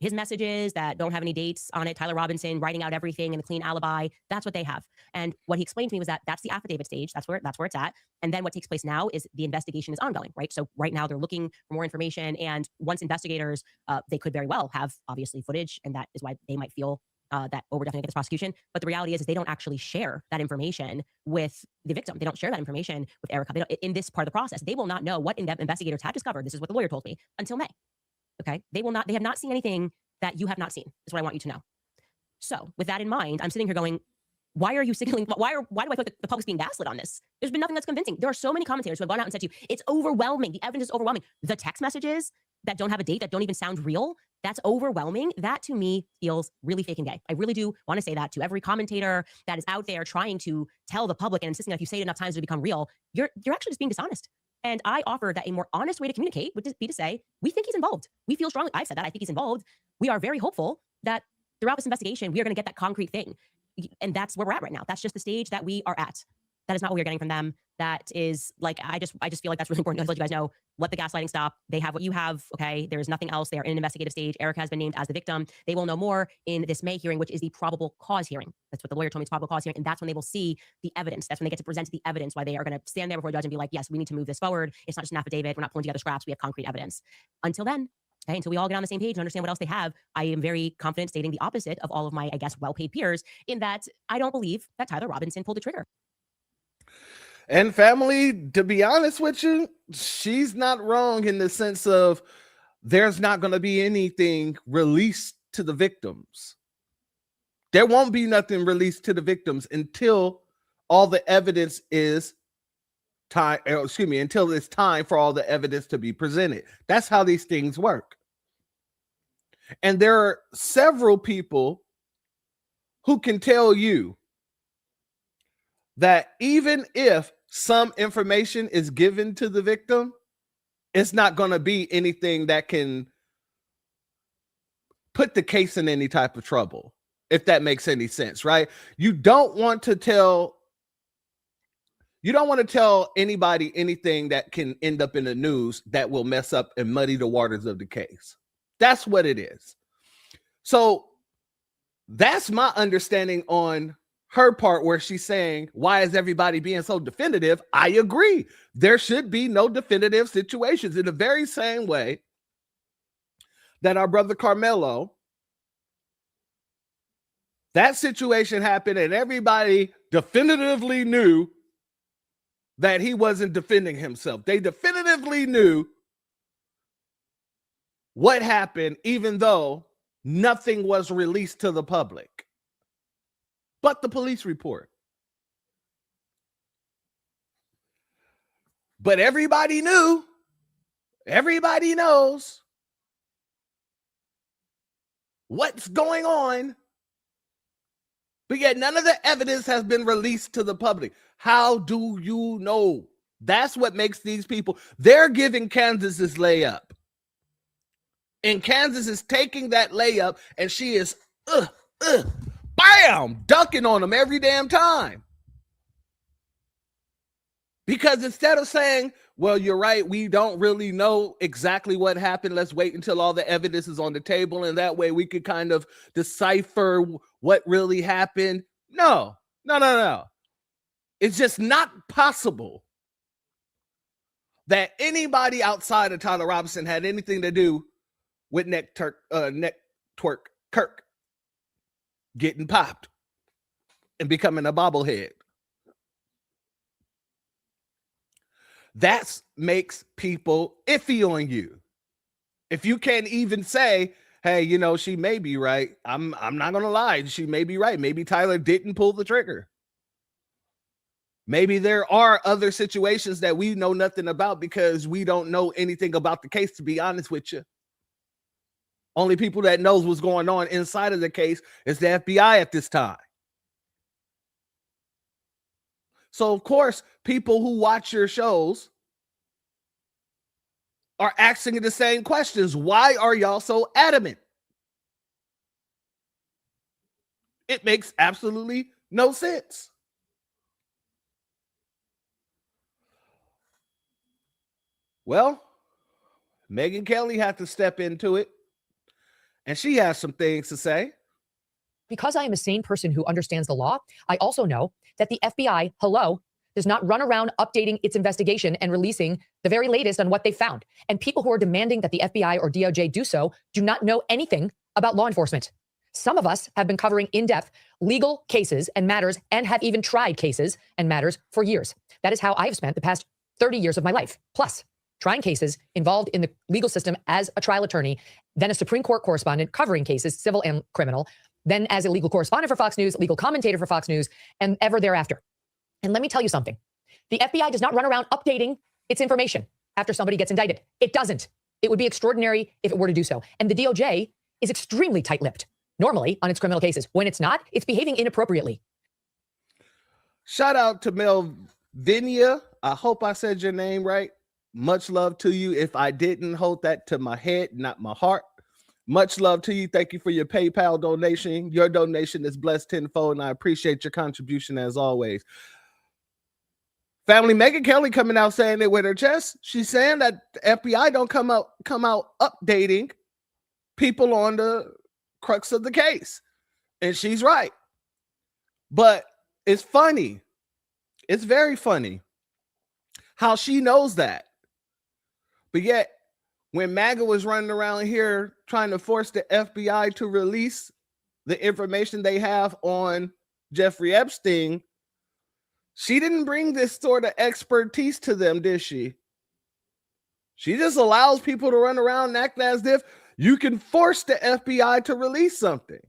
his messages that don't have any dates on it, Tyler Robinson writing out everything in a clean alibi. That's what they have. And what he explained to me was that that's the affidavit stage. That's where it's at. And then what takes place now is the investigation is ongoing, right? So right now they're looking for more information. And once investigators, they could very well have obviously footage, and that is why they might feel that, we're definitely against prosecution. But the reality is they don't actually share that information with the victim. They don't share that information with Erica. In this part of the process, they will not know what investigators have discovered. This is what the lawyer told me until May. Okay. They have not seen anything that you have not seen, is what I want you to know. So with that in mind, I'm sitting here going, why are you signaling? Why do I feel like the public's being gaslit on this? There's been nothing that's convincing. There are so many commentators who have gone out and said to you, it's overwhelming. The evidence is overwhelming. The text messages that don't have a date, that don't even sound real, that's overwhelming. That to me feels really fake and gay. I really do want to say that to every commentator that is out there trying to tell the public and insisting that if you say it enough times to become real, you're actually just being dishonest. And I offer that a more honest way to communicate would be to say, we think he's involved. We feel strongly. I've said that. I think he's involved. We are very hopeful that throughout this investigation, we are going to get that concrete thing. And that's where we're at right now. That's just the stage that we are at. That is not what we're getting from them. That is like, I just feel like that's really important to let you guys know. Let the gaslighting stop. They have what you have. Okay. There is nothing else. They are in an investigative stage. Erica has been named as the victim. They will know more in this May hearing, which is the probable cause hearing. That's what the lawyer told me, it's probable cause hearing. And that's when they will see the evidence. That's when they get to present the evidence, why they are going to stand there before a judge and be like, yes, we need to move this forward. It's not just an affidavit. We're not pulling together scraps. We have concrete evidence. Until then, okay, until we all get on the same page and understand what else they have, I am very confident stating the opposite of all of my, I guess, well-paid peers in that I don't believe that Tyler Robinson pulled the trigger. And family, to be honest with you, she's not wrong in the sense of there's not going to be anything released to the victims. There won't be nothing released to the victims until all the evidence is until it's time for all the evidence to be presented. That's how these things work. And there are several people who can tell you that even if some information is given to the victim, it's not going to be anything that can put the case in any type of trouble, if that makes any sense, right? You don't want to tell anybody anything that can end up in the news that will mess up and muddy the waters of the case. That's what it is. So that's my understanding on her part, where she's saying, why is everybody being so definitive? I agree. There should be no definitive situations, in the very same way that our brother Carmelo, that situation happened and everybody definitively knew that he wasn't defending himself. They definitively knew what happened, even though nothing was released to the public but the police report. But everybody knew, everybody knows what's going on, but yet none of the evidence has been released to the public. How do you know? That's what makes these people, they're giving Kansas this layup. And Kansas is taking that layup, and she is bam, dunking on them every damn time. Because instead of saying, well, you're right, we don't really know exactly what happened, let's wait until all the evidence is on the table, and that way we could kind of decipher what really happened. No. It's just not possible that anybody outside of Tyler Robinson had anything to do with Neck Twerk Kirk getting popped and becoming a bobblehead. That makes people iffy on you. If you can't even say, hey, you know, she may be right. I'm not going to lie. She may be right. Maybe Tyler didn't pull the trigger. Maybe there are other situations that we know nothing about because we don't know anything about the case, to be honest with you. Only people that knows what's going on inside of the case is the FBI at this time. So, of course, people who watch your shows are asking the same questions. Why are y'all so adamant? It makes absolutely no sense. Well, Megyn Kelly had to step into it, and she has some things to say. Because I am a sane person who understands the law, I also know that the FBI, does not run around updating its investigation and releasing the very latest on what they found. And people who are demanding that the FBI or DOJ do so do not know anything about law enforcement. Some of us have been covering in-depth legal cases and matters and have even tried cases and matters for years. That is how I've spent the past 30 years of my life, plus trying cases involved in the legal system as a trial attorney, then a Supreme Court correspondent covering cases, civil and criminal, then as a legal correspondent for Fox News, legal commentator for Fox News, and ever thereafter. And let me tell you something. The FBI does not run around updating its information after somebody gets indicted. It doesn't. It would be extraordinary if it were to do so. And the DOJ is extremely tight-lipped, normally, on its criminal cases. When it's not, it's behaving inappropriately. Shout out to Melvinia. I hope I said your name right. Much love to you. If I didn't, hold that to my head, not my heart. Much love to you. Thank you for your PayPal donation. Your donation is blessed tenfold, and I appreciate your contribution as always. Family, Megyn Kelly coming out saying it with her chest. She's saying that the FBI don't come out updating people on the crux of the case. And she's right. But it's funny. It's very funny how she knows that. But yet, when MAGA was running around here trying to force the FBI to release the information they have on Jeffrey Epstein, She didn't bring this sort of expertise to them, did she? She just allows people to run around acting as if you can force the FBI to release something.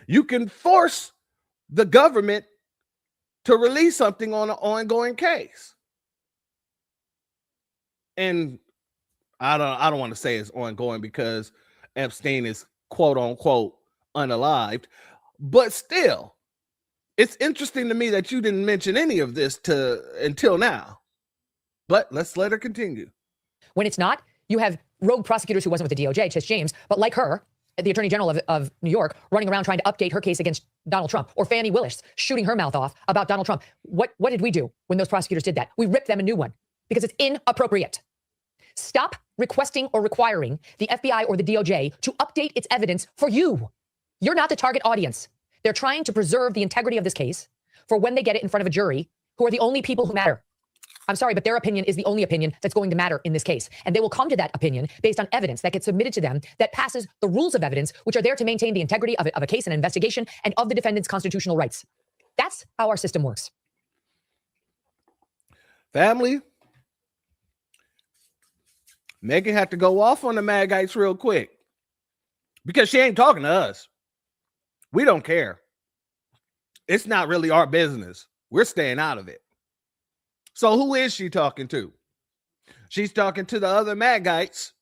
You can force the government to release something on an ongoing case. And I don't want to say it's ongoing because Epstein is quote unquote unalived, but still, it's interesting to me that you didn't mention any of this until now. But let's let her continue. When it's not, you have rogue prosecutors who wasn't with the DOJ, Tish James, but like her, the Attorney General of New York, running around trying to update her case against Donald Trump, or Fani Willis shooting her mouth off about Donald Trump. What did we do when those prosecutors did that? We ripped them a new one because it's inappropriate. Stop requesting or requiring the FBI or the DOJ to update its evidence for you. You're not the target audience. They're trying to preserve the integrity of this case for when they get it in front of a jury, who are the only people who matter. I'm sorry, but their opinion is the only opinion that's going to matter in this case. And they will come to that opinion based on evidence that gets submitted to them that passes the rules of evidence, which are there to maintain the integrity of a case and an investigation and of the defendant's constitutional rights. That's how our system works. Family, Megan had to go off on the Magites real quick because she ain't talking to us. We don't care. It's not really our business. We're staying out of it. So who is she talking to? She's talking to the other Magites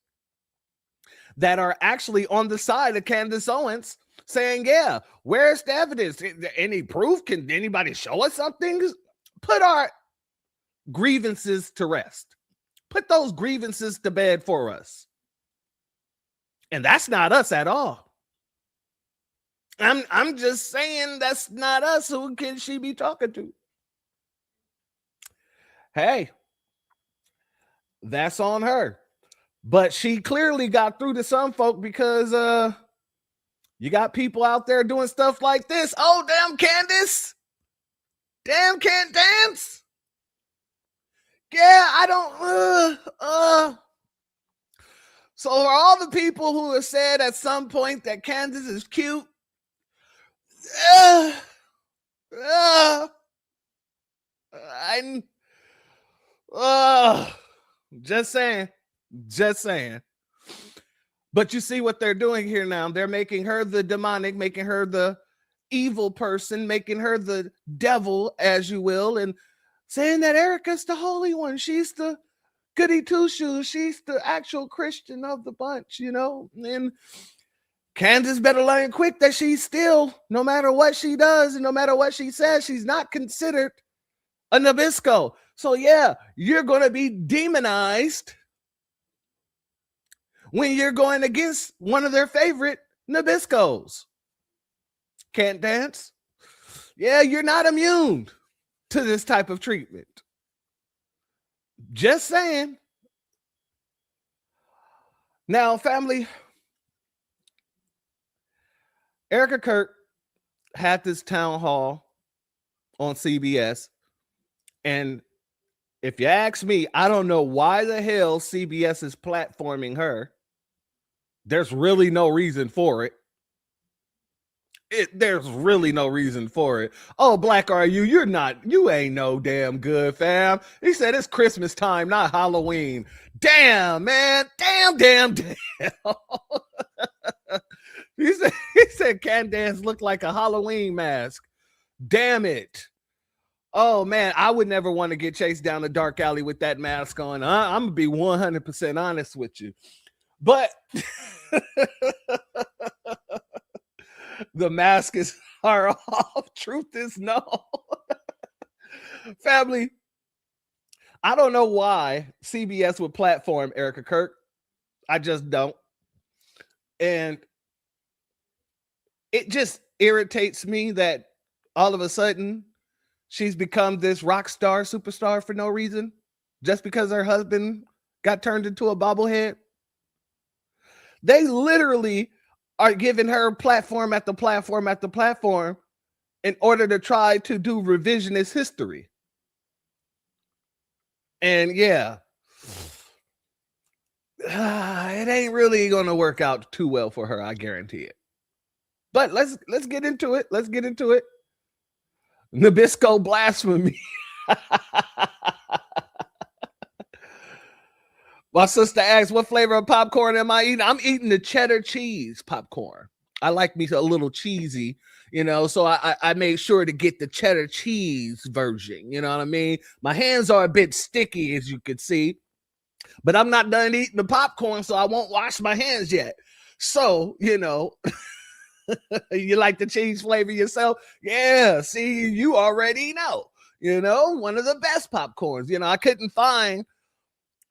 that are actually on the side of Candace Owens saying, yeah, where's the evidence? Any proof? Can anybody show us something? Put our grievances to rest. Put those grievances to bed for us. And that's not us at all. I'm just saying that's not us. Who can she be talking to? Hey, that's on her. But she clearly got through to some folk because you got people out there doing stuff like this. Oh, damn, Candace. Damn, can't dance. Yeah, I don't. So for all the people who have said at some point that Candace is cute, just saying. But you see what they're doing here now. They're making her the demonic, making her the evil person, making her the devil, as you will, and saying that Erica's the holy one. She's the goody two-shoes. She's the actual Christian of the bunch, you know? And Candace better learn quick that she's still, no matter what she does and no matter what she says, she's not considered a Nabisco. So yeah, you're going to be demonized when you're going against one of their favorite Nabiscos. Can't dance? Yeah, you're not immune to this type of treatment. Just saying. Now, family, Erica Kirk had this town hall on CBS, and if you ask me, I don't know why the hell CBS is platforming her. There's really no reason for it. There's really no reason for it. Oh, Black are you? You ain't no damn good, fam. He said it's Christmas time, not Halloween. Damn, man. Damn. He said Candace looked like a Halloween mask. Damn it. Oh, man, I would never want to get chased down a dark alley with that mask on. I'm going to be 100% honest with you. But the mask is far off. Truth is no. Family, I don't know why CBS would platform Erica Kirk. I just don't. And it just irritates me that all of a sudden she's become this rock star, superstar for no reason, just because her husband got turned into a bobblehead. They literally are giving her platform after platform after platform in order to try to do revisionist history. And yeah, it ain't really going to work out too well for her, I guarantee it. But let's get into it. Nabisco blasphemy. My sister asked, what flavor of popcorn am I eating? I'm eating the cheddar cheese popcorn. I like me a little cheesy, you know, so I made sure to get the cheddar cheese version. You know what I mean? My hands are a bit sticky, as you can see, but I'm not done eating the popcorn, so I won't wash my hands yet. So, you know, you like the cheese flavor yourself? Yeah, see, you already know, you know, one of the best popcorns. You know, I couldn't find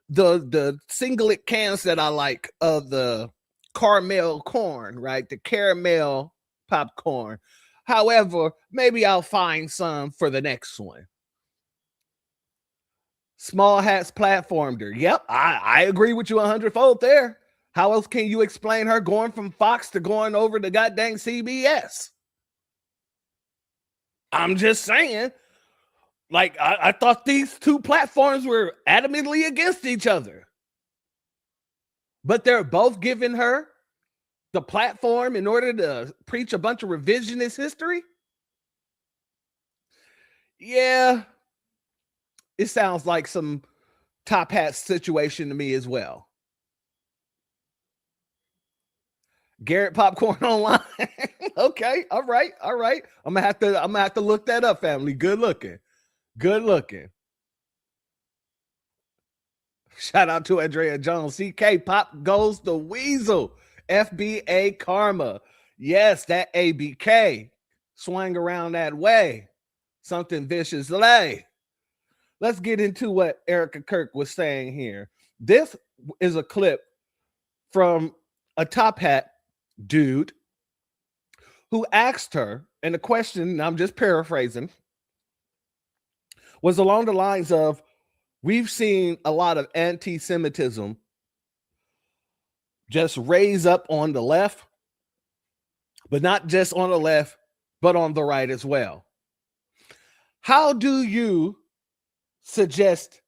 the singlet cans that I like of the caramel corn, right? The caramel popcorn. However, maybe I'll find some for the next one. Small hats platformed her. Yep, I agree with you 100-fold there. How else can you explain her going from Fox to going over to goddamn CBS? I'm just saying, like, I thought these two platforms were adamantly against each other. But they're both giving her the platform in order to preach a bunch of revisionist history? Yeah, it sounds like some top hat situation to me as well. Garrett Popcorn Online. Okay, all right. I'm gonna have to look that up, family. Good looking. Shout out to Andrea Jones. CK Pop goes the Weasel. FBA Karma. Yes, that ABK swang around that way. Something vicious lay. Let's get into what Erica Kirk was saying here. This is a clip from a top hat dude who asked her, and the question, I'm just paraphrasing, was along the lines of, we've seen a lot of anti-Semitism just raise up on the left, but not just on the left, but on the right as well. How do you suggest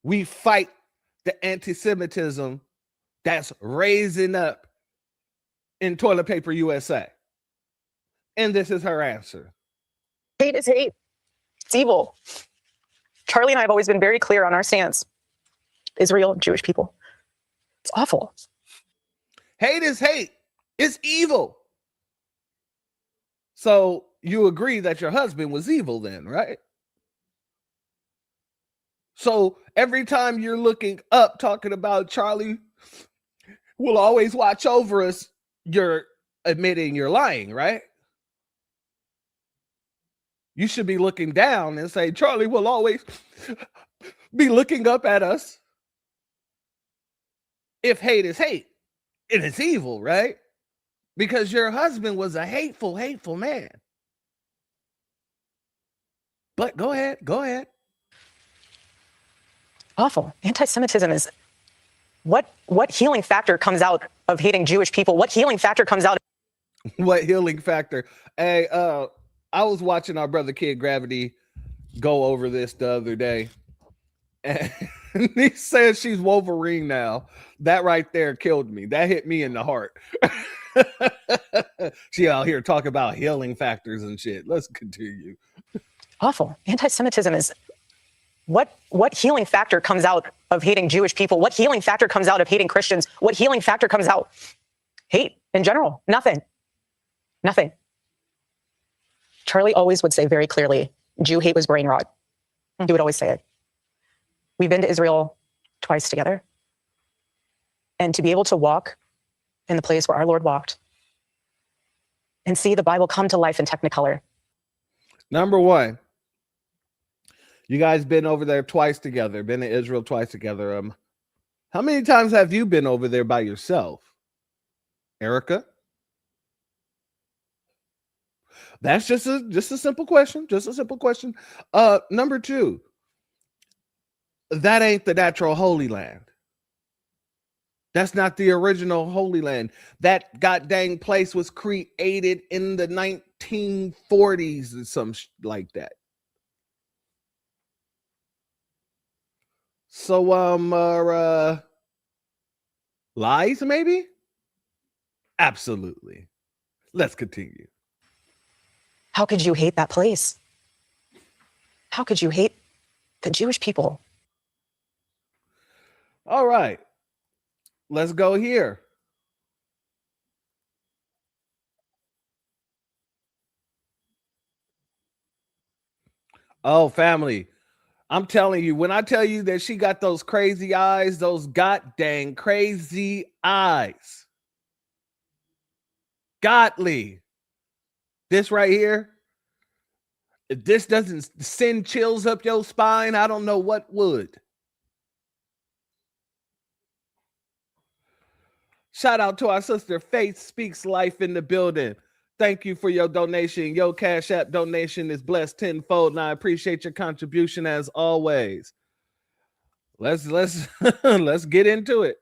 we fight the anti-Semitism that's raising up in Toilet Paper USA? And this is her answer. Hate is hate. It's evil. Charlie and I have always been very clear on our stance. Israel, Jewish people. It's awful. Hate is hate. It's evil. So you agree that your husband was evil then, right? So every time you're looking up talking about Charlie will always watch over us, you're admitting you're lying, right? You should be looking down and say, Charlie will always be looking up at us. If hate is hate, it is evil, right? Because your husband was a hateful man. But go ahead. Awful. Anti-Semitism is what healing factor comes out of hating Jewish people? What healing factor comes out? What healing factor? Hey, I was watching our brother Kid Gravity go over this the other day, and he said she's Wolverine now. That right there killed me. That hit me in the heart. She out here talking about healing factors and shit. Let's continue. Awful. Anti-Semitism is what healing factor comes out of hating Jewish people? What healing factor comes out of hating Christians? What healing factor comes out? Hate in general. Nothing. Charlie always would say very clearly, Jew hate was brain rot. He would always say it. We've been to Israel twice together. And to be able to walk in the place where our Lord walked and see the Bible come to life in Technicolor. Number one, you guys been over there twice together, been to Israel twice together. How many times have you been over there by yourself, Erica? That's just a simple question. Number two, that ain't the natural Holy Land. That's not the original Holy Land. That goddamn place was created in the 1940s or some like that. So, lies maybe? Absolutely. Let's continue. How could you hate that place? How could you hate the Jewish people? All right. Let's go here. Oh, family. I'm telling you, when I tell you that she got those crazy eyes, those god dang crazy eyes. Godly. This right here, if this doesn't send chills up your spine, I don't know what would. Shout out to our sister Faith Speaks Life in the building. Thank you for your donation. Your Cash App donation is blessed tenfold, and I appreciate your contribution as always. Let's let's get into it.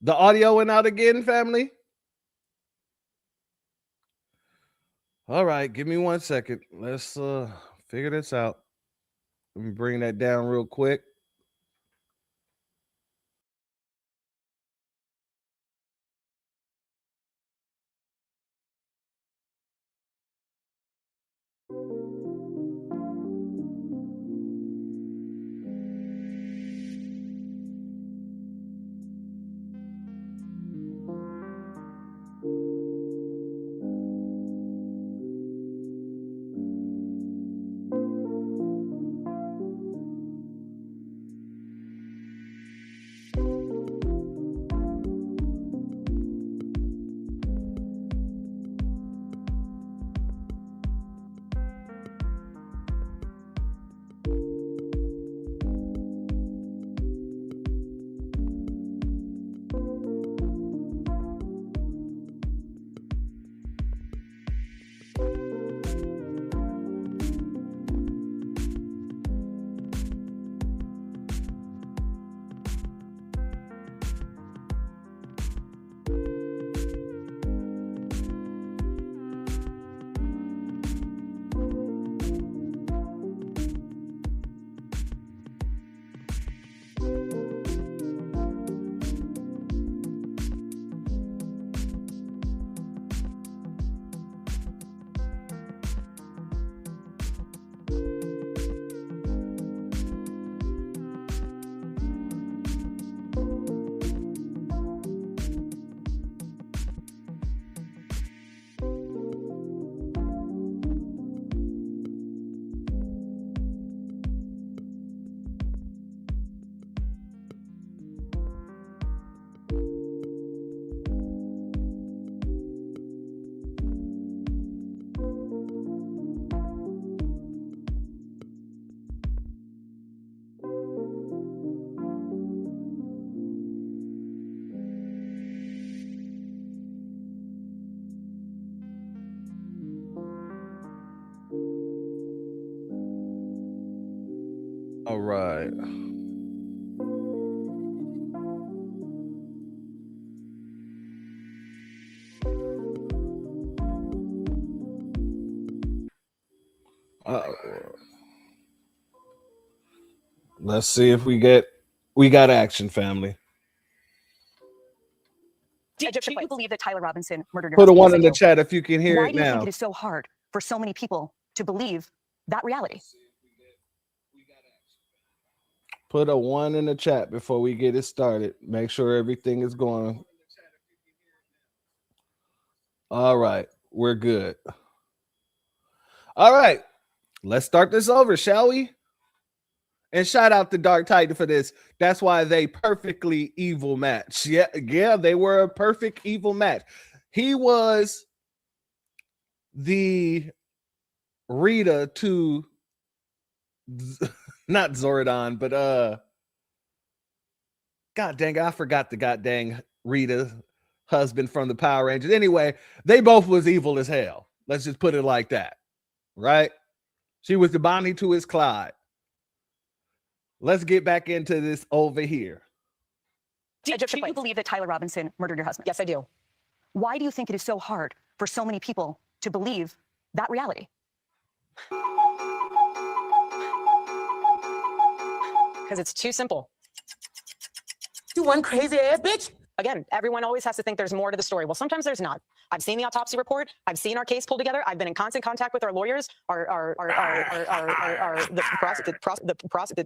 The audio went out again, family. All right, give me 1 second. Let's figure this out. Let me bring that down real quick. All right. Let's see if we got action, family. Do you believe that Tyler Robinson murdered your Put a husband? one in the chat if you can hear Why it do you think now. it is so hard for so many people to believe that reality? Put a 1 in the chat before we get it started. Make sure everything is going. All right, we're good. All right, let's start this over, shall we? And shout out to Dark Titan for this. That's why they perfectly evil match. Yeah, they were a perfect evil match. He was the Rita to not Zordon, but god dang, I forgot the god dang Rita husband from the Power Rangers. Anyway, they both was evil as hell. Let's just put it like that, right? She was the Bonnie to his Clyde. Let's get back into this over here. Do you believe that Tyler Robinson murdered your husband? Yes, I do. Why do you think it is so hard for so many people to believe that reality? Because it's too simple. You one crazy ass bitch. Again, everyone always has to think there's more to the story. Well, sometimes there's not. I've seen the autopsy report. I've seen our case pulled together. I've been in constant contact with our lawyers, the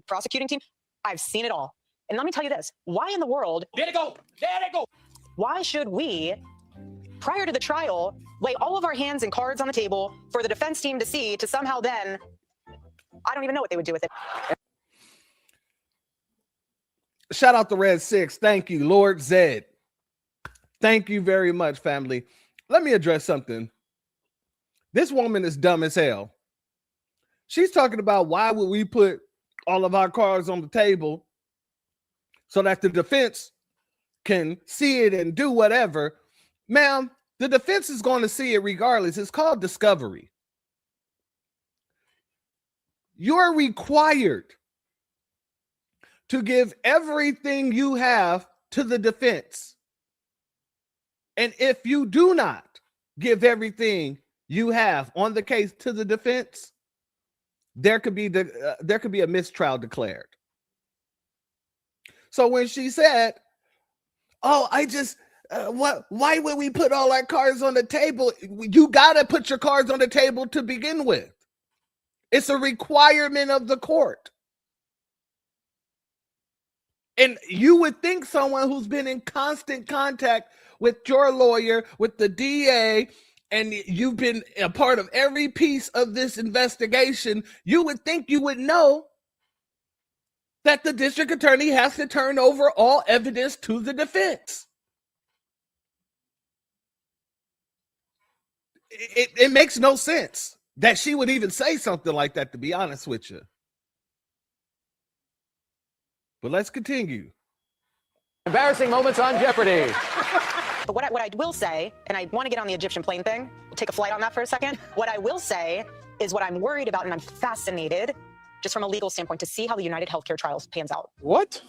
prosecuting team. I've seen it all. And let me tell you this. Why in the world? There they go. There they go. Why should we, prior to the trial, lay all of our hands and cards on the table for the defense team to see, to somehow then, I don't even know what they would do with it. Shout out to Red 6. Thank you, Lord Zed. Thank you very much, family. Let me address something. This woman is dumb as hell. She's talking about why would we put all of our cards on the table so that the defense can see it and do whatever. Ma'am, the defense is going to see it regardless. It's called discovery. You're required to give everything you have to the defense. And if you do not give everything you have on the case to the defense, there could be a mistrial declared. So when she said, "Oh, why would we put all our cards on the table?" You got to put your cards on the table to begin with. It's a requirement of the court. And you would think someone who's been in constant contact with your lawyer, with the DA, and you've been a part of every piece of this investigation, you would think you would know that the district attorney has to turn over all evidence to the defense. It makes no sense that she would even say something like that, to be honest with you. But let's continue. Embarrassing moments on Jeopardy. But what I will say, and I want to get on the Egyptian plane thing, we'll take a flight on that for a second. What I will say is what I'm worried about, and I'm fascinated, just from a legal standpoint, to see how the United Healthcare trials pans out. What?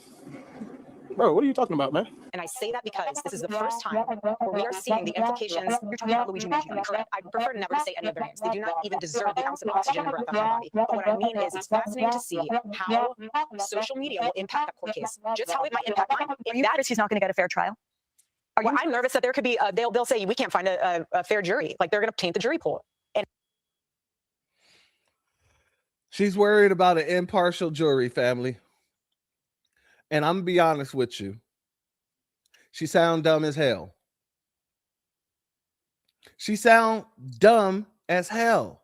Bro, what are you talking about, man? And I say that because this is the first time where we are seeing the implications. You're talking about Luigi Mangione, correct? I prefer never to say any of their names. They do not even deserve the ounce of oxygen and breath on their body. But what I mean is, it's fascinating to see how social media will impact that court case. Just how it might impact mine. Are you nervous he's not going to get a fair trial? Well, I'm nervous that there could be, they'll say we can't find a fair jury. Like they're going to taint the jury pool. And she's worried about an impartial jury, family. And I'm going to be honest with you. She sound dumb as hell. She sound dumb as hell.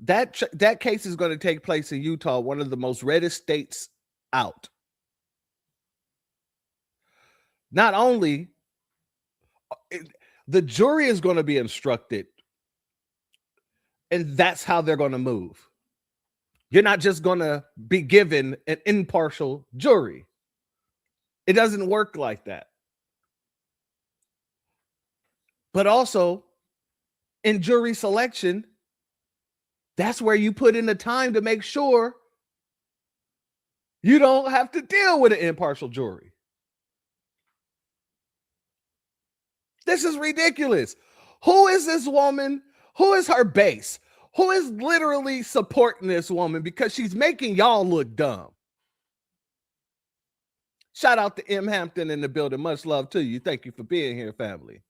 That case is going to take place in Utah, one of the most reddest states out. Not only, the jury is going to be instructed, and that's how they're going to move. You're not just going to be given an impartial jury. It doesn't work like that. But also, in jury selection, that's where you put in the time to make sure you don't have to deal with an impartial jury. This is ridiculous. Who is this woman? Who is her base? Who is literally supporting this woman? Because she's making y'all look dumb. Shout out to M. Hampton in the building. Much love to you. Thank you for being here, family.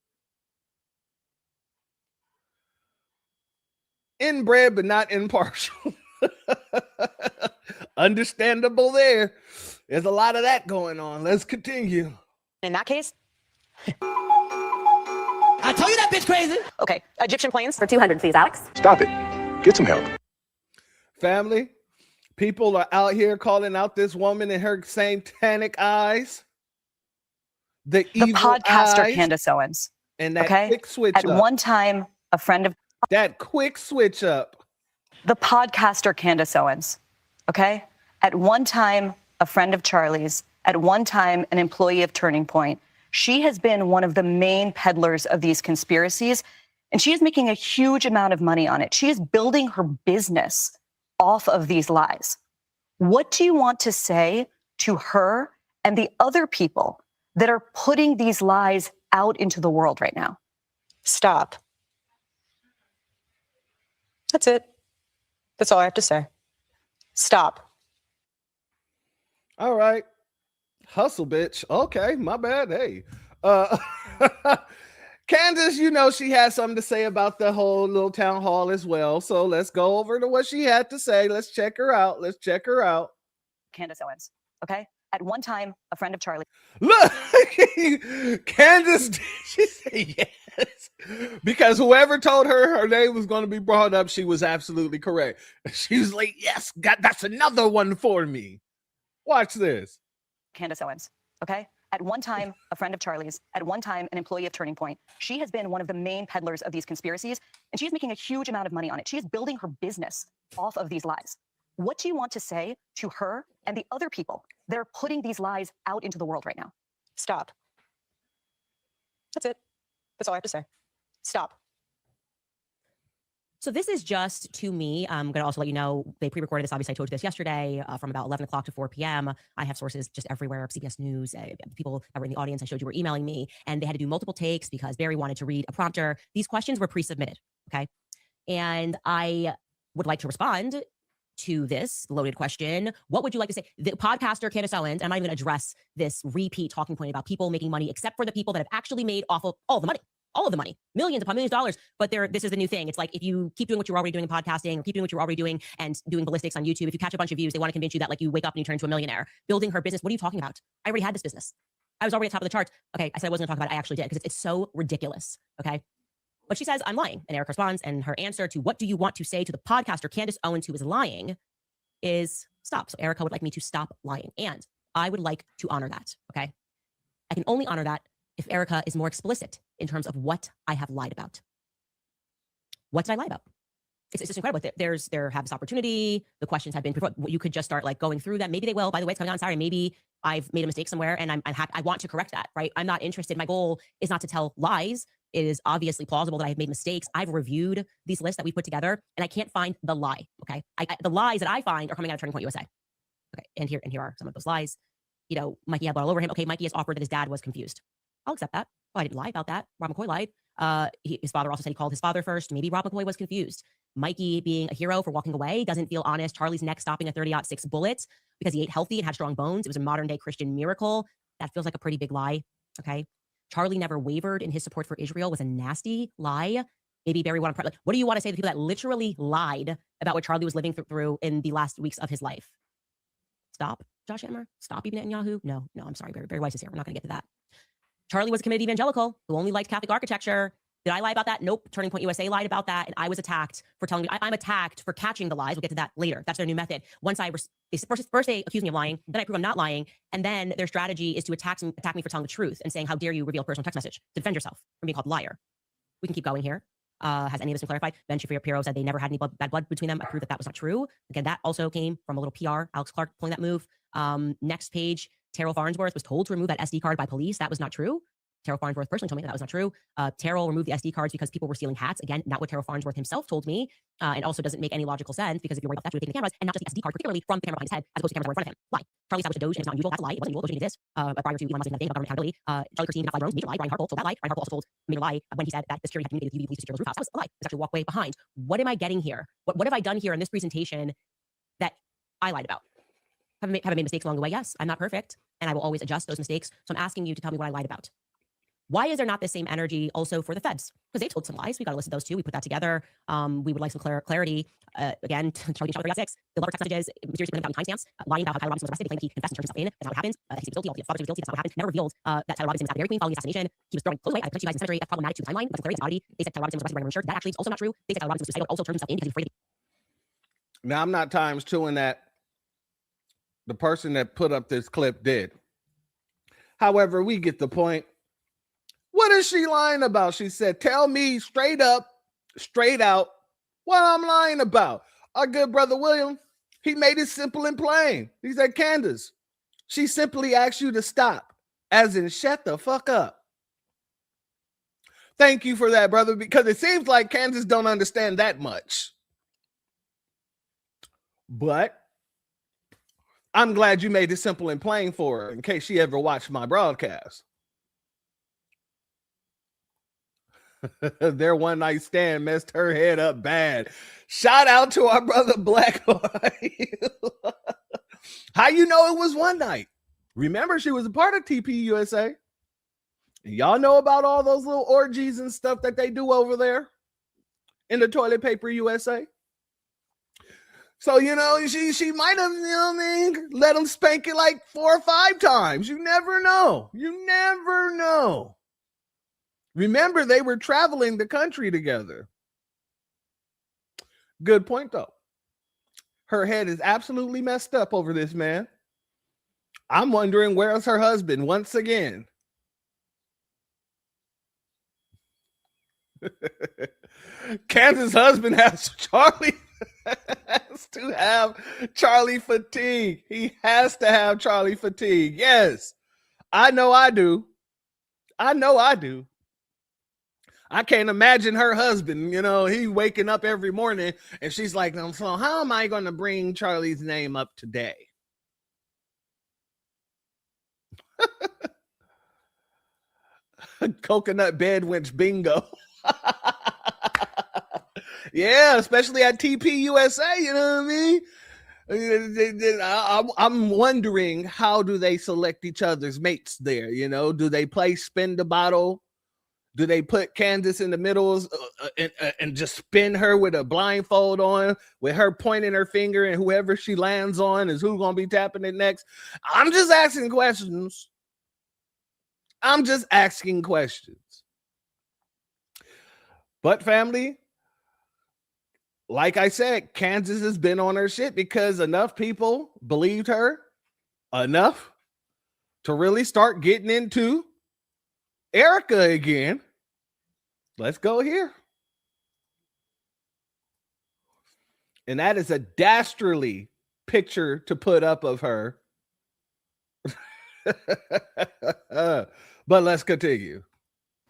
Inbred, but not impartial. Understandable there. There's a lot of that going on. Let's continue. in that case, I told you that bitch crazy. Okay, Egyptian planes. For 200, please, Alex. Stop it. Get some help. Family, people are out here calling out this woman in her satanic eyes. The podcaster eyes, Candace Owens. And that quick switch At up. one time, a friend of... That quick switch up. The podcaster Candace Owens. Okay? At one time, a friend of Charlie's. At one time, an employee of Turning Point. She has been one of the main peddlers of these conspiracies, and she is making a huge amount of money on it. She is building her business off of these lies. What do you want to say to her and the other people that are putting these lies out into the world right now? Stop. That's it. That's all I have to say. Stop. All right. Hustle, bitch. Okay, my bad. Hey. Candace, you know, she had something to say about the whole little town hall as well. So let's go over to what she had to say. Let's check her out. Candace Owens, okay? At one time, a friend of Charlie. Look, Candace, she said yes. Because whoever told her name was going to be brought up, she was absolutely correct. She was like, yes, God, that's another one for me. Watch this. Candace Owens, okay? At one time, a friend of Charlie's. At one time, an employee of Turning Point. She has been one of the main peddlers of these conspiracies, and she's making a huge amount of money on it. She is building her business off of these lies. What do you want to say to her and the other people that are putting these lies out into the world right now? Stop. That's it. That's all I have to say. Stop. So this is just to me. I'm going to also let you know, they pre-recorded this. Obviously, I told you this yesterday from about 11 o'clock to 4 p.m. I have sources just everywhere. CBS News, people that were in the audience I showed you were emailing me, and they had to do multiple takes because Barry wanted to read a prompter. These questions were pre-submitted, okay? And I would like to respond to this loaded question. What would you like to say? The podcaster Candace Owens, I'm not even going to address this repeat talking point about people making money, except for the people that have actually made off of all the money, millions upon millions of dollars. But this is the new thing. It's like, if you keep doing what you're already doing in podcasting, or keep doing what you're already doing and doing ballistics on YouTube, if you catch a bunch of views, they want to convince you that like you wake up and you turn into a millionaire. Building her business. What are you talking about? I already had this business. I was already at the top of the charts. Okay, I said I wasn't going to talk about it. I actually did, because it's so ridiculous. Okay. But she says, I'm lying. And Eric responds, and her answer to what do you want to say to the podcaster Candace Owens, who is lying, is stop. So Erica would like me to stop lying. And I would like to honor that. Okay. I can only honor that if Erica is more explicit in terms of what I have lied about. What did I lie about? It's just incredible. There have this opportunity. The questions have been, you could just start like going through them. Maybe they will. By the way, it's coming on Saturday. Maybe I've made a mistake somewhere, and I'm happy. I want to correct that, right? I'm not interested. My goal is not to tell lies. It is obviously plausible that I have made mistakes. I've reviewed these lists that we put together, and I can't find the lie. Okay, the lies that I find are coming out of Turning Point USA. Okay, and here are some of those lies. You know, Mikey had blood all over him. Okay, Mikey has offered that his dad was confused. I'll accept that. Oh, I didn't lie about that. Rob McCoy lied. His father also said he called his father first. Maybe Rob McCoy was confused. Mikey being a hero for walking away doesn't feel honest. Charlie's neck stopping a 30-06 bullet because he ate healthy and had strong bones. It was a modern day Christian miracle. That feels like a pretty big lie. Okay. Charlie never wavered in his support for Israel was a nasty lie. Maybe Barry what do you want to say to the people that literally lied about what Charlie was living through in the last weeks of his life? Stop, Josh Hammer. Stop even Netanyahu. No, I'm sorry. Barry Weiss is here. We're not going to get to that. Charlie was a committed evangelical who only liked Catholic architecture. Did I lie about that? Nope. Turning Point USA lied about that. And I was attacked for telling me, I'm attacked for catching the lies. We'll get to that later. That's their new method. Once first they accuse me of lying, then I prove I'm not lying. And then their strategy is to attack me for telling the truth and saying, how dare you reveal a personal text message to defend yourself from being called a liar. We can keep going here. Has any of this been clarified? Ben Shapiro said they never had any bad blood between them. I proved that was not true. Again, that also came from a little PR. Alex Clark pulling that move. Next page, Terrell Farnsworth was told to remove that SD card by police. That was not true. Terrell Farnsworth personally told me that was not true. Terrell removed the SD cards because people were stealing hats. Again, not what Terrell Farnsworth himself told me. And also doesn't make any logical sense because if you're worried about that, you would take the cameras and not just the SD card, particularly from the camera behind his head, as opposed to cameras that were in front of him. Lie. Charlie established a Doge and it's not unusual. That's a lie. It wasn't unusual. Doge didn't exist. Prior to Elon Musk saying that thing about government accountability. Charlie Kirstein did not fly drones. Major lie. Brian Harple told that lie. Brian Harple also told major lie when he said that the security had communicated to UV police to secure those rooftops. That was a lie. It's actually a walkway behind. What am I getting here? What have I done here in this presentation that I lied about? Have I made mistakes along the way? Yes. I'm not perfect, and I will always adjust those mistakes. So I'm asking you to tell me what I lied about. Why is there not the same energy also for the feds? Because they told some lies. We got to listen to those too. We put that together. We would like some clarity. Again, Charlie shot 3.6. Build our text messages, mysteriously without timestamps, lying about how Tyler Robinson was arrested. They claim he confessed and turned himself in. That's not what happens. He was guilty. All the father was guilty. That's not what happened. Never revealed that Tyler Robinson was at Dairy Queen following the assassination. He was throwing clothes away. I put you guys in cemetery. That's problematic to the timeline. That's a clarity. It's oddity. They said Tyler Robinson was arrested wearing a shirt. That actually is also not true. They said Tyler Robinson was suicidal. Also turned himself in because he was afraid of. Now, I'm not times twoing that the person that put up this clip did. However, we get the point. What is she lying about? She said, tell me straight up, straight out what I'm lying about. Our good brother William, he made it simple and plain. He said, Candace, she simply asked you to stop. As in, shut the fuck up. Thank you for that, brother, because it seems like Kansas don't understand that much. But I'm glad you made it simple and plain for her in case she ever watched my broadcast. Their one night stand messed her head up bad. Shout out to our brother Black. How you know it was one night? Remember, she was a part of TP USA. Y'all know about all those little orgies and stuff that they do over there in the Toilet Paper USA. So, you know, she might have, you know what I mean, let them spank it like 4 or 5 times. You never know. You never know. Remember, they were traveling the country together. Good point, though. Her head is absolutely messed up over this, man. I'm wondering, where's her husband once again? Kansas' husband has Charlie. Has to have Charlie fatigue. He has to have Charlie fatigue. Yes, I know I do. I know I do. I can't imagine her husband, you know, he waking up every morning and she's like, so how am I going to bring Charlie's name up today? Coconut bed winch bingo. Yeah, especially at TP USA, you know what I mean? I'm wondering, how do they select each other's mates there? You know, do they play spin the bottle? Do they put Candace in the middle and just spin her with a blindfold on, with her pointing her finger, and whoever she lands on is who's going to be tapping it next? I'm just asking questions. I'm just asking questions. But family, like I said, Kansas has been on her shit because enough people believed her enough to really start getting into Erica again. Let's go here. And that is a dastardly picture to put up of her. But let's continue.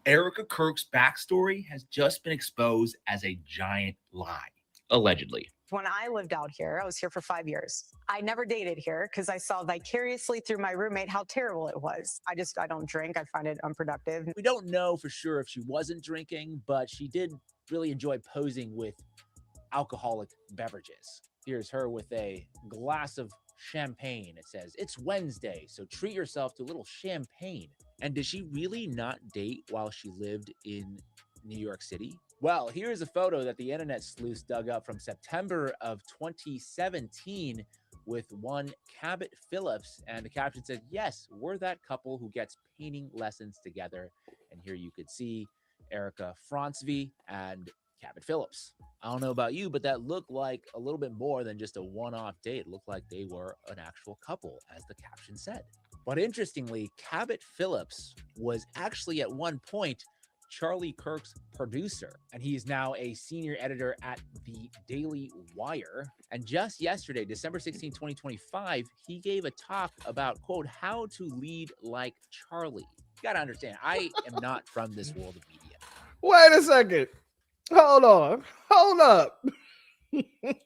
Erica Kirk's backstory has just been exposed as a giant lie, allegedly. When I lived out here, I was here for 5 years. I never dated here because I saw vicariously through my roommate how terrible it was. I don't drink. I find it unproductive. We don't know for sure if she wasn't drinking, but she did really enjoy posing with alcoholic beverages. Here's her with a glass of champagne. It says, "It's Wednesday, so treat yourself to a little champagne." And did she really not date while she lived in New York City? Well, here's a photo that the internet sleuths dug up from September of 2017 with one Cabot Phillips. And the caption said, "Yes, we're that couple who gets painting lessons together." And here you could see Erica Francevy and Cabot Phillips. I don't know about you, but that looked like a little bit more than just a one-off date. It looked like they were an actual couple, as the caption said. But interestingly, Cabot Phillips was actually at one point Charlie Kirk's producer, and he is now a senior editor at the Daily Wire. And just yesterday, December 16, 2025, he gave a talk about, quote, how to lead like Charlie. You gotta understand, I am not from this world of media. Wait a second. Hold on. Hold up.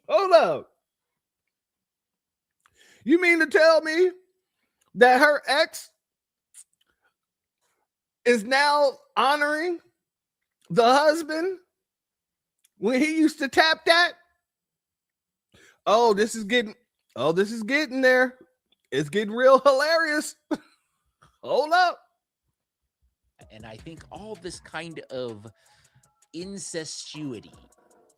Hold up. You mean to tell me that her ex is now honoring the husband when he used to tap that? This is getting there. It's getting real hilarious. Hold up. And I think all this kind of incestuity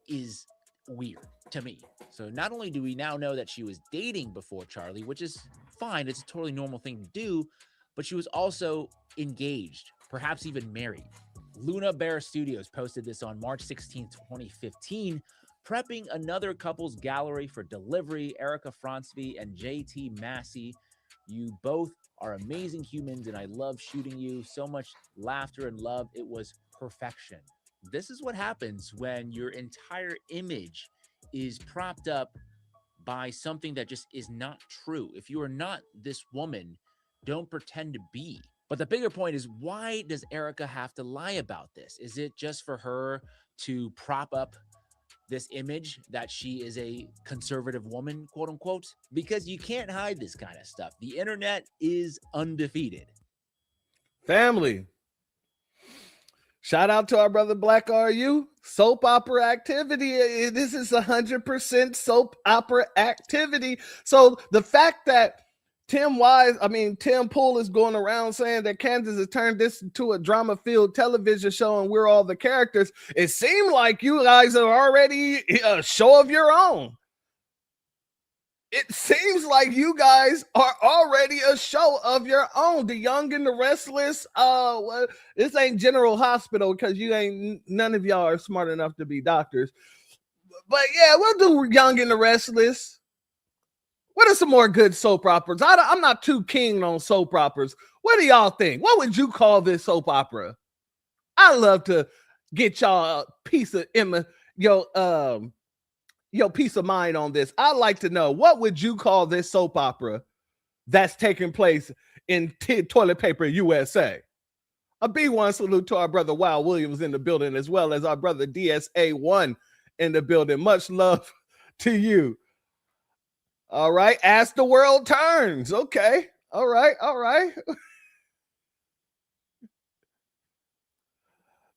is weird to me. So not only do we now know that she was dating before Charlie, which is fine, it's a totally normal thing to do, but she was also engaged, perhaps even married. Luna Bear Studios posted this on March 16, 2015, prepping another couple's gallery for delivery. Erica Francevy and JT Massey, you both are amazing humans, and I love shooting you. So much laughter and love. It was perfection. This is what happens when your entire image is propped up by something that just is not true. If you are not this woman, don't pretend to be. But the bigger point is, why does Erica have to lie about this? Is it just for her to prop up this image that she is a conservative woman, quote unquote? Because you can't hide this kind of stuff. The internet is undefeated. Family. Shout out to our brother Black RU. Soap opera activity. This is 100% soap opera activity. So the fact that Tim Pool is going around saying that Kansas has turned this into a drama-filled television show and we're all the characters, it seemed like you guys are already a show of your own. It seems like you guys are already a show of your own. The Young and the Restless. Well, this ain't General Hospital because none of y'all are smart enough to be doctors. But yeah, we'll do Young and the Restless. What are some more good soap operas? I'm not too keen on soap operas. What do y'all think? What would you call this soap opera? I love to get y'all a piece of your peace of mind on this. I'd like to know, what would you call this soap opera that's taking place in Toilet Paper USA? A B1 salute to our brother Wow Williams in the building, as well as our brother DSA1 in the building. Much love to you. All right. As the world turns. Okay. All right.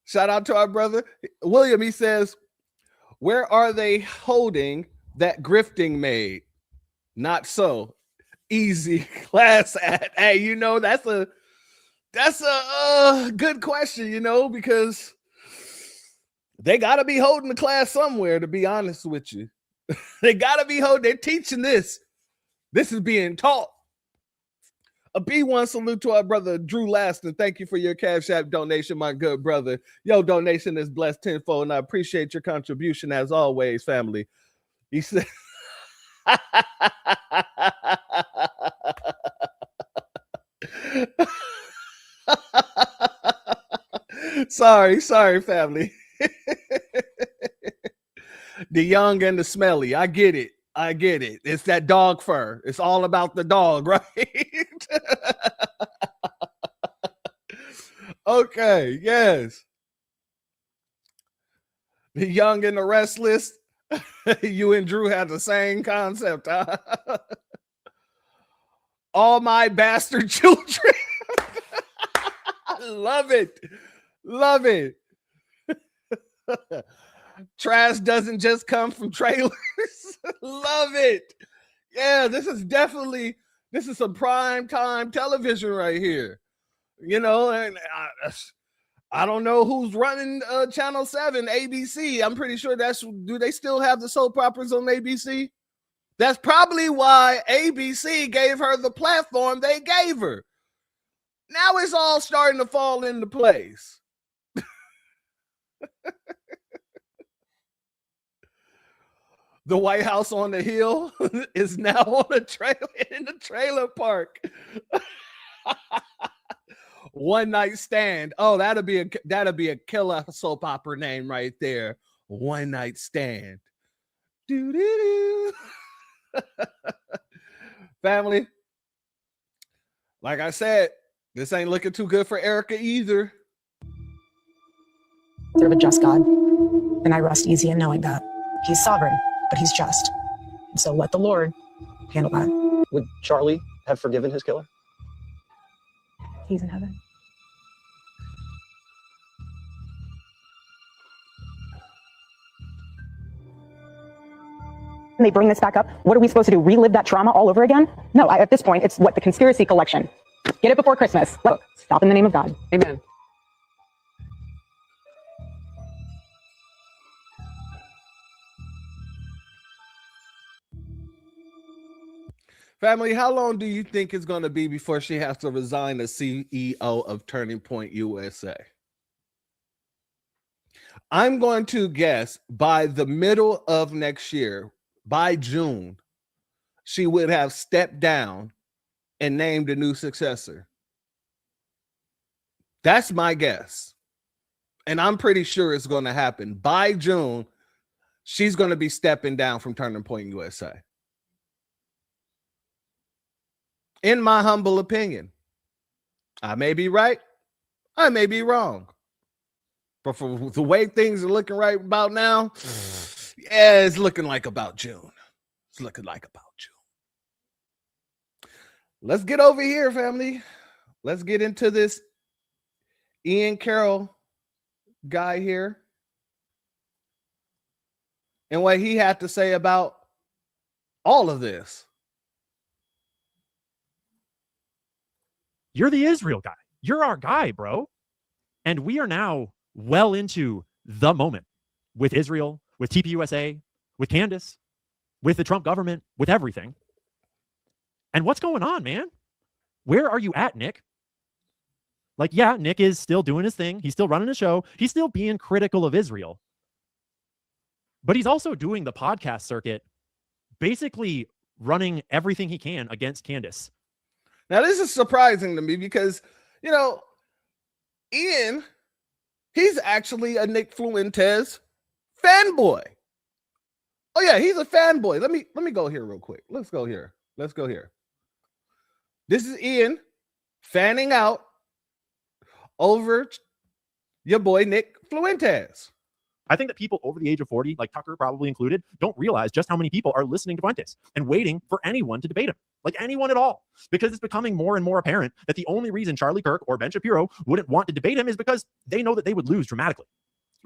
Shout out to our brother William. He says, where are they holding that grifting made? Not so easy class at. Hey, that's a good question, because they got to be holding the class somewhere, to be honest with you. They got to be they're teaching this. This is being taught. A B1 salute to our brother Drew Laston. Thank you for your Cashapp donation, my good brother. Your donation is blessed tenfold, and I appreciate your contribution as always, family. He said, sorry, family. The young and the smelly. I get it. It's that dog fur. It's all about the dog, right? Okay, yes. The Young and the Restless. You and Drew had the same concept. Huh? All my bastard children. Love it. Trash doesn't just come from trailers. Love it. Yeah, this is some prime time television right here. And I don't know who's running Channel 7, ABC. I'm pretty sure do they still have the soap operas on ABC? That's probably why ABC gave her the platform they gave her. Now it's all starting to fall into place. The White House on the Hill is now on a trailer in the trailer park. One Night Stand. Oh, that'll be a killer soap opera name right there. One Night Stand. Doo-doo-doo. Family, like I said, this ain't looking too good for Erica either. Serve a just God, and I rest easy in knowing that He's sovereign, but He's just. And so let the Lord handle that. Would Charlie have forgiven his killer? He's in heaven. And they bring this back up. What are we supposed to do? Relive that trauma all over again? No, at this point, it's what the conspiracy collection. Get it before Christmas. Look, stop in the name of God. Amen. Family, how long do you think it's going to be before she has to resign as CEO of Turning Point USA? I'm going to guess by the middle of next year, by June, she would have stepped down and named a new successor. That's my guess. And I'm pretty sure it's going to happen. By June, she's going to be stepping down from Turning Point USA. In my humble opinion. I may be right. I may be wrong. But for the way things are looking right about now, yeah, it's looking like about June. It's looking like about June. Let's get over here, family. Let's get into this Ian Carroll guy here and what he had to say about all of this. You're the Israel guy. You're our guy, bro. And we are now well into the moment with Israel, with TPUSA, with Candace, with the Trump government, with everything. And what's going on, man? Where are you at, Nick? Like, yeah, Nick is still doing his thing. He's still running a show. He's still being critical of Israel. But he's also doing the podcast circuit, basically running everything he can against Candace. Now, this is surprising to me because, you know, Ian, he's actually a Nick Fuentes fanboy. Oh, yeah, he's a fanboy. Let me go here real quick. Let's go here. This is Ian fanning out over your boy Nick Fuentes. I think that people over the age of 40, like Tucker probably included, don't realize just how many people are listening to Fuentes and waiting for anyone to debate him, like anyone at all, because it's becoming more and more apparent that the only reason Charlie Kirk or Ben Shapiro wouldn't want to debate him is because they know that they would lose dramatically.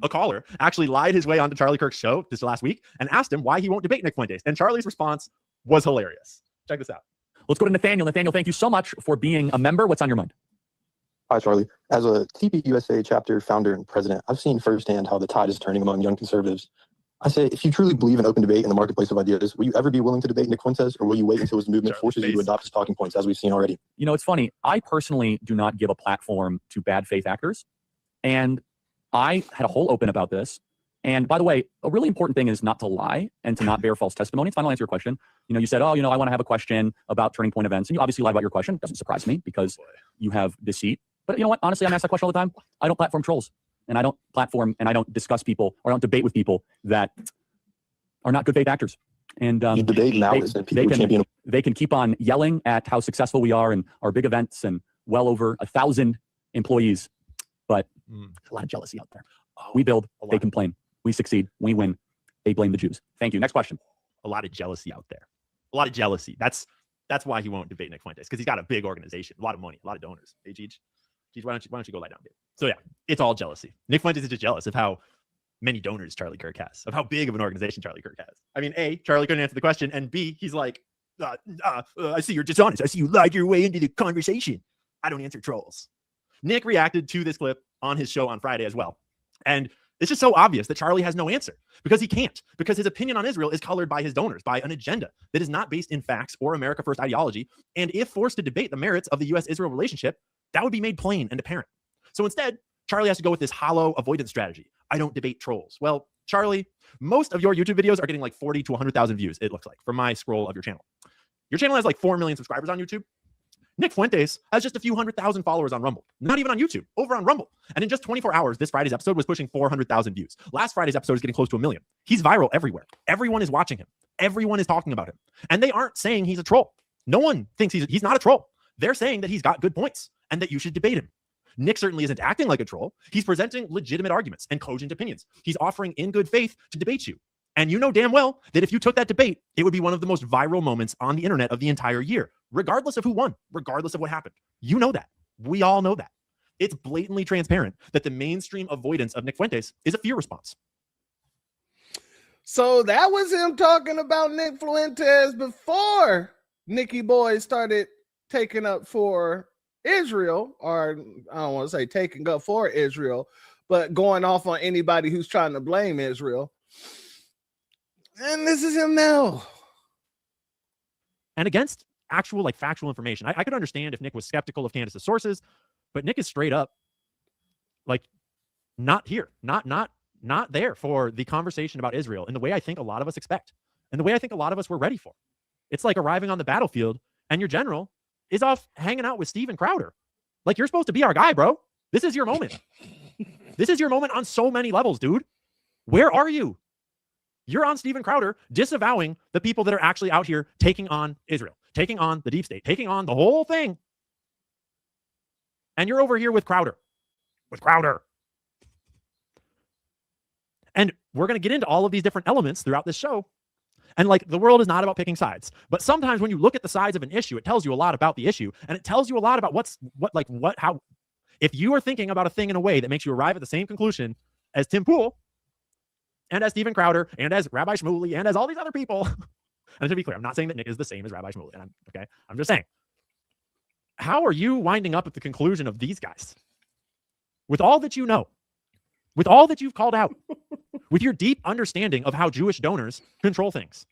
A caller actually lied his way onto Charlie Kirk's show this last week and asked him why he won't debate Nick Fuentes, and Charlie's response was hilarious. Check this out. Let's go to Nathaniel. Nathaniel, thank you so much for being a member. What's on your mind? Hi, Charlie. As a TPUSA chapter founder and president, I've seen firsthand how the tide is turning among young conservatives. I say, if you truly believe in open debate in the marketplace of ideas, will you ever be willing to debate Nick Fuentes, or will you wait until his movement forces you to adopt his talking points, as we've seen already? You know, it's funny. I personally do not give a platform to bad faith actors. And I had a whole open about this. And by the way, a really important thing is not to lie and to not bear false testimony. It's fine, I'll answer your question. You know, you said, oh, you know, I want to have a question about Turning Point events. And you obviously lied about your question. It doesn't surprise me because you have deceit. But you know what? Honestly, I'm asked that question all the time. I don't platform trolls. And I don't platform and I don't discuss people or I don't debate with people that are not good faith actors. And you debate now they can keep on yelling at how successful we are and our big events and well over 1,000 employees. But there's a lot of jealousy out there. We build, they complain. We succeed, we win. They blame the Jews. Thank you. Next question. A lot of jealousy out there. A lot of jealousy. That's why he won't debate Nick Fuentes, because he's got a big organization, a lot of money, a lot of donors. Hey, Geej, why don't you go lie down, dude? So yeah, it's all jealousy. Nick Fuentes is just jealous of how many donors Charlie Kirk has, of how big of an organization Charlie Kirk has. I mean, A, Charlie couldn't answer the question, and B, he's like, I see you're dishonest. I see you lied your way into the conversation. I don't answer trolls. Nick reacted to this clip on his show on Friday as well. And it's just so obvious that Charlie has no answer because he can't, because his opinion on Israel is colored by his donors, by an agenda that is not based in facts or America First ideology. And if forced to debate the merits of the U.S.-Israel relationship, that would be made plain and apparent. So instead, Charlie has to go with this hollow avoidance strategy. I don't debate trolls. Well, Charlie, most of your YouTube videos are getting like 40 to 100,000 views, it looks like, from my scroll of your channel. Your channel has like 4 million subscribers on YouTube. Nick Fuentes has just a few 100,000 followers on Rumble. Not even on YouTube, over on Rumble. And in just 24 hours, this Friday's episode was pushing 400,000 views. Last Friday's episode is getting close to 1 million. He's viral everywhere. Everyone is watching him. Everyone is talking about him. And they aren't saying he's a troll. No one thinks he's not a troll. They're saying that he's got good points and that you should debate him. Nick certainly isn't acting like a troll. He's presenting legitimate arguments and cogent opinions. He's offering in good faith to debate you. And you know damn well that if you took that debate, it would be one of the most viral moments on the internet of the entire year, regardless of who won, regardless of what happened. You know that. We all know that. It's blatantly transparent that the mainstream avoidance of Nick Fuentes is a fear response. So that was him talking about Nick Fuentes before Nicky Boy started taking up for Israel, or I don't want to say taking up for Israel, but going off on anybody who's trying to blame Israel. And this is him now. And against actual, like, factual information. I could understand if Nick was skeptical of Candace's sources, but Nick is straight up, like, not here, not there for the conversation about Israel in the way I think a lot of us expect, and the way I think a lot of us were ready for. It's like arriving on the battlefield and your general is off hanging out with Steven Crowder. Like, you're supposed to be our guy, bro. This is your moment. This is your moment on so many levels, dude. Where are you? You're on Steven Crowder disavowing the people that are actually out here taking on Israel, taking on the deep state, taking on the whole thing. And you're over here with Crowder. And we're going to get into all of these different elements throughout this show. And like, the world is not about picking sides. But sometimes when you look at the sides of an issue, it tells you a lot about the issue. And it tells you a lot about how, if you are thinking about a thing in a way that makes you arrive at the same conclusion as Tim Pool and as Steven Crowder and as Rabbi Shmuley and as all these other people. And to be clear, I'm not saying that Nick is the same as Rabbi Shmuley. Okay. I'm just saying, how are you winding up at the conclusion of these guys? With all that you know, with all that you've called out, with your deep understanding of how Jewish donors control things,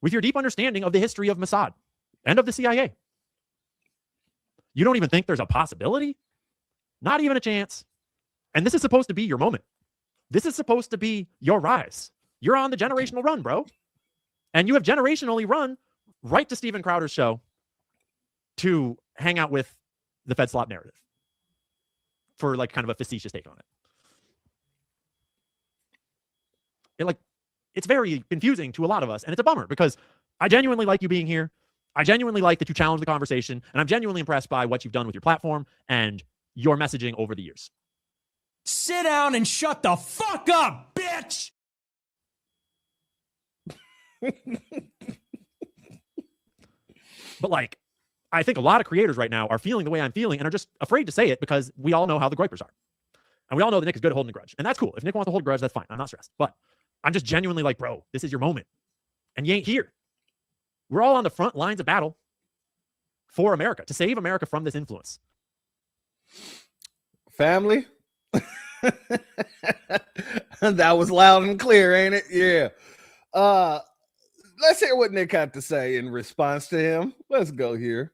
with your deep understanding of the history of Mossad and of the CIA, you don't even think there's a possibility? Not even a chance. And this is supposed to be your moment. This is supposed to be your rise. You're on the generational run, bro. And you have generationally run right to Steven Crowder's show to hang out with the Fed slop narrative for like kind of a facetious take on it. It's very confusing to a lot of us, and it's a bummer because I genuinely like you being here. I genuinely like that you challenge the conversation, and I'm genuinely impressed by what you've done with your platform and your messaging over the years. Sit down and shut the fuck up, bitch! But like, I think a lot of creators right now are feeling the way I'm feeling and are just afraid to say it because we all know how the Groypers are. And we all know that Nick is good at holding a grudge. And that's cool. If Nick wants to hold a grudge, that's fine. I'm not stressed. But I'm just genuinely like, bro, this is your moment. And you ain't here. We're all on the front lines of battle for America, to save America from this influence. Family? That was loud and clear, ain't it? Yeah. Let's hear what Nick had to say in response to him. Let's go here.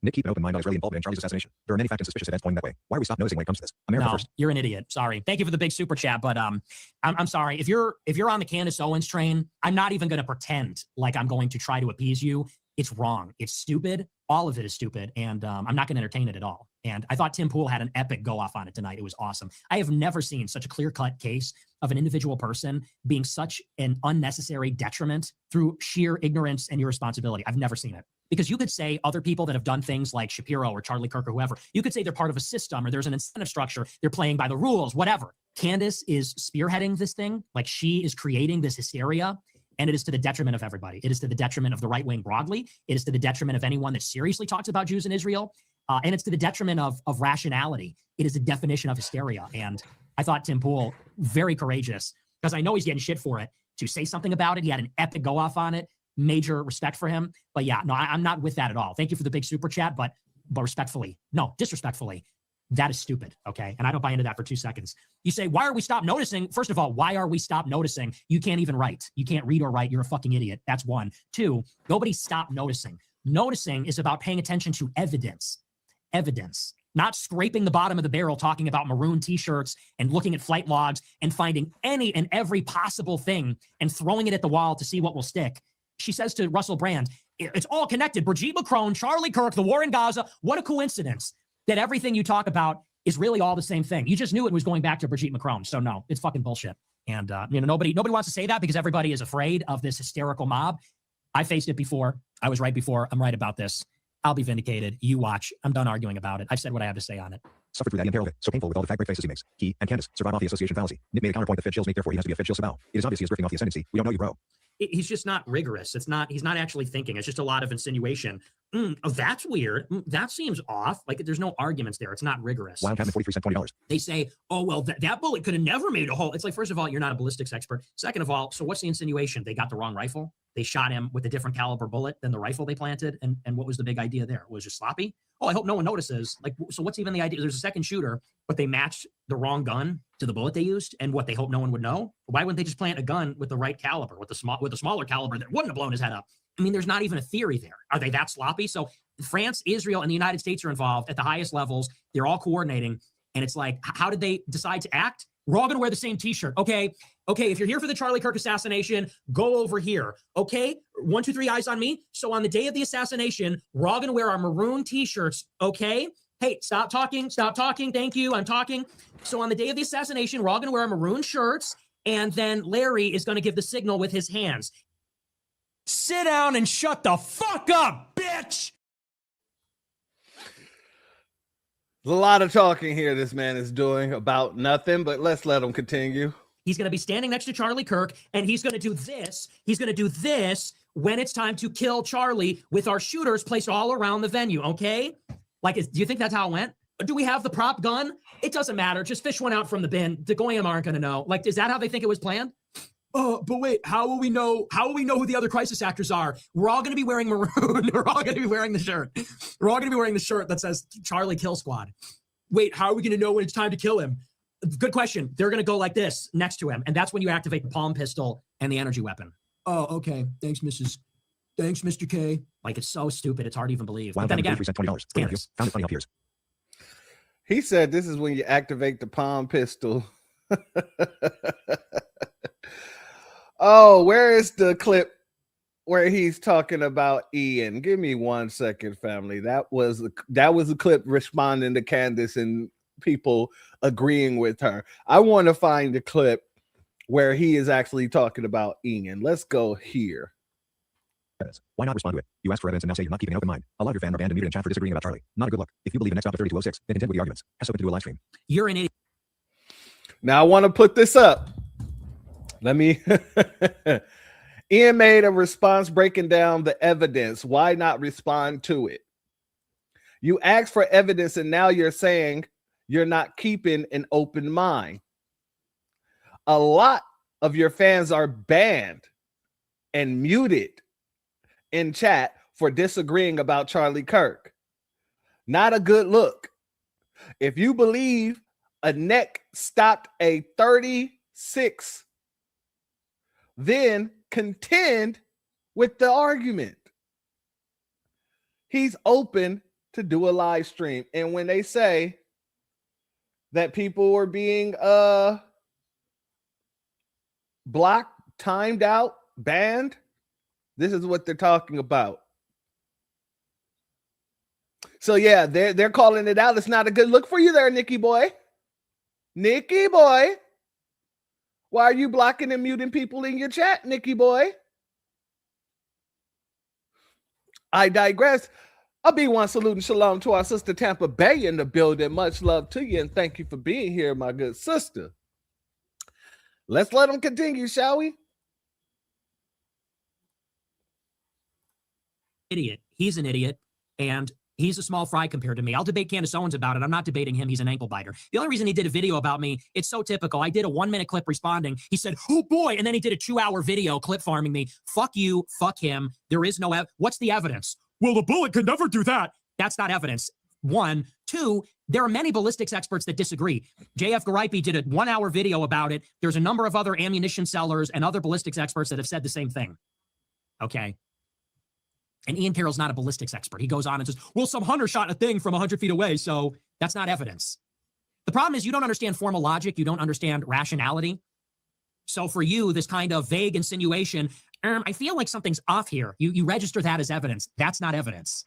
Nick, keep an open mind on Israeli involvement in Charlie's assassination. There are many facts and suspicious events pointing that way. Why are we stop noticing when it comes to this? America No, first. you're an idiot. Sorry. Thank you for the big super chat, but I'm sorry. If you're on the Candace Owens train, I'm not even going to pretend like I'm going to try to appease you. It's wrong. It's stupid. All of it is stupid, and I'm not going to entertain it at all. And I thought Tim Pool had an epic go off on it tonight. It was awesome. I have never seen such a clear-cut case of an individual person being such an unnecessary detriment through sheer ignorance and irresponsibility. I've never seen it. Because you could say other people that have done things like Shapiro or Charlie Kirk or whoever, you could say they're part of a system or there's an incentive structure. They're playing by the rules, whatever. Candace is spearheading this thing. Like, she is creating this hysteria, and it is to the detriment of everybody. It is to the detriment of the right wing broadly. It is to the detriment of anyone that seriously talks about Jews in Israel. And it's to the detriment of rationality. It is the definition of hysteria. And I thought Tim Pool, very courageous, because I know he's getting shit for it, to say something about it. He had an epic go off on it. Major respect for him. But yeah, no, I'm not with that at all. Thank you for the big super chat, but respectfully, no, disrespectfully, that is stupid, okay? And I don't buy into that for 2 seconds. You say, why are we stop noticing? First of all, why are we stop noticing? You can't even write. You can't read or write. You're a fucking idiot. That's one. Two, nobody stopped noticing. Noticing is about paying attention to evidence. Evidence. Not scraping the bottom of the barrel talking about maroon t-shirts and looking at flight logs and finding any and every possible thing and throwing it at the wall to see what will stick. She says to Russell Brand, it's all connected. Brigitte Macron, Charlie Kirk, the war in Gaza. What a coincidence that everything you talk about is really all the same thing. You just knew it was going back to Brigitte Macron. So no, it's fucking bullshit. And nobody wants to say that because everybody is afraid of this hysterical mob. I faced it before. I was right before. I'm right about this. I'll be vindicated. You watch. I'm done arguing about it. I've said what I have to say on it. Suffered through that and it. So painful with all the fat break faces he makes. He and Candace survive off the association fallacy. Nick made a counterpoint that Fed chills make, therefore he has to be a Fed chill Sabal. It is obvious he is drifting off the ascendancy. We don't know you, bro. He's just not rigorous. He's not actually thinking. It's just a lot of insinuation. Oh, that's weird. That seems off. Like, there's no arguments there. It's not rigorous. Wildcat at 43 cents, $20. They say, oh, well, that bullet could have never made a hole. It's like, first of all, you're not a ballistics expert. Second of all, so what's the insinuation? They got the wrong rifle. They shot him with a different caliber bullet than the rifle they planted. And what was the big idea there? Was it just sloppy? Oh, I hope no one notices. Like, so what's even the idea? There's a second shooter, but they matched the wrong gun to the bullet they used. And what, they hope no one would know? Why wouldn't they just plant a gun with the right caliber, with a smaller caliber that wouldn't have blown his head up? I mean, there's not even a theory there. Are they that sloppy? So France, Israel, and the United States are involved at the highest levels. They're all coordinating. And it's like, how did they decide to act? We're all going to wear the same t-shirt. Okay, if you're here for the Charlie Kirk assassination, go over here. Okay, 1, 2, 3, eyes on me. So on the day of the assassination, we're all going to wear our maroon t-shirts. Okay, hey, stop talking. Thank you, I'm talking. So on the day of the assassination, we're all going to wear our maroon shirts. And then Larry is going to give the signal with his hands. Sit down and shut the fuck up, bitch! There's a lot of talking here this man is doing about nothing, but let's let him continue. He's going to be standing next to Charlie Kirk, and he's going to do this. He's going to do this when it's time to kill Charlie with our shooters placed all around the venue, okay? Like, do you think that's how it went? Do we have the prop gun? It doesn't matter. Just fish one out from the bin. The Goyim aren't going to know. Like, is that how they think it was planned? But wait, how will we know? How will we know who the other crisis actors are? We're all going to be wearing maroon. We're all going to be wearing the shirt. We're all going to be wearing the shirt that says Charlie Kill Squad. Wait, how are we going to know when it's time to kill him? Good question. They're going to go like this next to him, and that's when you activate the palm pistol and the energy weapon. Oh, okay. Thanks, Mr. K. Like, it's so stupid. It's hard to even believe. But then again, $20. Found it funny how peers. He said this is when you activate the palm pistol. Oh, where is the clip where he's talking about Ian? Give me 1 second, family. That was a clip responding to Candace and people agreeing with her. I want to find the clip where he is actually talking about Ian. Let's go here. Why not respond to it? You asked for evidence and now say you're not keeping an open mind. A lot of your fan are banned and muted in chat for disagreeing about Charlie. Not a good look. If you believe in next stop 3206, then contend with the arguments. Has something to do a live stream. You're an idiot. Now I want to put this up. Let me. Ian made a response breaking down the evidence. Why not respond to it? You asked for evidence and now you're saying you're not keeping an open mind. A lot of your fans are banned and muted in chat for disagreeing about Charlie Kirk. Not a good look. If you believe a neck stopped a 36, then contend with the argument. He's open to do a live stream. And when they say that people were being blocked, timed out, banned, this is what they're talking about. So yeah, they're calling it out. It's not a good look for you there, Nikki boy. Nikki boy. Why are you blocking and muting people in your chat, Nikki boy? I digress. A B1 salute and shalom to our sister Tampa Bay in the building. Much love to you and thank you for being here, my good sister. Let's let them continue, shall we? Idiot. He's an idiot, and he's a small fry compared to me. I'll debate Candace Owens about it. I'm not debating him. He's an ankle biter. The only reason he did a video about me, it's so typical. I did a 1-minute clip responding. He said, oh boy, and then he did a 2-hour video clip farming me. Fuck you, fuck him. There is no what's the evidence? Well, the bullet could never do that. That's not evidence. 1. 2, there are many ballistics experts that disagree. JF Garaipi did a 1-hour video about it. There's a number of other ammunition sellers and other ballistics experts that have said the same thing. Okay. And Ian Carroll's not a ballistics expert. He goes on and says, well, some hunter shot a thing from 100 feet away, so that's not evidence. The problem is you don't understand formal logic. You don't understand rationality. So for you, this kind of vague insinuation, I feel like something's off here. You register that as evidence. That's not evidence.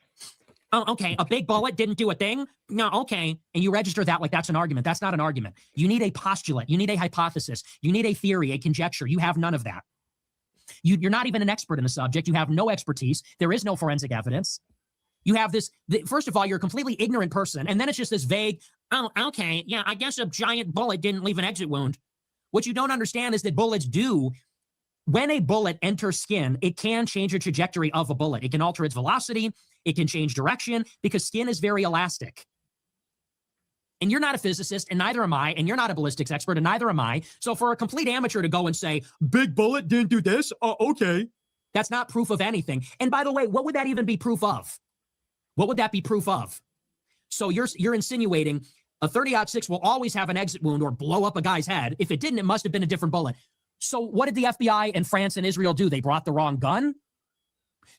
Oh, okay, a big bullet didn't do a thing? No, okay. And you register that like that's an argument. That's not an argument. You need a postulate. You need a hypothesis. You need a theory, a conjecture. You have none of that. You're not even an expert in the subject. You have no expertise. There is no forensic evidence. You have this, first of all, you're a completely ignorant person. And then it's just this vague, oh, okay, yeah, I guess a giant bullet didn't leave an exit wound. What you don't understand is that bullets do, when a bullet enters skin, it can change the trajectory of a bullet. It can alter its velocity. It can change direction because skin is very elastic. And you're not a physicist, and neither am I, and you're not a ballistics expert, and neither am I. So for a complete amateur to go and say, big bullet didn't do this, okay. That's not proof of anything. And by the way, what would that even be proof of? What would that be proof of? So you're insinuating a 30-06 will always have an exit wound or blow up a guy's head. If it didn't, it must have been a different bullet. So what did the FBI and France and Israel do? They brought the wrong gun?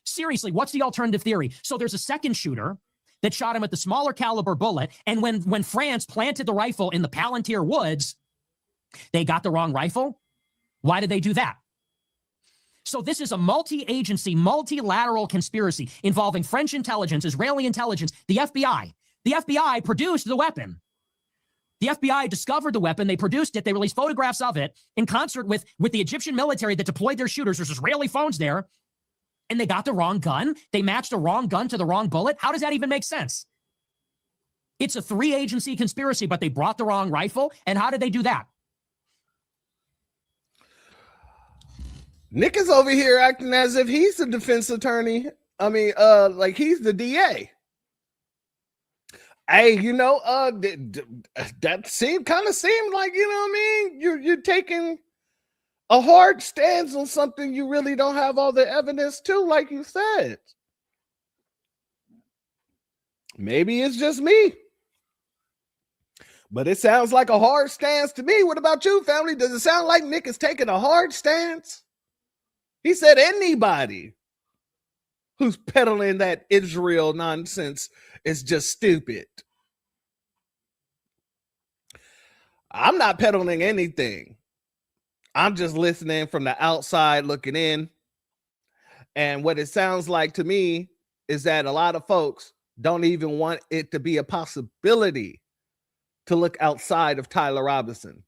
Seriously, what's the alternative theory? So there's a second shooter that shot him with the smaller caliber bullet. And when France planted the rifle in the Palantir Woods, they got the wrong rifle. Why did they do that? So this is a multi-agency, multilateral conspiracy involving French intelligence, Israeli intelligence, the FBI. The FBI produced the weapon. The FBI discovered the weapon. They produced it. They released photographs of it in concert with the Egyptian military that deployed their shooters. There's Israeli phones there. And they got the wrong gun. They matched the wrong gun to the wrong bullet. How does that even make sense? It's a 3-agency conspiracy, but they brought the wrong rifle. And how did they do that? Nick is over here acting as if he's the defense attorney. I mean, like he's the DA. Hey, you know, that seemed like, you know what I mean? You're taking a hard stance on something you really don't have all the evidence to, like you said. Maybe it's just me, but it sounds like a hard stance to me. What about you, family? Does it sound like Nick is taking a hard stance? He said anybody who's peddling that Israel nonsense is just stupid. I'm not peddling anything. I'm just listening from the outside looking in. And what it sounds like to me is that a lot of folks don't even want it to be a possibility to look outside of Tyler Robinson.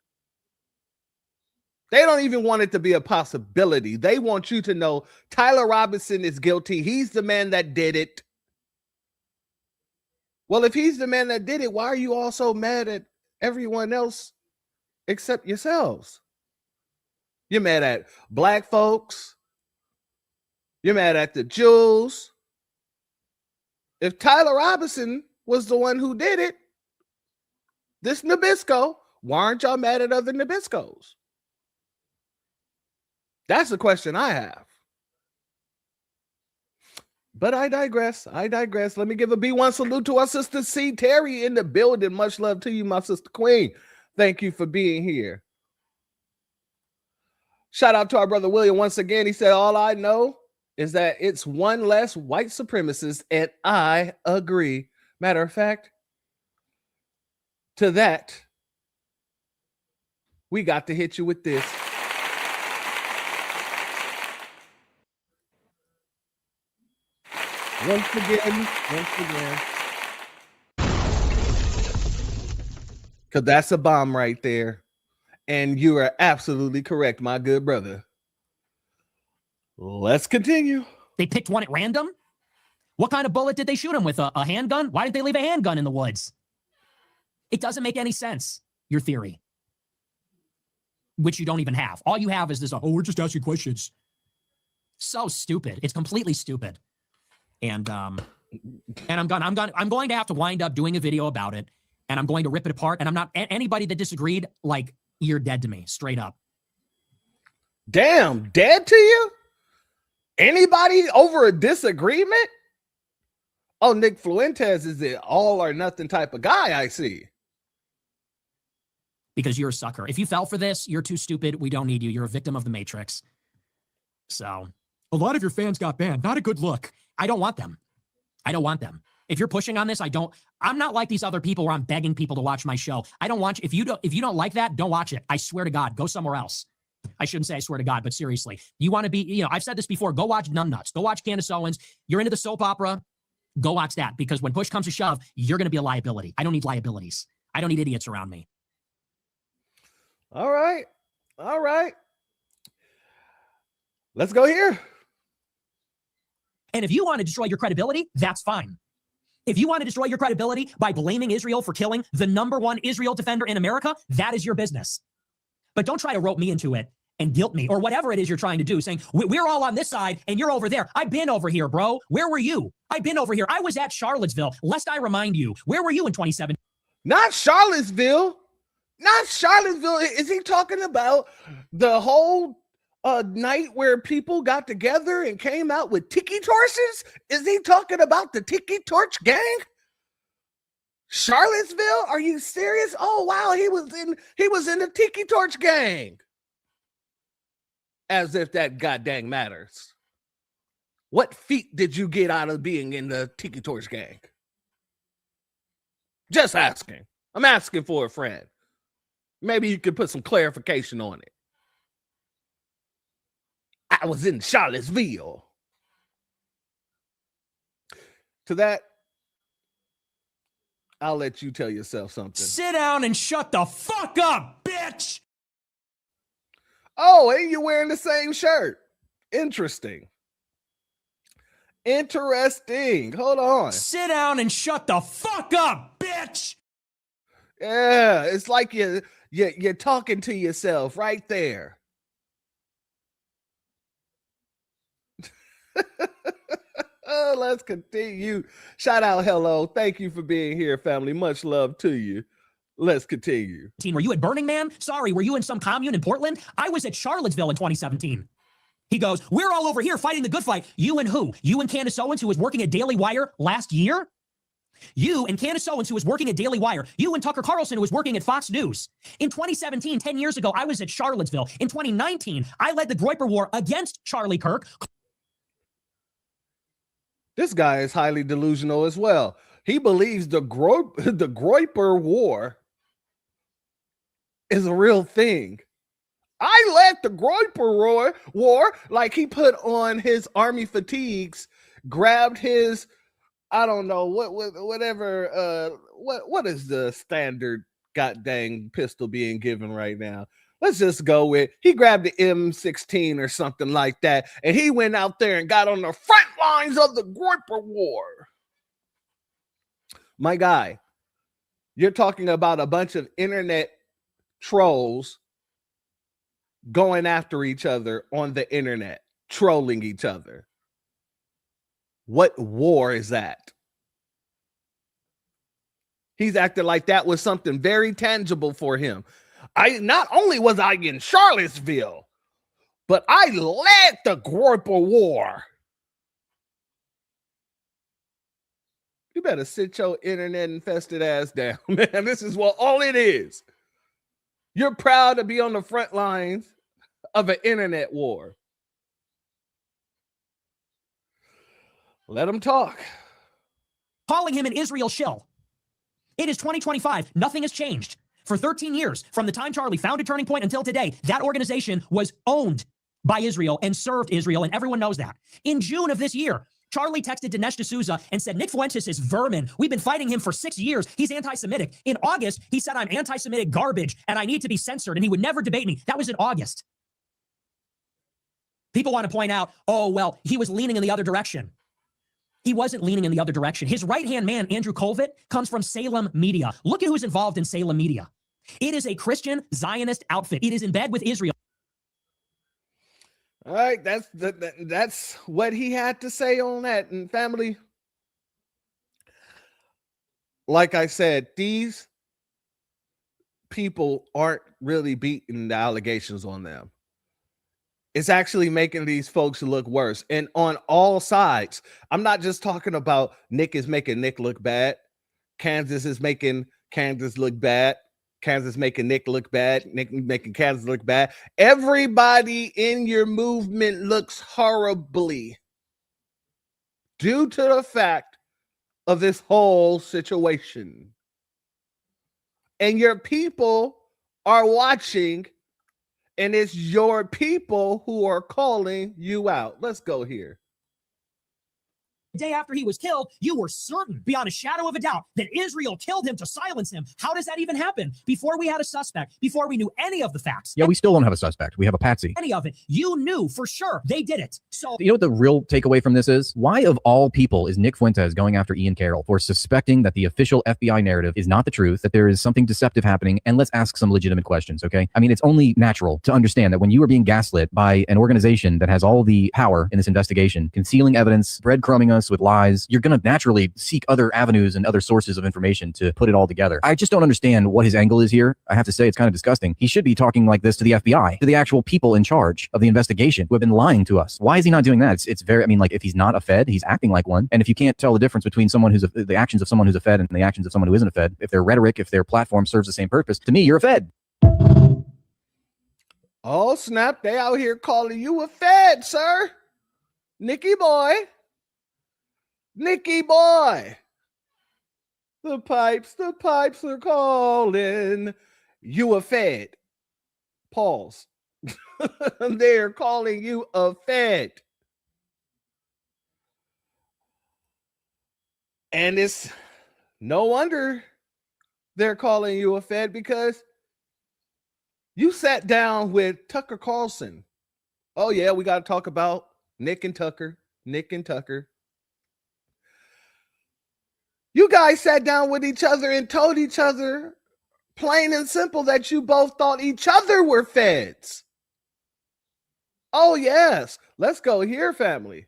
They don't even want it to be a possibility. They want you to know Tyler Robinson is guilty. He's the man that did it. Well, if he's the man that did it, why are you all so mad at everyone else except yourselves? You're mad at black folks. You're mad at the Jews. If Tyler Robinson was the one who did it, this Nabisco, why aren't y'all mad at other Nabiscos? That's the question I have. But I digress. Let me give a B1 salute to our sister C. Terry in the building. Much love to you, my sister Queen. Thank you for being here. Shout out to our brother William once again. He said, all I know is that it's one less white supremacist, and I agree. Matter of fact, to that, we got to hit you with this. Once again. Because that's a bomb right there. And you are absolutely correct, my good brother. Let's continue. They picked one at random? What kind of bullet did they shoot him with? A handgun? Why didn't they leave a handgun in the woods? It doesn't make any sense, your theory. Which you don't even have. All you have is this, oh, we're just asking questions. So stupid. It's completely stupid. And I'm going to have to wind up doing a video about it, and I'm going to rip it apart. And I'm not anybody that disagreed, like, you're dead to me, straight up. Damn, dead to you? Anybody over a disagreement? Oh, Nick Fuentes is the all or nothing type of guy, I see. Because you're a sucker. If you fell for this, you're too stupid. We don't need you. You're a victim of the Matrix. So, a lot of your fans got banned. Not a good look. I don't want them. If you're pushing on this, I'm not like these other people where I'm begging people to watch my show. I don't want you. If you don't like that, don't watch it. I swear to God, go somewhere else. I shouldn't say I swear to God, but seriously, you want to be, I've said this before, go watch Numbnuts. Go watch Candace Owens. You're into the soap opera. Go watch that, because when push comes to shove, you're going to be a liability. I don't need liabilities. I don't need idiots around me. All right. Let's go here. And if you want to destroy your credibility, that's fine. If you want to destroy your credibility by blaming Israel for killing the #1 Israel defender in America, that is your business. But don't try to rope me into it and guilt me or whatever it is you're trying to do, saying, we're all on this side and you're over there. I've been over here, bro. Where were you? I've been over here. I was at Charlottesville. Lest I remind you, where were you in 2017? Not Charlottesville. Is he talking about the whole night where people got together and came out with tiki torches? Is he talking about the tiki torch gang? Charlottesville? Are you serious? Oh wow, he was in the tiki torch gang. As if that goddamn matters. What feat did you get out of being in the tiki torch gang? Just asking. I'm asking for a friend. Maybe you could put some clarification on it. I was in Charlottesville. To that, I'll let you tell yourself something. Sit down and shut the fuck up, bitch! Oh, and you're wearing the same shirt. Interesting. Interesting. Hold on. Sit down and shut the fuck up, bitch. Yeah, it's like you're talking to yourself right there. Let's continue. Shout out, hello. Thank you for being here, family. Much love to you. Let's continue. Were you at Burning Man? Sorry, were you in some commune in Portland? I was at Charlottesville in 2017. He goes, we're all over here fighting the good fight. You and who? You and Candace Owens, who was working at Daily Wire last year? You and Candace Owens, who was working at Daily Wire. You and Tucker Carlson, who was working at Fox News. In 2017, 10 years ago, I was at Charlottesville. In 2019, I led the Groyper War against Charlie Kirk. This guy is highly delusional as well. He believes the Groyper War is a real thing. I led the Groyper War, like he put on his army fatigues, grabbed his, I don't know, whatever, what is the standard goddamn pistol being given right now? Let's just go with, he grabbed the M16 or something like that, and he went out there and got on the front lines of the Groyper War. My guy, you're talking about a bunch of internet trolls going after each other on the internet, trolling each other. What war is that? He's acting like that was something very tangible for him. Not only was I in Charlottesville, but I led the Groyper War. You better sit your internet infested ass down, man. This is what all it is. You're proud to be on the front lines of an internet war. Let him talk. Calling him an Israel shill. It is 2025. Nothing has changed. For 13 years, from the time Charlie founded Turning Point until today, that organization was owned by Israel and served Israel, and everyone knows that. In June of this year, Charlie texted Dinesh D'Souza and said, Nick Fuentes is vermin. We've been fighting him for 6 years. He's anti-Semitic. In August, he said, I'm anti-Semitic garbage, and I need to be censored, and he would never debate me. That was in August. People want to point out, oh, well, he was leaning in the other direction. He wasn't leaning in the other direction. His right-hand man, Andrew Colvett, comes from Salem Media. Look at who's involved in Salem Media. It is a Christian Zionist outfit. It is in bed with Israel. All right, that's what he had to say on that. And family, like I said, these people aren't really beating the allegations on them. It's actually making these folks look worse. And on all sides, I'm not just talking about Nick is making Nick look bad. Kansas is making Kansas look bad. Kansas making Nick look bad. Nick making Kansas look bad. Everybody in your movement looks horribly due to the fact of this whole situation. And your people are watching, and it's your people who are calling you out. Let's go here. The day after he was killed, you were certain, beyond a shadow of a doubt, that Israel killed him to silence him. How does that even happen? Before we had a suspect, before we knew any of the facts. Yeah, we still don't have a suspect. We have a patsy. Any of it. You knew for sure they did it. So you know what the real takeaway from this is? Why of all people is Nick Fuentes going after Ian Carroll for suspecting that the official FBI narrative is not the truth, that there is something deceptive happening? And let's ask some legitimate questions, okay? I mean, it's only natural to understand that when you are being gaslit by an organization that has all the power in this investigation, concealing evidence, breadcrumbing us with lies, you're going to naturally seek other avenues and other sources of information to put it all together. I just don't understand what his angle is here. I have to say, it's kind of disgusting. He should be talking like this to the FBI, to the actual people in charge of the investigation who have been lying to us. Why is he not doing that? It's very, I mean, like, if he's not a Fed, he's acting like one. And if you can't tell the difference between someone who's the actions of someone who's a Fed and the actions of someone who isn't a Fed, if their rhetoric, if their platform serves the same purpose, to me, you're a Fed. Oh, snap. They out here calling you a Fed, sir. Nicky boy. Nicky boy. The pipes are calling you a Fed. Pause. They're calling you a Fed. And it's no wonder they're calling you a Fed, because you sat down with Tucker Carlson. Oh, yeah, we got to talk about Nick and Tucker. Nick and Tucker. You guys sat down with each other and told each other, plain and simple, that you both thought each other were feds. Oh, yes. Let's go here, family.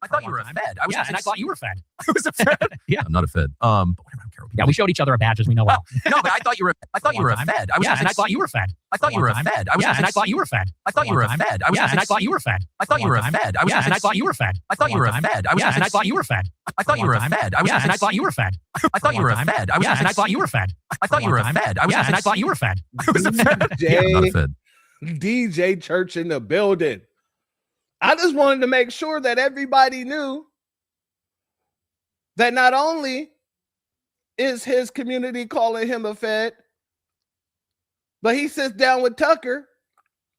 I thought you were a Fed. And I thought you were a Fed. I was a Fed. Yeah, I'm not a Fed. But whatever, I don't care. yeah, we showed each other our badges. We know well. No, but I thought you were. I thought you were a Fed. And I thought you were a Fed. I thought you were a Fed. And I thought you were a Fed. I thought you were a Fed. And I thought you were a Fed. I thought you were a Fed. And I thought you were a Fed. I thought you were a Fed. And I thought you were a Fed. I thought you were a Fed. And I thought you were a Fed. I thought you were a Fed. And I thought you were a Fed. I thought you were a Fed. And I thought you were a Fed. I was a Fed. DJ, Not a Fed. DJ Church in the building. I just wanted to make sure that everybody knew that not only is his community calling him a Fed, but he sits down with Tucker.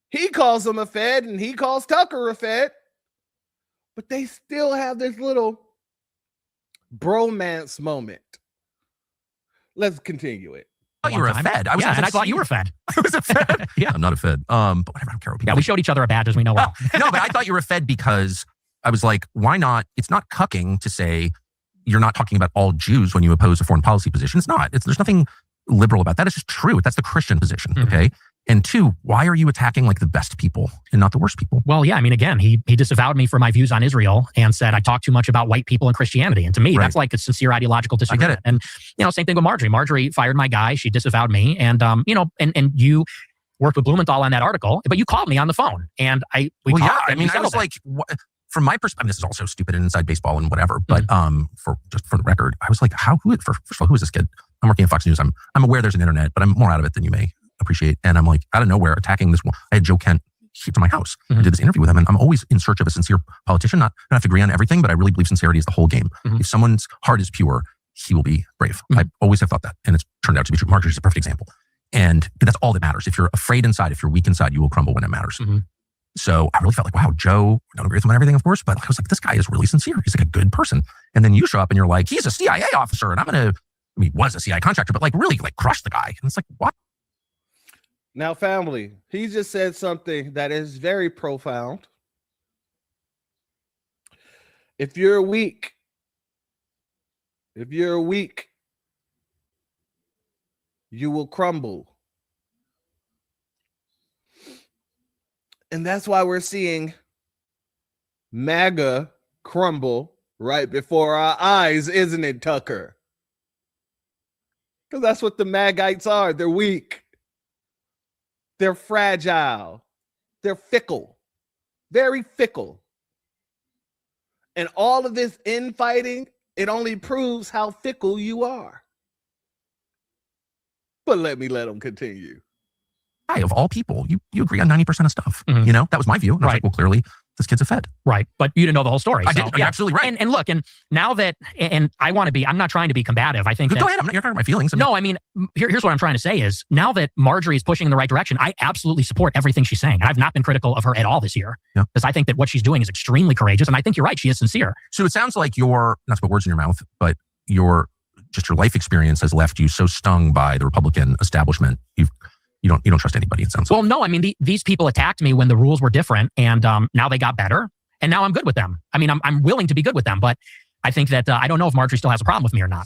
He calls him a Fed and he calls Tucker a Fed. But they still have this little bromance moment. Let's continue it. I thought you were a Fed. And I thought you were a Fed. I was a Fed. Yeah, I'm not a Fed. But whatever, I don't care. Yeah, we showed each other our badges. We know well. No, but I thought you were a Fed because I was like, why not? It's not cucking to say you're not talking about all Jews when you oppose a foreign policy position. It's not. There's nothing liberal about that. It's just true. That's the Christian position. Okay. And two, why are you attacking like the best people and not the worst people? Well, yeah, I mean, again, he disavowed me for my views on Israel and said I talk too much about white people and Christianity. And to me, that's like a sincere ideological disagreement. I get it. And, same thing with Marjorie. Marjorie fired my guy. She disavowed me. And, and you worked with Blumenthal on that article, but you called me on the phone. And I was like, from my perspective, this is also stupid and inside baseball and whatever. But for the record, I was like, first of all, who is this kid? I'm working at Fox News. I'm aware there's an internet, but I'm more out of it than you may appreciate. And I'm like, out of nowhere, attacking this one. I had Joe Kent to my house. I did this interview with him, and I'm always in search of a sincere politician. Not have to agree on everything, but I really believe sincerity is the whole game. If someone's heart is pure, he will be brave. I always have thought that, and it's turned out to be true. Marjorie's a perfect example. But that's all that matters. If you're afraid inside, if you're weak inside, you will crumble when it matters. So I really felt like, wow, Joe, I don't agree with him on everything, of course, but I was like, this guy is really sincere. He's like a good person. And then you show up and you're like, he's a CIA officer, and he was a CIA contractor, but like really like crushed the guy. And it's like, what? Now, family, he just said something that is very profound. If you're weak, you will crumble. And that's why we're seeing MAGA crumble right before our eyes, isn't it, Tucker? Because that's what the MAGites are. They're weak. They're fragile. They're fickle. Very fickle. And all of this infighting, it only proves how fickle you are. But let them continue. Of all people, you agree on 90% of stuff. That was my view. And I was like, well, clearly this kid's a Fed. Right. But you didn't know the whole story. I did. You're absolutely right. And look, and now that, and I want to be, I'm not trying to be combative. I think go ahead. You're hurting my feelings. No, I mean, here's what I'm trying to say is now that Marjorie is pushing in the right direction, I absolutely support everything she's saying. I've not been critical of her at all this year because I think that what she's doing is extremely courageous. And I think you're right. She is sincere. So it sounds like not to put words in your mouth, but your life experience has left you so stung by the Republican establishment. You don't trust anybody, it sounds like. Well, no, I mean, these people attacked me when the rules were different, and now they got better, and now I'm good with them. I mean, I'm willing to be good with them, but I think that I don't know if Marjorie still has a problem with me or not.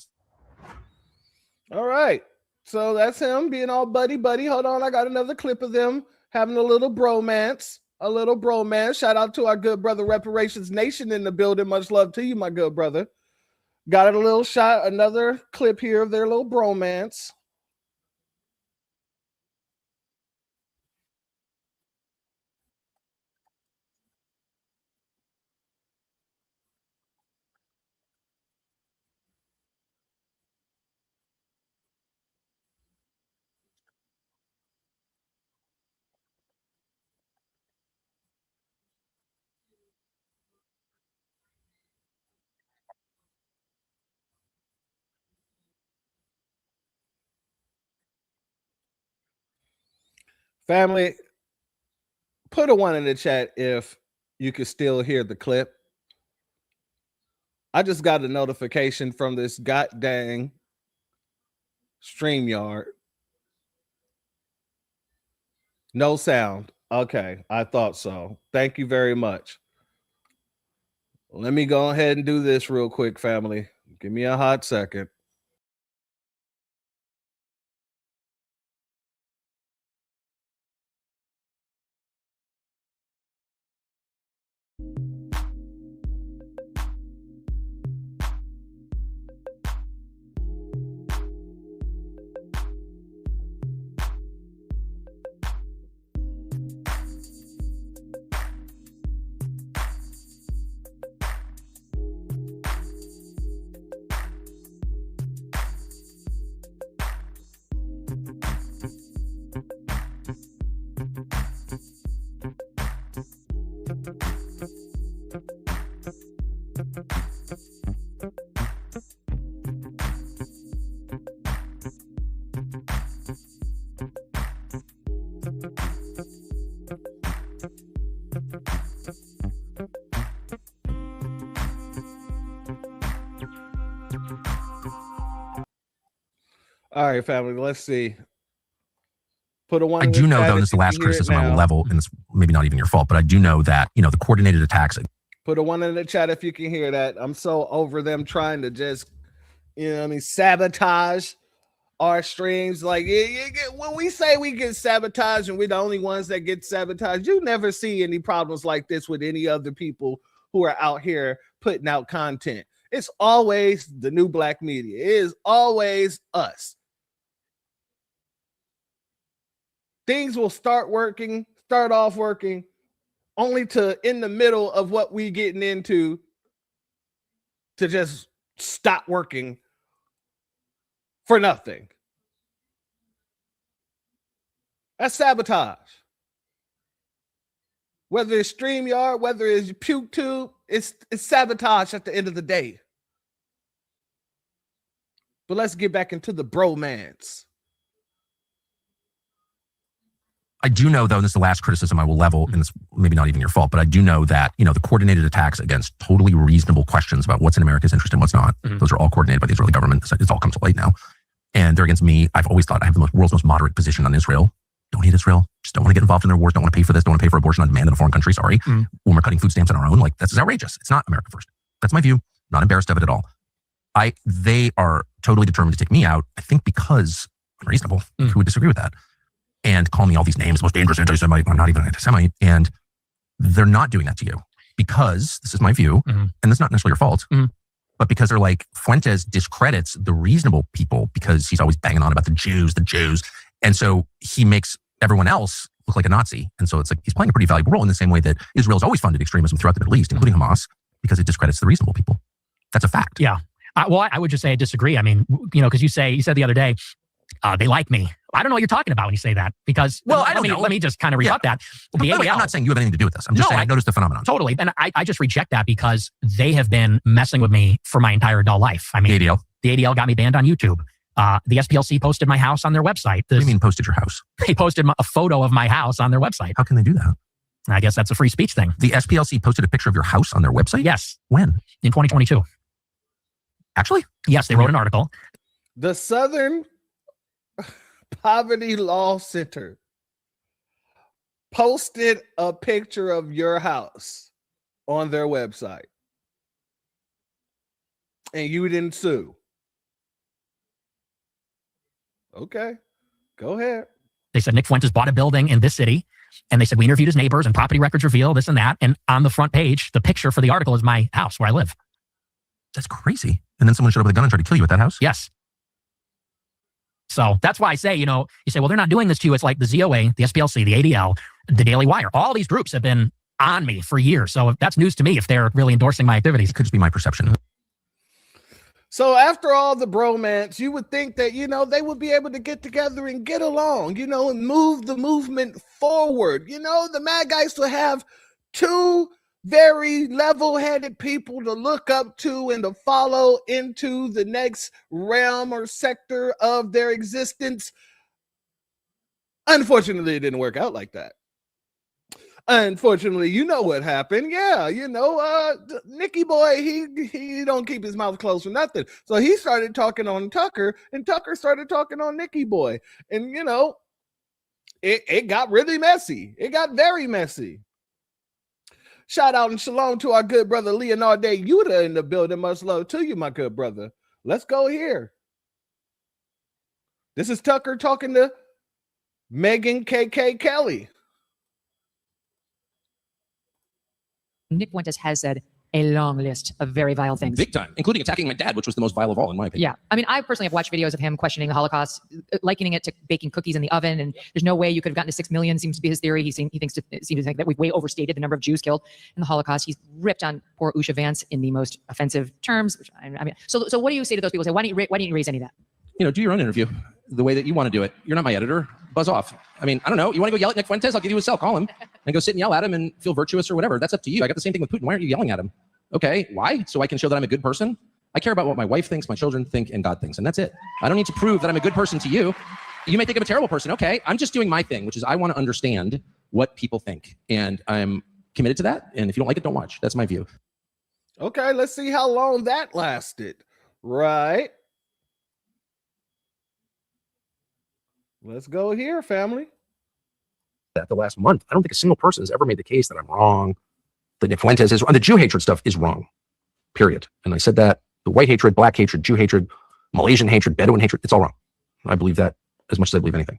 All right. So that's him being all buddy. Hold on, I got another clip of them having a little bromance. Shout out to our good brother Reparations Nation in the building. Much love to you, my good brother. Got a little shot, another clip here of their little bromance. Family, put a 1 in the chat if you can still hear the clip. I just got a notification from this goddamn StreamYard. No sound. Okay, I thought so. Thank you very much. Let me go ahead and do this real quick, family. Give me a hot second. All right, family, let's see. Put a one. I do know, though, and this is the last criticism I will level, and it's maybe not even your fault, but I do know that, you know, the coordinated attacks. Put a one in the chat if you can hear that. I'm so over them trying to just, you know what I mean, sabotage our streams. Like, when we say we get sabotaged and we're the only ones that get sabotaged, you never see any problems like this with any other people who are out here putting out content. It's always the new black media. It is always us. Things will start off working, only to, in the middle of what we getting into, to just stop working for nothing. That's sabotage. Whether it's StreamYard, whether it's PukeTube, it's sabotage at the end of the day. But let's get back into the bromance. I do know, though, and this is the last criticism I will level, and it's maybe not even your fault, but I do know that, you know, the coordinated attacks against totally reasonable questions about what's in America's interest and what's not, those are all coordinated by the Israeli government. It's all come to light now. And they're against me. I've always thought I have the world's most moderate position on Israel. Don't hate Israel. Just don't want to get involved in their wars. Don't want to pay for this. Don't want to pay for abortion on demand in a foreign country. Sorry. When we're cutting food stamps on our own, like, this is outrageous. It's not America first. That's my view. Not embarrassed of it at all. They are totally determined to take me out, I think, because I'm reasonable. Who would disagree with that? And call me all these names, most dangerous anti-Semite. I'm not even an anti-Semite. And they're not doing that to you because, this is my view, and it's not necessarily your fault, but because they're like, Fuentes discredits the reasonable people because he's always banging on about the Jews. And so he makes everyone else look like a Nazi. And so it's like, he's playing a pretty valuable role in the same way that Israel's always funded extremism throughout the Middle East, including Hamas, because it discredits the reasonable people. That's a fact. Yeah. Well, I would just say I disagree. I mean, you know, because you said the other day, they like me. I don't know what you're talking about when you say that, because, well, I don't know. Let me just kind of rebut that. The ADL, I'm not saying you have anything to do with this. I'm just saying I noticed the phenomenon. Totally. And I just reject that because they have been messing with me for my entire adult life. I mean, the ADL got me banned on YouTube. The SPLC posted my house on their website. What do you mean posted your house? They posted a photo of my house on their website. How can they do that? I guess that's a free speech thing. The SPLC posted a picture of your house on their website? Yes. When? In 2022. Actually? Yes, they wrote an article. The Southern Poverty Law Center posted a picture of your house on their website, and you didn't sue. Okay, go ahead. They said Nick Fuentes bought a building in this city, and they said we interviewed his neighbors and property records reveal this and that. And on the front page, the picture for the article is my house where I live. That's crazy. And then someone showed up with a gun and tried to kill you at that house? Yes. So that's why I say, you know, you say, well, they're not doing this to you. It's like the ZOA, the SPLC, the ADL, the Daily Wire. All these groups have been on me for years. So that's news to me if they're really endorsing my activities. It could just be my perception. So after all the bromance, you would think that, you know, they would be able to get together and get along, you know, and move the movement forward. You know, the Mad Guys will have two very level-headed people to look up to and to follow into the next realm or sector of their existence. Unfortunately, it didn't work out like that. Unfortunately, you know what happened. Yeah, you know, Nicky Boy, he don't keep his mouth closed for nothing. So he started talking on Tucker, and Tucker started talking on Nicky Boy. And, you know, it got really messy. It got very messy. Shout out and shalom to our good brother Leonardo Yuta in the building. Much love to you, my good brother. Let's go here. This is Tucker talking to Megan KK Kelly. Nick Fuentes has said a long list of very vile things. Big time, including attacking my dad, which was the most vile of all, in my opinion. Yeah. I mean, I personally have watched videos of him questioning the Holocaust, likening it to baking cookies in the oven. And there's no way you could have gotten to 6 million, seems to be his theory. He seems to think that we've way overstated the number of Jews killed in the Holocaust. He's ripped on poor Usha Vance in the most offensive terms. Which I mean, so what do you say to those people? Say, why didn't you raise any of that? You know, do your own interview the way that you want to do it. You're not my editor. Buzz off. I mean, I don't know. You want to go yell at Nick Fuentes? I'll give you his cell. Call him and go sit and yell at him and feel virtuous or whatever. That's up to you. I got the same thing with Putin. Why aren't you yelling at him? Okay, why? So I can show that I'm a good person? I care about what my wife thinks, my children think, and God thinks, and that's it. I don't need to prove that I'm a good person to you. You may think I'm a terrible person. Okay, I'm just doing my thing, which is I want to understand what people think, and I'm committed to that. And if you don't like it, don't watch. That's my view. Okay, let's see how long that lasted. Right. Let's go here, family. That the last month, I don't think a single person has ever made the case that I'm wrong, that Nick Fuentes is wrong. The Jew hatred stuff is wrong, period. And I said that the white hatred, black hatred, Jew hatred, Malaysian hatred, Bedouin hatred, it's all wrong. I believe that as much as I believe anything.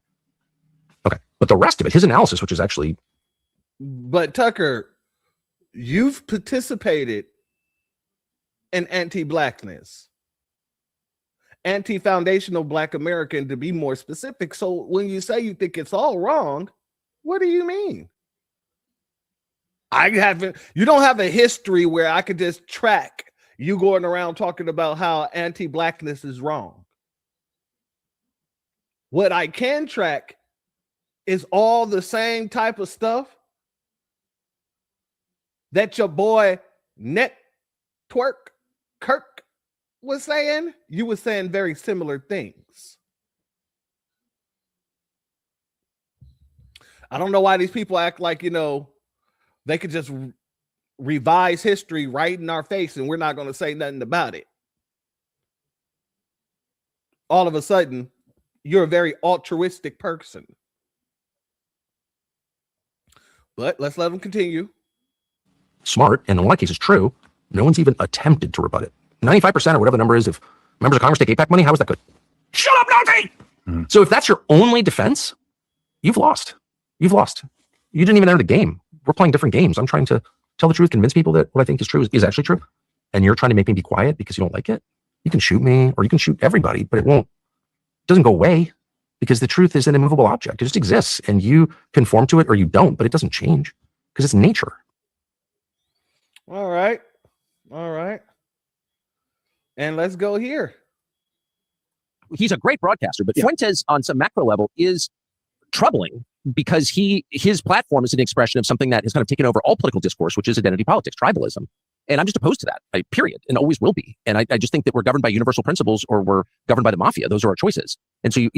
Okay, but the rest of it, his analysis, which is actually. But Tucker, you've participated in anti-blackness, anti-foundational Black American, to be more specific. So when you say you think it's all wrong, what do you mean? You don't have a history where I could just track you going around talking about how anti-blackness is wrong. What I can track is all the same type of stuff that your boy Network Kirk was saying. You were saying very similar things. I don't know why these people act like, you know, they could just revise history right in our face and we're not going to say nothing about it. All of a sudden, you're a very altruistic person. But let's let them continue. Smart, and in a lot of cases true. No one's even attempted to rebut it. 95% or whatever the number is, if members of Congress take AIPAC money, how is that good? Shut up, Nazi! So if that's your only defense, you've lost. You've lost. You didn't even enter the game. We're playing different games. I'm trying to tell the truth, convince people that what I think is true is actually true. And you're trying to make me be quiet because you don't like it. You can shoot me or you can shoot everybody, but it doesn't go away because the truth is an immovable object. It just exists and you conform to it or you don't, but it doesn't change because it's nature. All right. All right. And let's go here. He's a great broadcaster, but Fuentes on some macro level is troubling because his platform is an expression of something that has kind of taken over all political discourse, which is identity politics, tribalism. And I'm just opposed to that, period, and always will be. And I just think that we're governed by universal principles or we're governed by the mafia. Those are our choices. And so,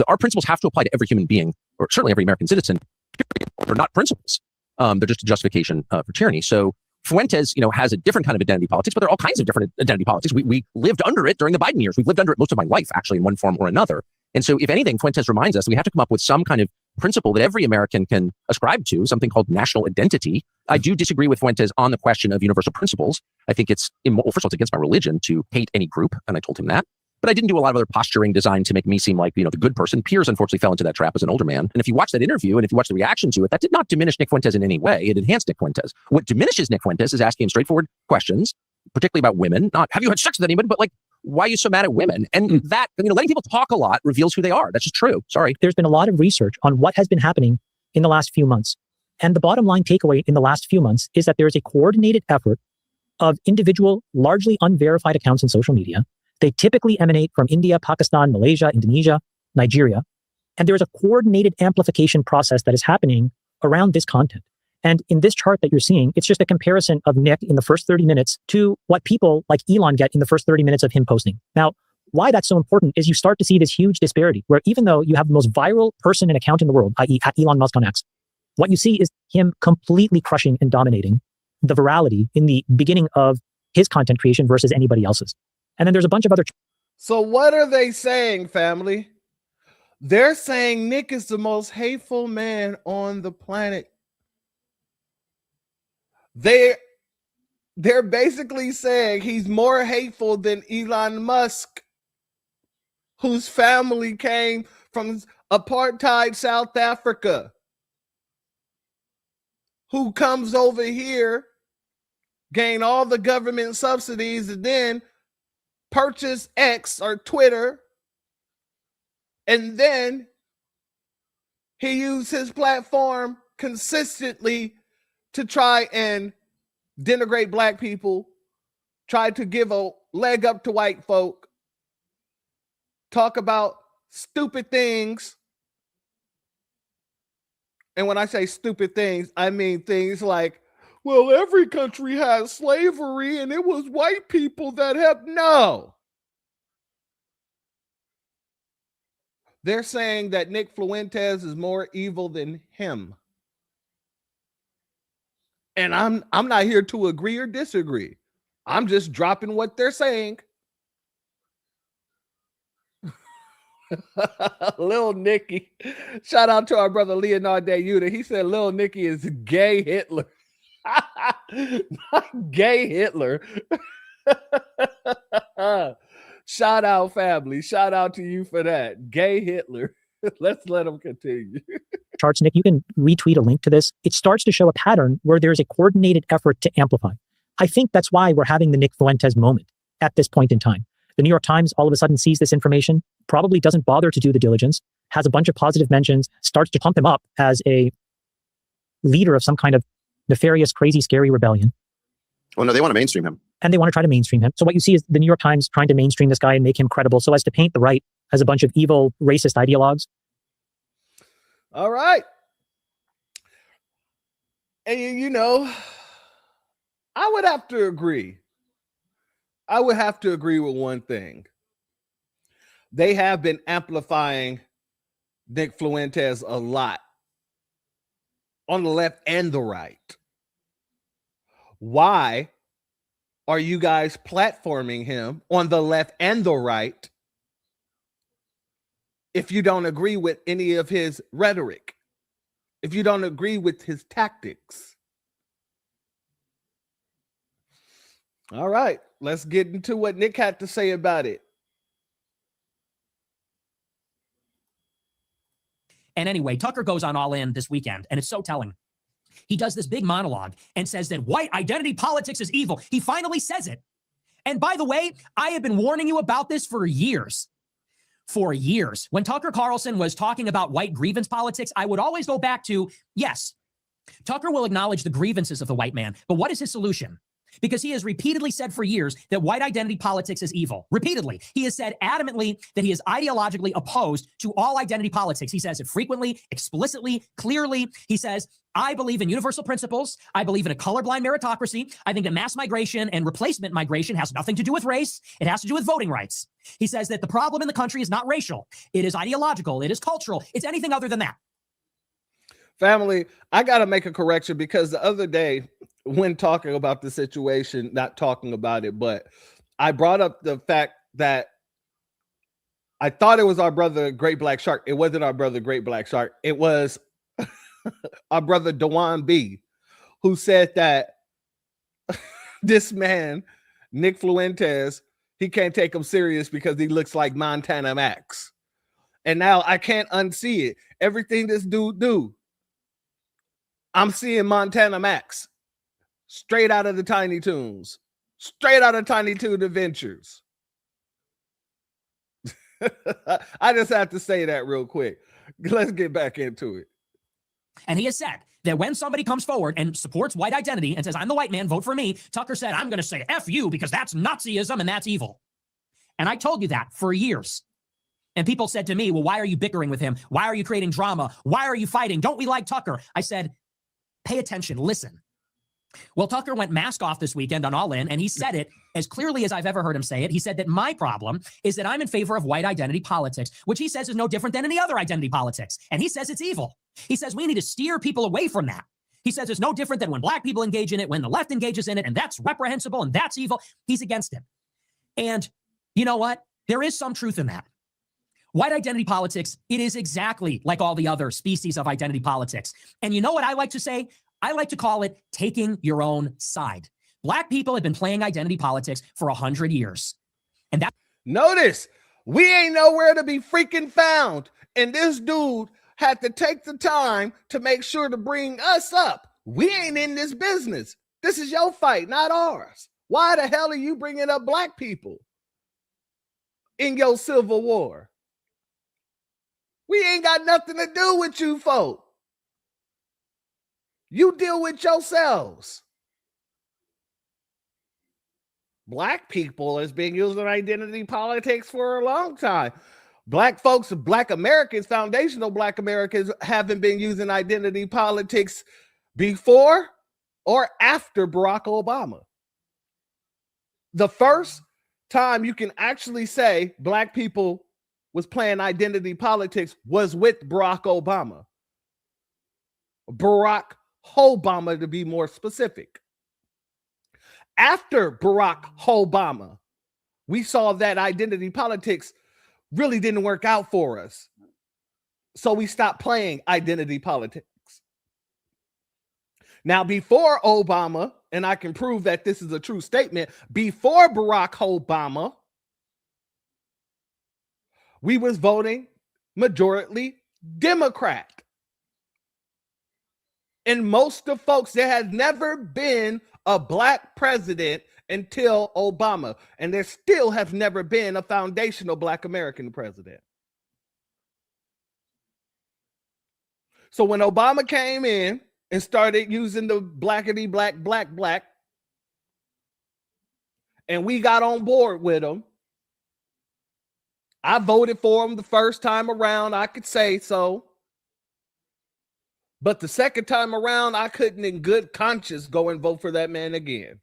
our principles have to apply to every human being, or certainly every American citizen. They're not principles. They're just a justification for tyranny. So Fuentes, has a different kind of identity politics, but there are all kinds of different identity politics. We lived under it during the Biden years. We've lived under it most of my life, actually, in one form or another. And so if anything, Fuentes reminds us we have to come up with some kind of principle that every American can ascribe to, something called national identity. I do disagree with Fuentes on the question of universal principles. I think it's immoral. First of all, it's against my religion to hate any group, and I told him that. But I didn't do a lot of other posturing designed to make me seem like, the good person. Piers unfortunately fell into that trap as an older man. And if you watch that interview and if you watch the reaction to it, that did not diminish Nick Fuentes in any way. It enhanced Nick Fuentes. What diminishes Nick Fuentes is asking him straightforward questions, particularly about women. Not, have you had sex with anybody? But why are you so mad at women? And that, letting people talk a lot reveals who they are. That's just true. Sorry. There's been a lot of research on what has been happening in the last few months. And the bottom line takeaway in the last few months is that there is a coordinated effort of individual, largely unverified accounts in social media. They typically emanate from India, Pakistan, Malaysia, Indonesia, Nigeria. And there is a coordinated amplification process that is happening around this content. And in this chart that you're seeing, it's just a comparison of Nick in the first 30 minutes to what people like Elon get in the first 30 minutes of him posting. Now, why that's so important is you start to see this huge disparity where even though you have the most viral person and account in the world, i.e. Elon Musk on X, what you see is him completely crushing and dominating the virality in the beginning of his content creation versus anybody else's. And then there's a bunch of other. So what are they saying, family? They're saying Nick is the most hateful man on the planet. They're basically saying he's more hateful than Elon Musk, whose family came from apartheid South Africa, who comes over here, gain all the government subsidies, and then purchase X or Twitter, and then he used his platform consistently to try and denigrate black people, try to give a leg up to white folk, talk about stupid things. And when I say stupid things, I mean things like, well, every country has slavery and it was white people that have. No. They're saying that Nick Fuentes is more evil than him. And I'm not here to agree or disagree. I'm just dropping what they're saying. Lil Nicky. Shout out to our brother Leonard Yuta. He said Lil Nicky is gay Hitler. Not gay Hitler. Shout out, family. Shout out to you for that. Gay Hitler. Let's let him continue. Charts, Nick, you can retweet a link to this. It starts to show a pattern where there's a coordinated effort to amplify. I think that's why we're having the Nick Fuentes moment at this point in time. The New York Times all of a sudden sees this information, probably doesn't bother to do the diligence, has a bunch of positive mentions, starts to pump him up as a leader of some kind of nefarious, crazy, scary rebellion. Well, no, they want to mainstream him. And they want to try to mainstream him. So what you see is the New York Times trying to mainstream this guy and make him credible so as to paint the right as a bunch of evil, racist ideologues. All right. And you know, I would have to agree. I would have to agree with one thing. They have been amplifying Nick Fuentes a lot on the left and the right. Why are you guys platforming him on the left and the right if you don't agree with any of his rhetoric, if you don't agree with his tactics? All right, let's get into what Nick had to say about it. And anyway, Tucker goes on All In this weekend, and it's so telling. He does this big monologue and says that white identity politics is evil. He finally says it. And by the way, I have been warning you about this for years. For years. When Tucker Carlson was talking about white grievance politics, I would always go back to, yes, Tucker will acknowledge the grievances of the white man, but what is his solution? Because he has repeatedly said for years that white identity politics is evil. Repeatedly. He has said adamantly that he is ideologically opposed to all identity politics. He says it frequently, explicitly, clearly. He says, I believe in universal principles. I believe in a colorblind meritocracy. I think that mass migration and replacement migration has nothing to do with race. It has to do with voting rights. He says that the problem in the country is not racial. It is ideological. It is cultural. It's anything other than that. Family, I got to make a correction because the other day when talking about the situation, not talking about it, but I brought up the fact that I thought it was our brother, Great Black Shark. It wasn't our brother, Great Black Shark. It was our brother, Dewan B, who said that this man, Nick Fuentes, he can't take him serious because he looks like Montana Max. And now I can't unsee it. Everything this dude do, I'm seeing Montana Max straight out of the Tiny Toons, straight out of Tiny Toon Adventures. I just have to say that real quick. Let's get back into it. And he has said that when somebody comes forward and supports white identity and says, I'm the white man, vote for me, Tucker said, I'm going to say F you because that's Nazism and that's evil. And I told you that for years. And people said to me, well, why are you bickering with him? Why are you creating drama? Why are you fighting? Don't we like Tucker? I said, pay attention, listen. Well, Tucker went mask off this weekend on All In, and he said it as clearly as I've ever heard him say it. He said that my problem is that I'm in favor of white identity politics, which he says is no different than any other identity politics. And he says it's evil. He says we need to steer people away from that. He says it's no different than when black people engage in it, when the left engages in it, and that's reprehensible and that's evil. He's against it. And you know what? There is some truth in that. White identity politics, it is exactly like all the other species of identity politics. And you know what I like to say? I like to call it taking your own side. Black people have been playing identity politics for 100 years. And that notice we ain't nowhere to be freaking found. And this dude had to take the time to make sure to bring us up. We ain't in this business. This is your fight, not ours. Why the hell are you bringing up black people in your civil war? We ain't got nothing to do with you folk. You deal with yourselves. Black people has been using identity politics for a long time. Black folks, Black Americans, foundational Black Americans haven't been using identity politics before or after Barack Obama. The first time you can actually say Black people was playing identity politics was with Barack Obama. Barack Obama, to be more specific. After Barack Obama, we saw that identity politics really didn't work out for us. So we stopped playing identity politics. Now, before Obama, and I can prove that this is a true statement, before Barack Obama, we was voting majority Democrat. And most of folks, there has never been a Black president until Obama. And there still have never been a foundational Black American president. So when Obama came in and started using the blackity black, black, and we got on board with him, I voted for him the first time around, I could say so. But the second time around, I couldn't in good conscience go and vote for that man again.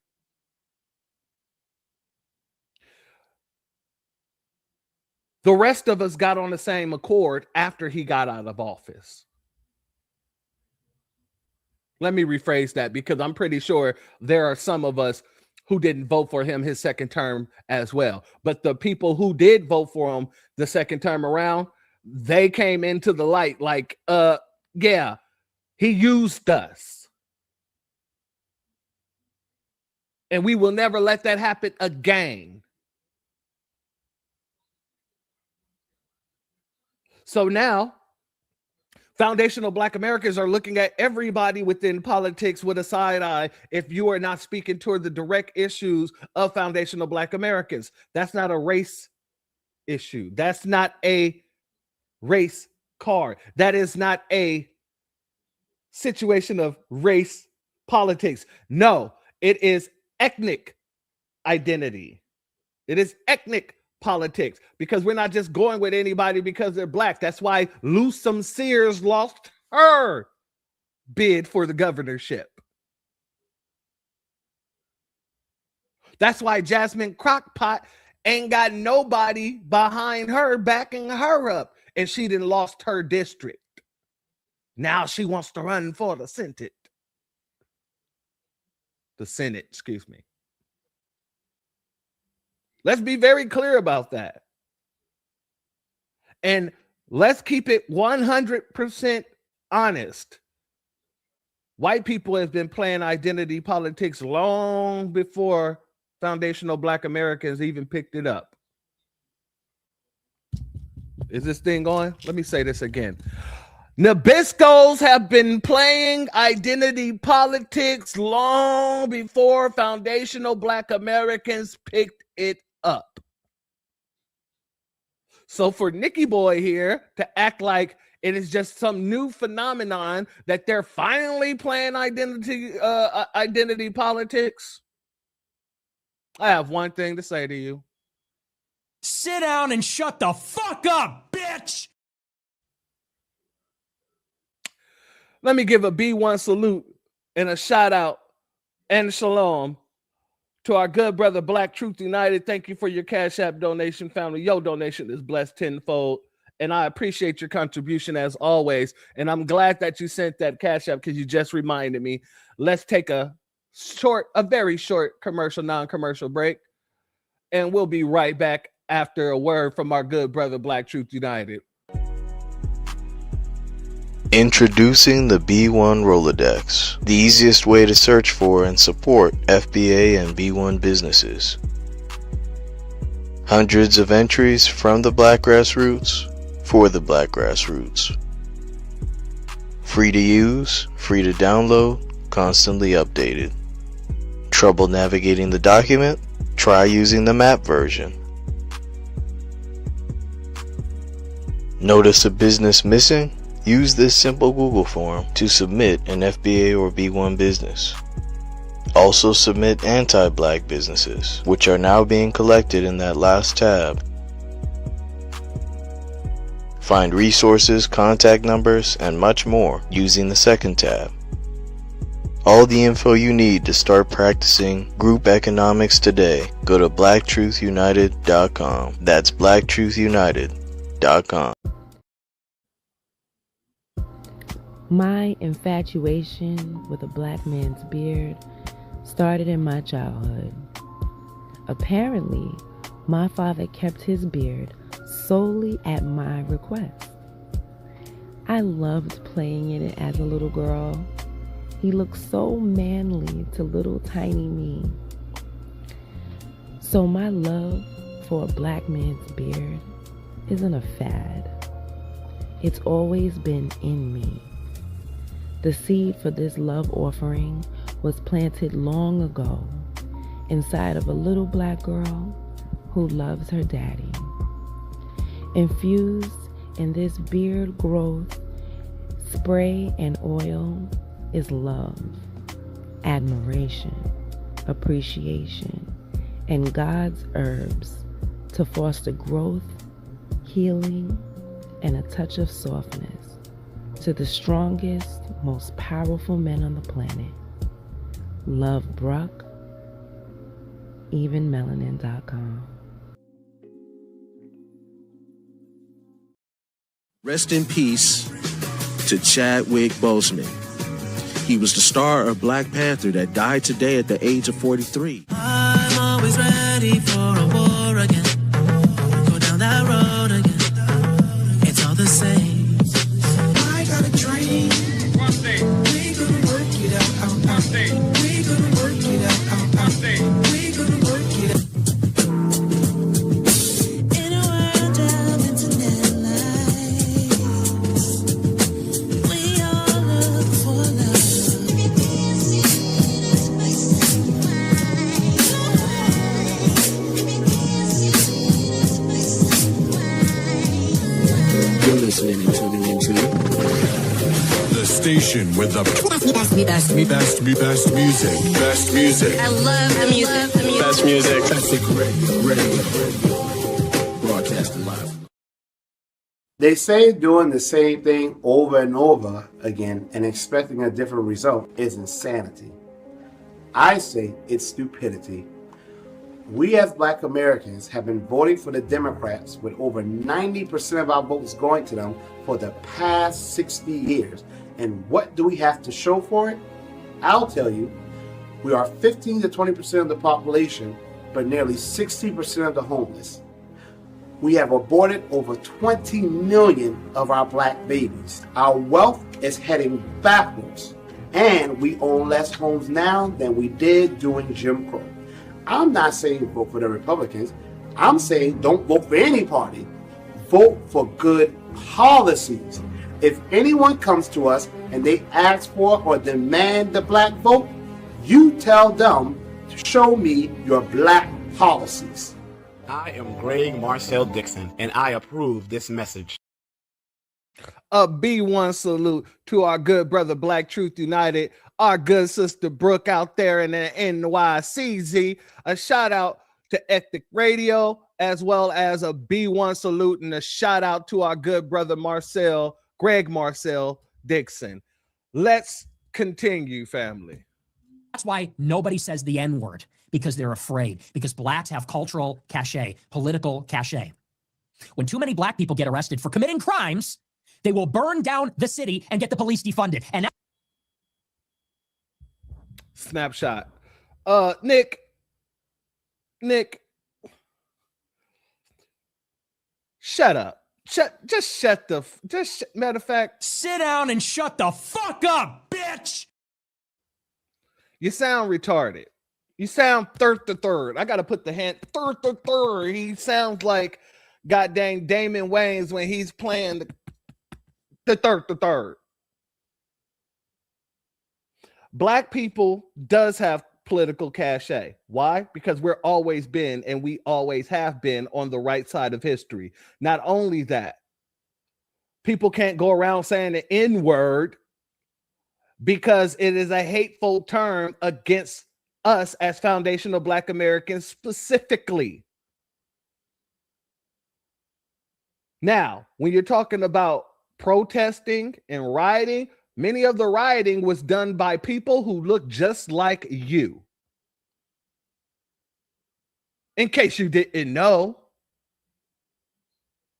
The rest of us got on the same accord after he got out of office. Let me rephrase that, because I'm pretty sure there are some of us who didn't vote for him his second term as well. But the people who did vote for him the second term around, they came into the light like, yeah, he used us. And we will never let that happen again. So now, foundational Black Americans are looking at everybody within politics with a side eye if you are not speaking toward the direct issues of foundational Black Americans. That's not a race issue. That's not a race card. That is not a situation of race politics. No, it is ethnic identity. It is ethnic politics, because we're not just going with anybody because they're Black. That's why Lusum Sears lost her bid for the governorship. That's why Jasmine Crockpot ain't got nobody behind her backing her up, and she done lost her district. Now she wants to run for the Senate. The Senate, excuse me. Let's be very clear about that. And let's keep it 100% honest. White people have been playing identity politics long before foundational Black Americans even picked it up. Is this thing going? Let me say this again. Nabiscos have been playing identity politics long before foundational Black Americans picked it up. So for Nikki Boy here to act like it is just some new phenomenon that they're finally playing identity politics, I have one thing to say to you. sit down and shut the fuck up, bitch. Let me give a B1 salute and a shout out and shalom to our good brother Black Truth United. Thank you for your Cash App donation, family. Your donation is blessed tenfold, and I appreciate your contribution as always. And I'm glad that you sent that Cash App because you just reminded me. Let's take a very short commercial, non-commercial break, and we'll be right back after a word from our good brother Black Truth United. Introducing the B1 Rolodex, the easiest way to search for and support FBA and B1 businesses. Hundreds of entries from the Black grassroots for the Black grassroots. Free to use, free to download, constantly updated. Trouble navigating the document? Try using the map version. Notice a business missing? Use this simple Google form to submit an FBA or B1 business. Also submit anti-Black businesses, which are now being collected in that last tab. Find resources, contact numbers, and much more using the second tab. All the info you need to start practicing group economics today. Go to blacktruthunited.com. That's blacktruthunited.com. My infatuation with a black man's beard started in my childhood. Apparently, my father kept his beard solely at my request. I loved playing in it as a little girl. He looked so manly to little tiny me. So my love for a black man's beard isn't a fad. It's always been in me. The seed for this love offering was planted long ago inside of a little black girl who loves her daddy. Infused in this beard growth, spray and oil is love, admiration, appreciation, and God's herbs to foster growth, healing, and a touch of softness to the strongest, most powerful men on the planet. Love Bruck, evenmelanin.com. Rest in peace to Chadwick Boseman. He was the star of Black Panther that died today at the age of 43. I'm always ready for a war again. Go down that road again. It's all the same. I got a dream. One thing. We gonna work it out. One thing. We gonna work it out. One thing. We gonna work it out. In a world of internet lies, we all look for love. You're listening and tuning into the station with the best music. Best music. I love the music. Best music. Classic radio. Broadcasting live. They say doing the same thing over and over again and expecting a different result is insanity. I say it's stupidity. We as Black Americans have been voting for the Democrats with over 90% of our votes going to them for the past 60 years. And what do we have to show for it? I'll tell you, we are 15 to 20% of the population, but nearly 60% of the homeless. We have aborted over 20 million of our Black babies. Our wealth is heading backwards, and we own less homes now than we did during Jim Crow. I'm not saying vote for the Republicans. I'm saying don't vote for any party. Vote for good policies. If anyone comes to us and they ask for or demand the Black vote, you tell them to show me your Black policies. I am Greg Marcel Dixon, and I approve this message. A B1 salute to our good brother Black Truth United, our good sister Brooke out there in the NYCZ. A shout out to Ethnic Radio, as well as a B1 salute and a shout out to our good brother Greg Marcel Dixon. Let's continue, family. That's why nobody says the N-word, because they're afraid, because blacks have cultural cachet, political cachet. When too many black people get arrested for committing crimes, they will burn down the city and get the police defunded. And Snapshot. Nick, shut up. Matter of fact, sit down and shut the fuck up, bitch. You sound retarded. You sound third. I gotta put the hand third. He sounds like goddamn Damon Wayans when he's playing the third. Black people does have political cachet. Why? Because we're always been and we always have been on the right side of history. Not only that, people can't go around saying the N-word because it is a hateful term against us as foundational Black Americans specifically. Now, when you're talking about protesting and rioting, many of the rioting was done by people who look just like you. In case you didn't know,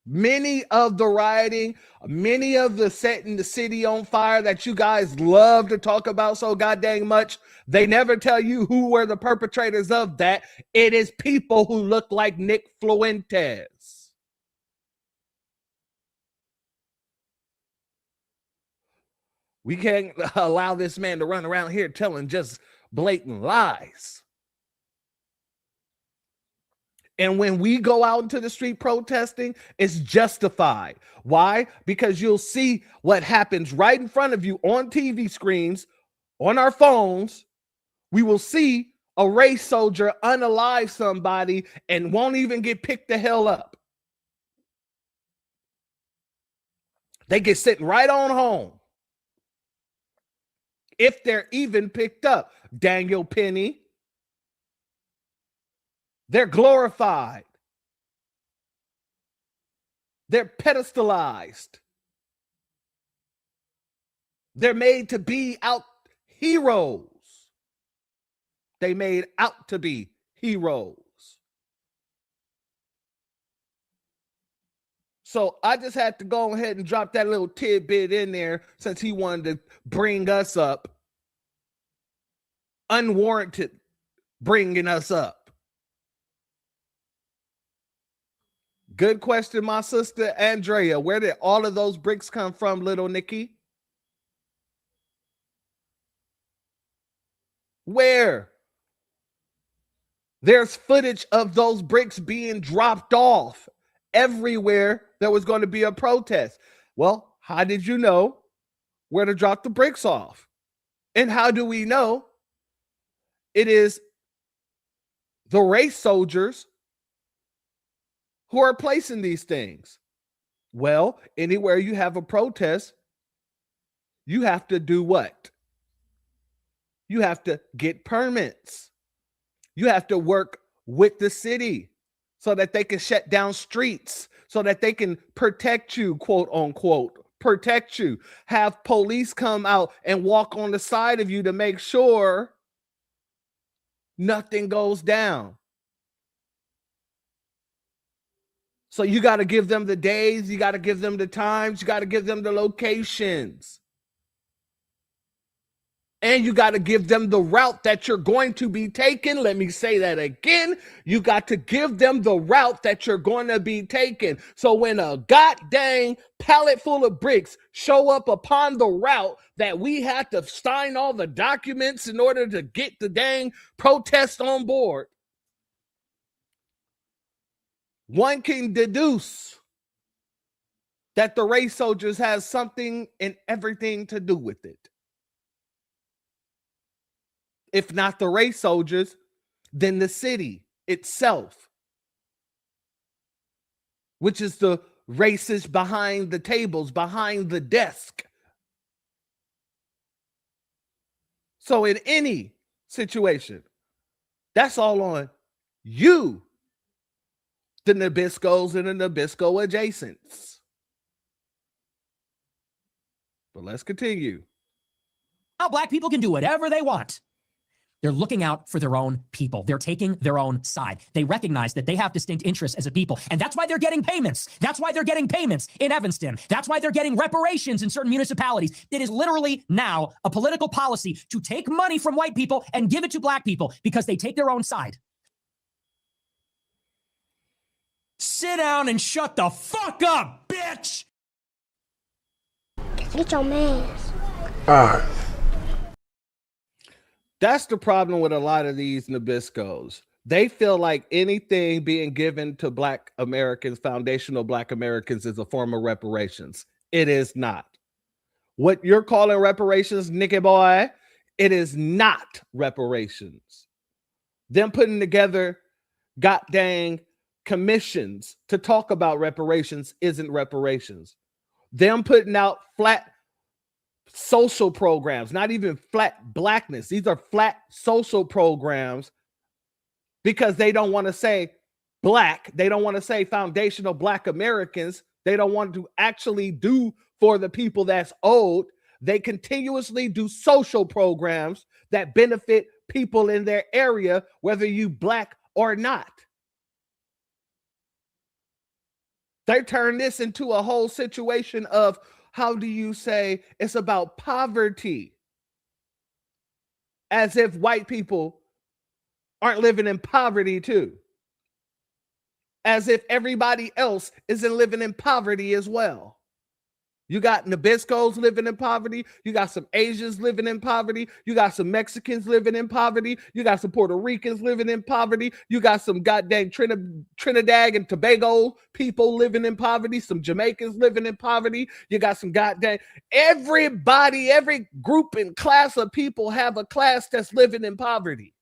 many of the rioting, many of the setting the city on fire that you guys love to talk about so goddamn much, they never tell you who were the perpetrators of that. It is people who look like Nick Fuentes. We can't allow this man to run around here telling just blatant lies. And when we go out into the street protesting, it's justified. Why? Because you'll see what happens right in front of you on TV screens, on our phones. We will see a race soldier unalive somebody and won't even get picked the hell up. They get sitting right on home. If they're even picked up. Daniel Penny. They're glorified. They're pedestalized. They're made to be out heroes. They made out to be heroes. So I just had to go ahead and drop that little tidbit in there since he wanted to bring us up. Unwarranted bringing us up. Good question, my sister Andrea. Where did all of those bricks come from, little Nikki? Where? There's footage of those bricks being dropped off everywhere there was going to be a protest. Well, how did you know where to drop the bricks off? And how do we know it is the race soldiers who are placing these things? Well, anywhere you have a protest, you have to do what? You have to get permits. You have to work with the city so that they can shut down streets, so that they can protect you, quote unquote, protect you. Have police come out and walk on the side of you to make sure nothing goes down. So you got to give them the days, you got to give them the times, you got to give them the locations. And you got to give them the route that you're going to be taking. Let me say that again. You got to give them the route that you're going to be taking. So when a goddamn pallet full of bricks show up upon the route that we had to sign all the documents in order to get the dang protest on board, one can deduce that the race soldiers has something and everything to do with it. If not the race soldiers, then the city itself, which is the racist behind the tables, behind the desk. So in any situation, that's all on you, the Nabiscos and the Nabisco adjacents. But let's continue. Now black people can do whatever they want. They're looking out for their own people. They're taking their own side. They recognize that they have distinct interests as a people. And that's why they're getting payments. That's why they're getting payments in Evanston. That's why they're getting reparations in certain municipalities. It is literally now a political policy to take money from white people and give it to black people because they take their own side. Sit down and shut the fuck up, bitch! Get your man. That's the problem with a lot of these Nabiscos. They feel like anything being given to Black Americans, foundational Black Americans, is a form of reparations. It is not. What you're calling reparations, Nicky boy, it is not reparations. Them putting together god dang commissions to talk about reparations isn't reparations. Them putting out flat social programs, not even flat blackness. These are flat social programs because they don't want to say Black. They don't want to say foundational Black Americans. They don't want to actually do for the people that's owed. They continuously do social programs that benefit people in their area, whether you Black or not. They turn this into a whole situation of, how do you say, it's about poverty, as if white people aren't living in poverty too, as if everybody else isn't living in poverty as well. You got Nabiscos living in poverty. You got some Asians living in poverty. You got some Mexicans living in poverty. You got some Puerto Ricans living in poverty. You got some goddamn Trinidad and Tobago people living in poverty. Some Jamaicans living in poverty. You got some goddamn everybody, every group and class of people have a class that's living in poverty.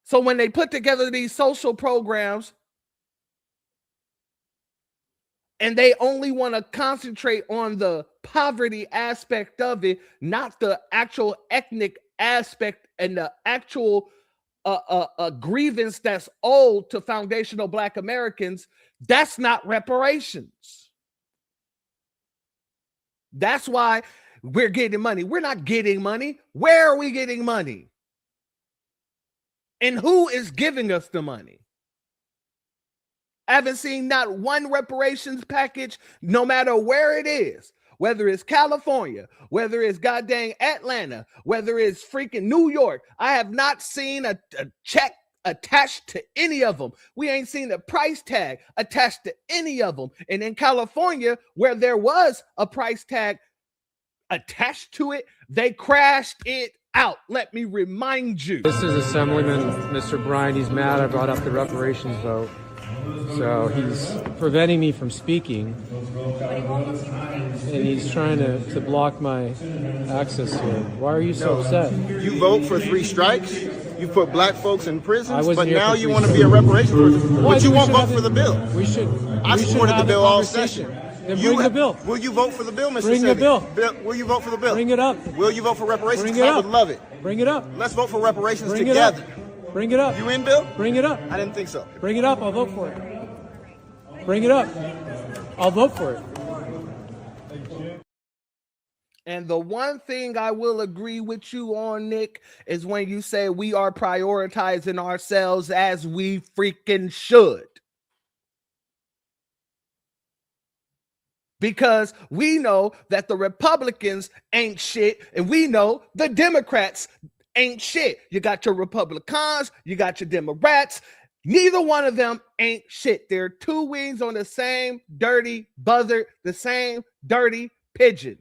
So when they put together these social programs, and they only want to concentrate on the poverty aspect of it, not the actual ethnic aspect and the actual grievance that's owed to foundational Black Americans, that's not reparations. That's why we're getting money. We're not getting money. Where are we getting money? And who is giving us the money? I haven't seen not one reparations package, no matter where it is, whether it's California, whether it's goddamn Atlanta, whether it's freaking New York. I have not seen a check attached to any of them. We ain't seen a price tag attached to any of them. And in California, where there was a price tag attached to it, they crashed it out. Let me remind you. This is Assemblyman Mr. Bryan. He's mad I brought up the reparations vote. So he's preventing me from speaking, and he's trying to block my access to it. Why are you so upset? You vote for 3 strikes. You put Black folks in prisons, but here now for you 3 want to be a reparations person. Well, But you we won't should vote have for the bill. We should. I we should supported the have a bill all conversation. session. Then bring the bill. Will you vote for the bill, Mr. Bring the Sebi? bill. Will you vote for the bill? Bring it up. Will you vote for reparations? Bring it I up. would love it. Bring it up. Let's vote for reparations Bring together. it up. Bring it up. You in, Bill? Bring it up. I didn't think so. Bring it up. I'll vote for it. Bring it up. I'll vote for it. And the one thing I will agree with you on, Nick, is when you say we are prioritizing ourselves as we freaking should. Because we know that the Republicans ain't shit, and we know the Democrats ain't shit. You got your Republicans, you got your Democrats. Neither one of them ain't shit. They're 2 wings on the same dirty buzzard, the same dirty pigeon.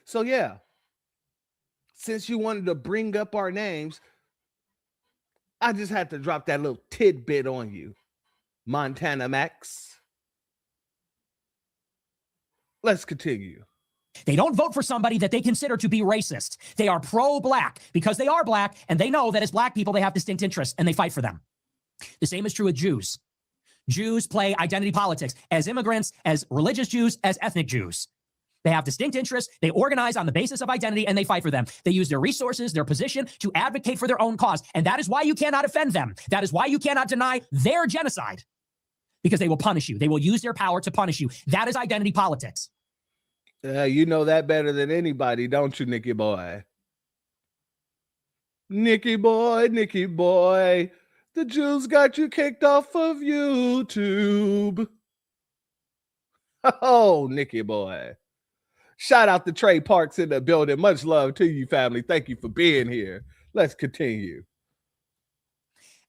So yeah, since you wanted to bring up our names, I just had to drop that little tidbit on you, Montana Max. Let's continue. They don't vote for somebody that they consider to be racist. They are pro-Black because they are Black, and they know that as Black people, they have distinct interests, and they fight for them. The same is true with Jews. Jews play identity politics as immigrants, as religious Jews, as ethnic Jews. They have distinct interests. They organize on the basis of identity, and they fight for them. They use their resources, their position to advocate for their own cause. And that is why you cannot offend them. That is why you cannot deny their genocide, because they will punish you. They will use their power to punish you. That is identity politics. You know that better than anybody, don't you, Nicky boy? Nicky boy, the Jews got you kicked off of YouTube. Oh, Nicky boy. Shout out to Trey Parks in the building. Much love to you, family. Thank you for being here. Let's continue.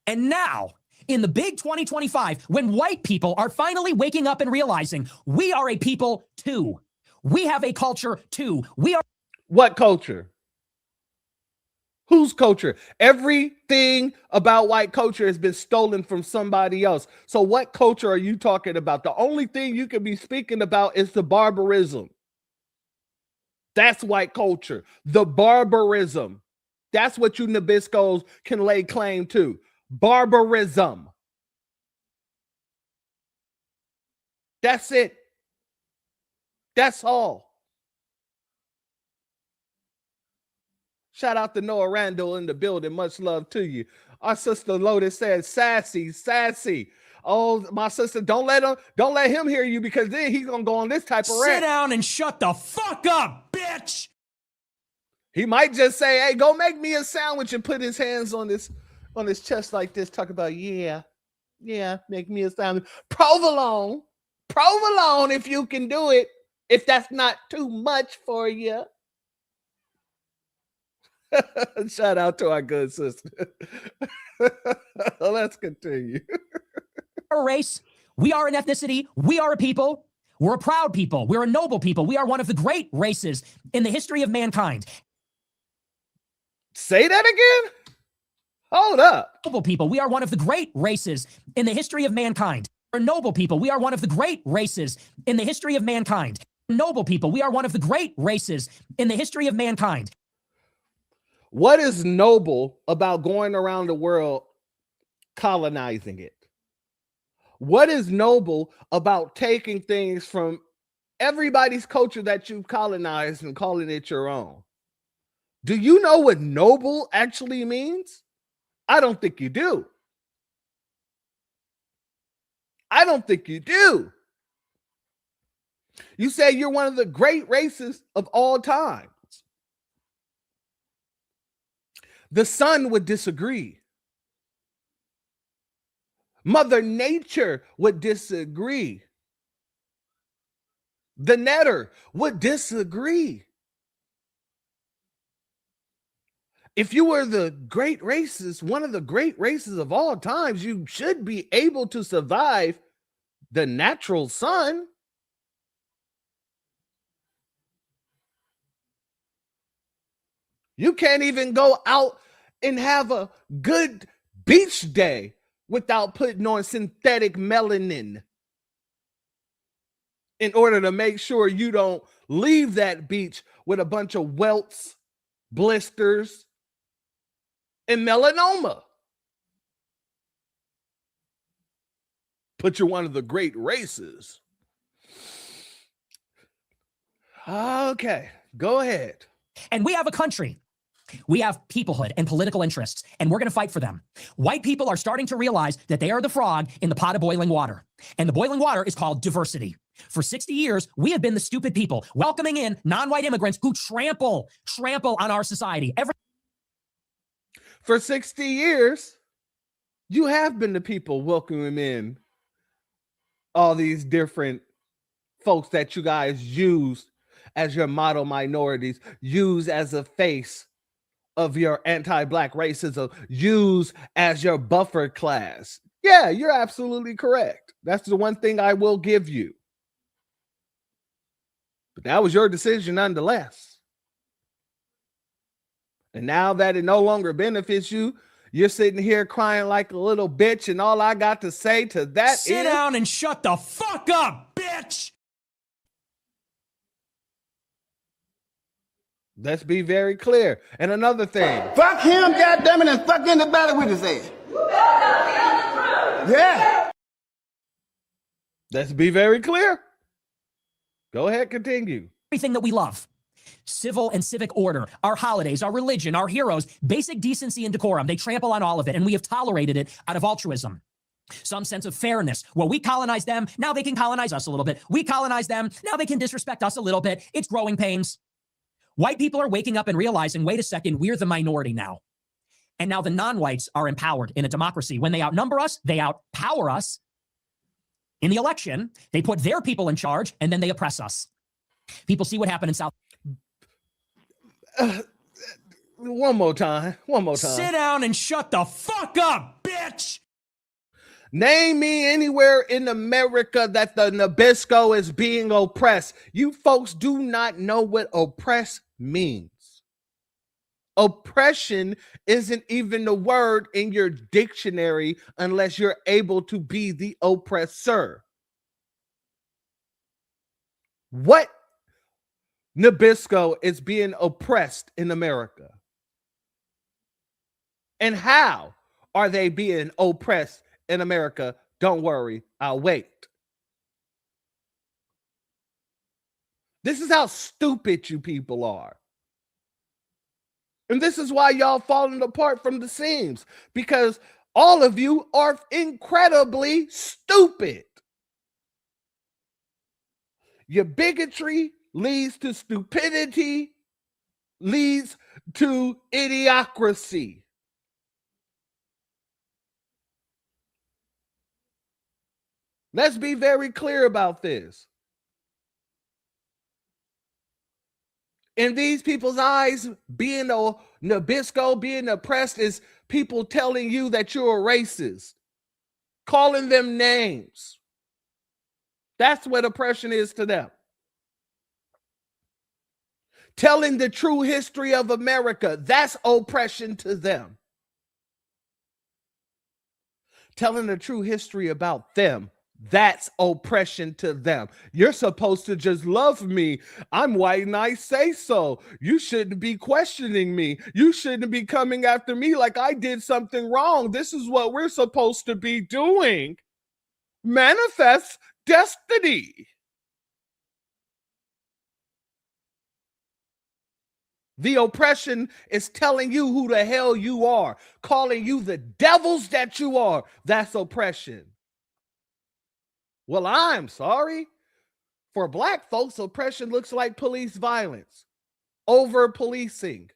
And now, in the big 2025, when white people are finally waking up and realizing we are a people too. We have a culture too. We are. What culture? Whose culture? Everything about white culture has been stolen from somebody else. So what culture are you talking about? The only thing you can be speaking about is the barbarism. That's white culture. The barbarism. That's what you Nabiscos can lay claim to. Barbarism. That's it. That's all. Shout out to Noah Randall in the building. Much love to you. Our sister Lotus says, sassy, sassy. Oh, my sister, don't let him hear you, because then he's gonna go on this type of rant. Sit down and shut the fuck up, bitch. He might just say, hey, go make me a sandwich, and put his hands on his chest like this. Talk about, yeah, make me a sandwich. Provolone if you can do it, if that's not too much for you. Shout out to our good sister. Let's continue. We're a race. We are an ethnicity. We are a people. We're a proud people. We're a noble people. We are one of the great races in the history of mankind. Say that again? Hold up. Noble people. We are one of the great races in the history of mankind. We're noble people. We are one of the great races in the history of mankind. Noble people. We are one of the great races in the history of mankind. What is noble about going around the world colonizing it? What is noble about taking things from everybody's culture that you've colonized and calling it your own? Do you know what noble actually means? I don't think you do. I don't think you do. You say you're one of the great races of all time. The sun would disagree. Mother Nature would disagree. The netter would disagree. If you were the great races, one of the great races of all times, you should be able to survive the natural sun. You can't even go out and have a good beach day without putting on synthetic melanin in order to make sure you don't leave that beach with a bunch of welts, blisters, and melanoma. But you're one of the great races. Okay, go ahead. And we have a country. We have peoplehood and political interests, and we're going to fight for them. White people are starting to realize that they are the frog in the pot of boiling water, and the boiling water is called diversity. For 60 years, we have been the stupid people welcoming in non-white immigrants who trample on our society. For 60 years, you have been the people welcoming in all these different folks that you guys use as your model minorities, use as a face of your anti-black racism, use as your buffer class. Yeah, you're absolutely correct. That's the one thing I will give you. But that was your decision nonetheless. And now that it no longer benefits you, you're sitting here crying like a little bitch, and all I got to say to that is... Sit down and shut the fuck up, bitch! Let's be very clear. And another thing. Fuck him, goddammit, and fuck anybody with his ass. Yeah. Let's be very clear. Go ahead, continue. Everything that we love. Civil and civic order, our holidays, our religion, our heroes, basic decency and decorum. They trample on all of it, and we have tolerated it out of altruism. Some sense of fairness. Well, we colonize them, now they can colonize us a little bit. We colonize them, now they can disrespect us a little bit. It's growing pains. White people are waking up and realizing, wait a second, we're the minority now. And now the non-whites are empowered in a democracy. When they outnumber us, they outpower us. In the election, they put their people in charge, and then they oppress us. People see what happened in South. One more time. Sit down and shut the fuck up, bitch. Name me anywhere in America that the Nabisco is being oppressed. You folks do not know what oppress means. Oppression isn't even the word in your dictionary unless you're able to be the oppressor. What Nabisco is being oppressed in America? And how are they being oppressed in America? Don't worry, I'll wait. This is how stupid you people are. And this is why y'all falling apart from the seams, because all of you are incredibly stupid. Your bigotry leads to stupidity, leads to idiocracy. Let's be very clear about this. In these people's eyes, being a Nabisco, being oppressed is people telling you that you're a racist, calling them names. That's what oppression is to them. Telling the true history of America, that's oppression to them. Telling the true history about them, that's oppression to them. You're supposed to just love me. I'm white and I say so. You shouldn't be questioning me. You shouldn't be coming after me like I did something wrong. This is what we're supposed to be doing. Manifest destiny. The oppression is telling you who the hell you are, calling you the devils that you are. That's oppression. Well, I'm sorry. For black folks, oppression looks like police violence, over policing,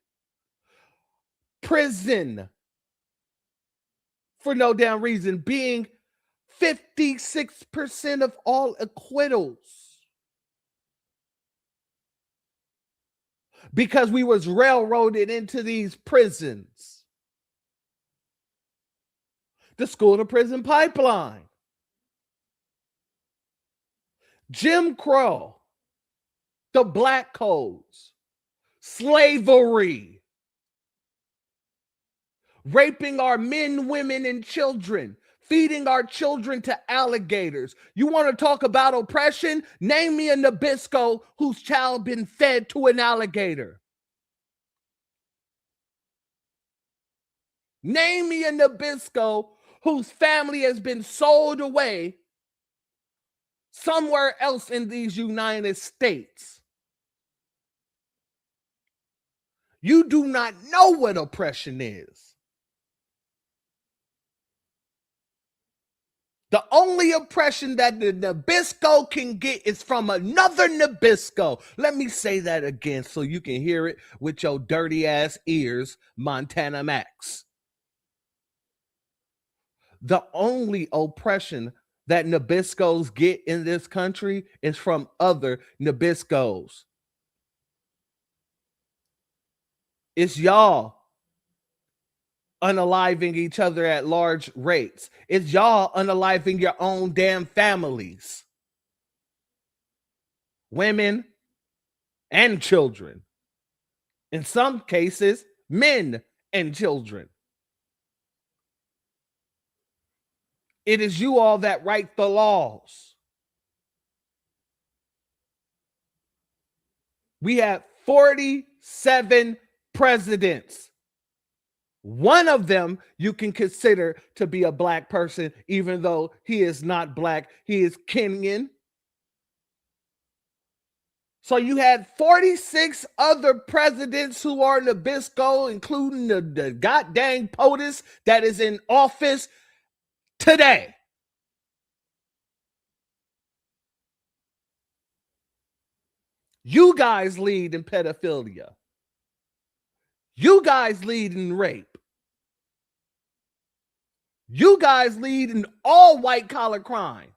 prison for no damn reason being 56% of all acquittals. Because we was railroaded into these prisons. The school to prison pipeline. Jim Crow. The black codes. Slavery. Raping our men, women, and children. Feeding our children to alligators. You want to talk about oppression? Name me a Nabisco whose child been fed to an alligator. Name me a Nabisco whose family has been sold away somewhere else in these United States. You do not know what oppression is. The only oppression that the Nabisco can get is from another Nabisco. Let me say that again so you can hear it with your dirty ass ears, Montana Max. The only oppression that Nabiscos get in this country is from other Nabiscos. It's y'all unaliving each other at large rates. It's y'all unaliving your own damn families. Women and children. In some cases, men and children. It is you all that write the laws. We have 47 presidents. One of them you can consider to be a black person, even though he is not black. He is Kenyan. So you had 46 other presidents who are Nabisco, including the goddamn POTUS that is in office today. You guys lead in pedophilia. You guys lead in rape. You guys lead in all white collar crime.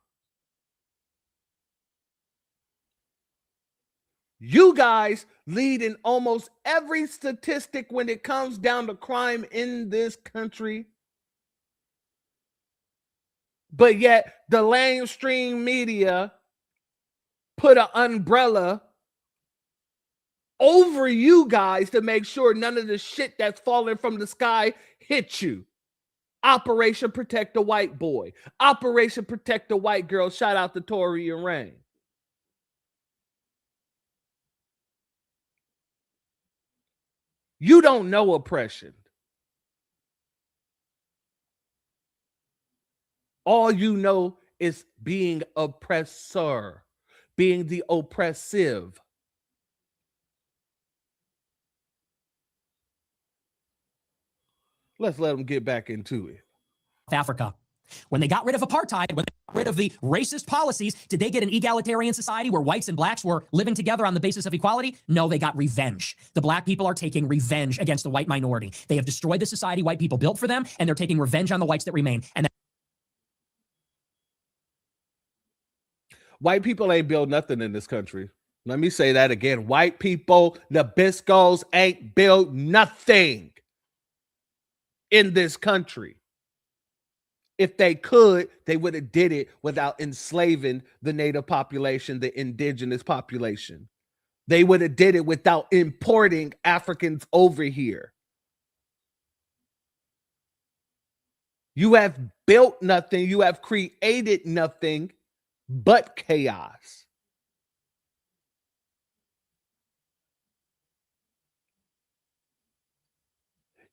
You guys lead in almost every statistic when it comes down to crime in this country. But yet the mainstream media put an umbrella over you guys to make sure none of the shit that's falling from the sky hits you. Operation Protect the White Boy. Operation Protect the White Girl. Shout out to Tori and Rain. You don't know oppression. All you know is being oppressor, being the oppressive. Let's let them get back into it. Africa. When they got rid of apartheid, when they got rid of the racist policies, did they get an egalitarian society where whites and blacks were living together on the basis of equality? No, they got revenge. The black people are taking revenge against the white minority. They have destroyed the society white people built for them, and they're taking revenge on the whites that remain. And white people ain't built nothing in this country. Let me say that again. White people, Nabiscos, ain't built nothing in this country. If they could, they would have did it without enslaving the native population, the indigenous population. They would have did it without importing Africans over here. You have built nothing. You have created nothing but chaos.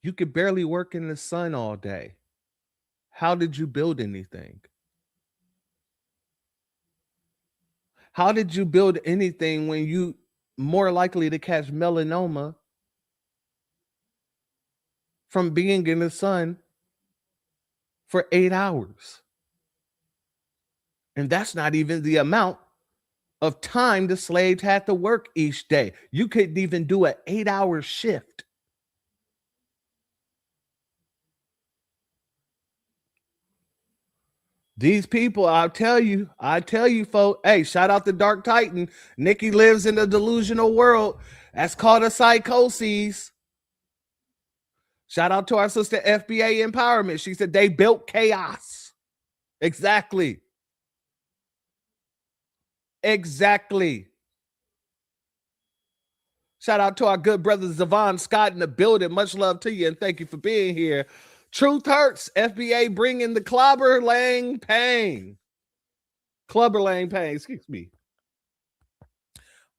You could barely work in the sun all day. How did you build anything? How did you build anything when you more likely to catch melanoma from being in the sun for 8 hours? And that's not even the amount of time the slaves had to work each day. You couldn't even do an 8-hour shift. These people, I tell you, folks, hey, shout out to Dark Titan. Nikki lives in a delusional world. That's called a psychosis. Shout out to our sister FBA Empowerment. She said they built chaos. Exactly. Shout out to our good brother Zavon Scott in the building. Much love to you and thank you for being here. Truth hurts. FBA bringing the clobber lang pain. Clubber lang pain. Excuse me.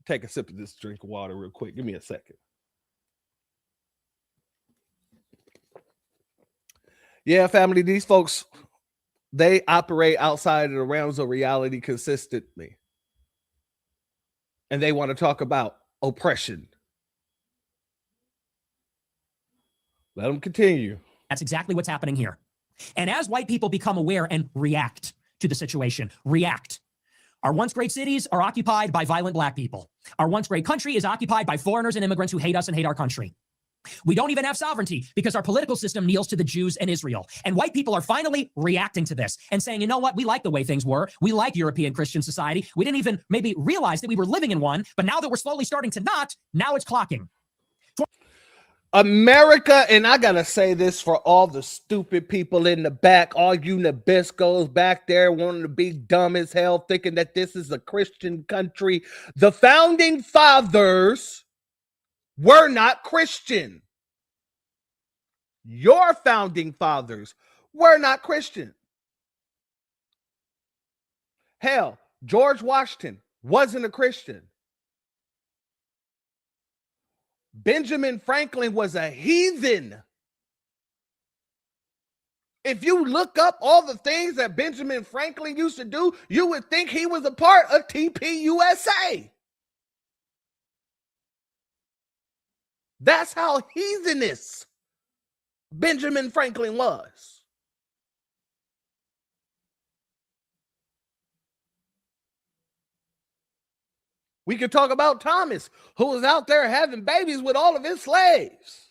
Take a sip of this drink of water real quick. Give me a second. Yeah, family, these folks, they operate outside of the realms of reality consistently. And they want to talk about oppression. Let them continue. that's exactly what's happening here. And as white people become aware and react to the situation, our once great cities are occupied by violent black people. Our once great country is occupied by foreigners and immigrants who hate us and hate our country. We don't even have sovereignty because our political system kneels to the Jews and Israel. And white people are finally reacting to this and saying, you know what? We like the way things were. We like European Christian society. We didn't even maybe realize that we were living in one, but now that we're slowly starting to not, now it's clocking. America, and I gotta say this for all the stupid people in the back, all you Nabiscos back there wanting to be dumb as hell, thinking that this is a Christian country. The founding fathers were not Christian. Your founding fathers were not Christian. Hell, George Washington wasn't a Christian. Benjamin Franklin was a heathen. If you look up all the things that Benjamin Franklin used to do, you would think he was a part of TPUSA. That's how heathenish Benjamin Franklin was. We could talk about Thomas, who was out there having babies with all of his slaves.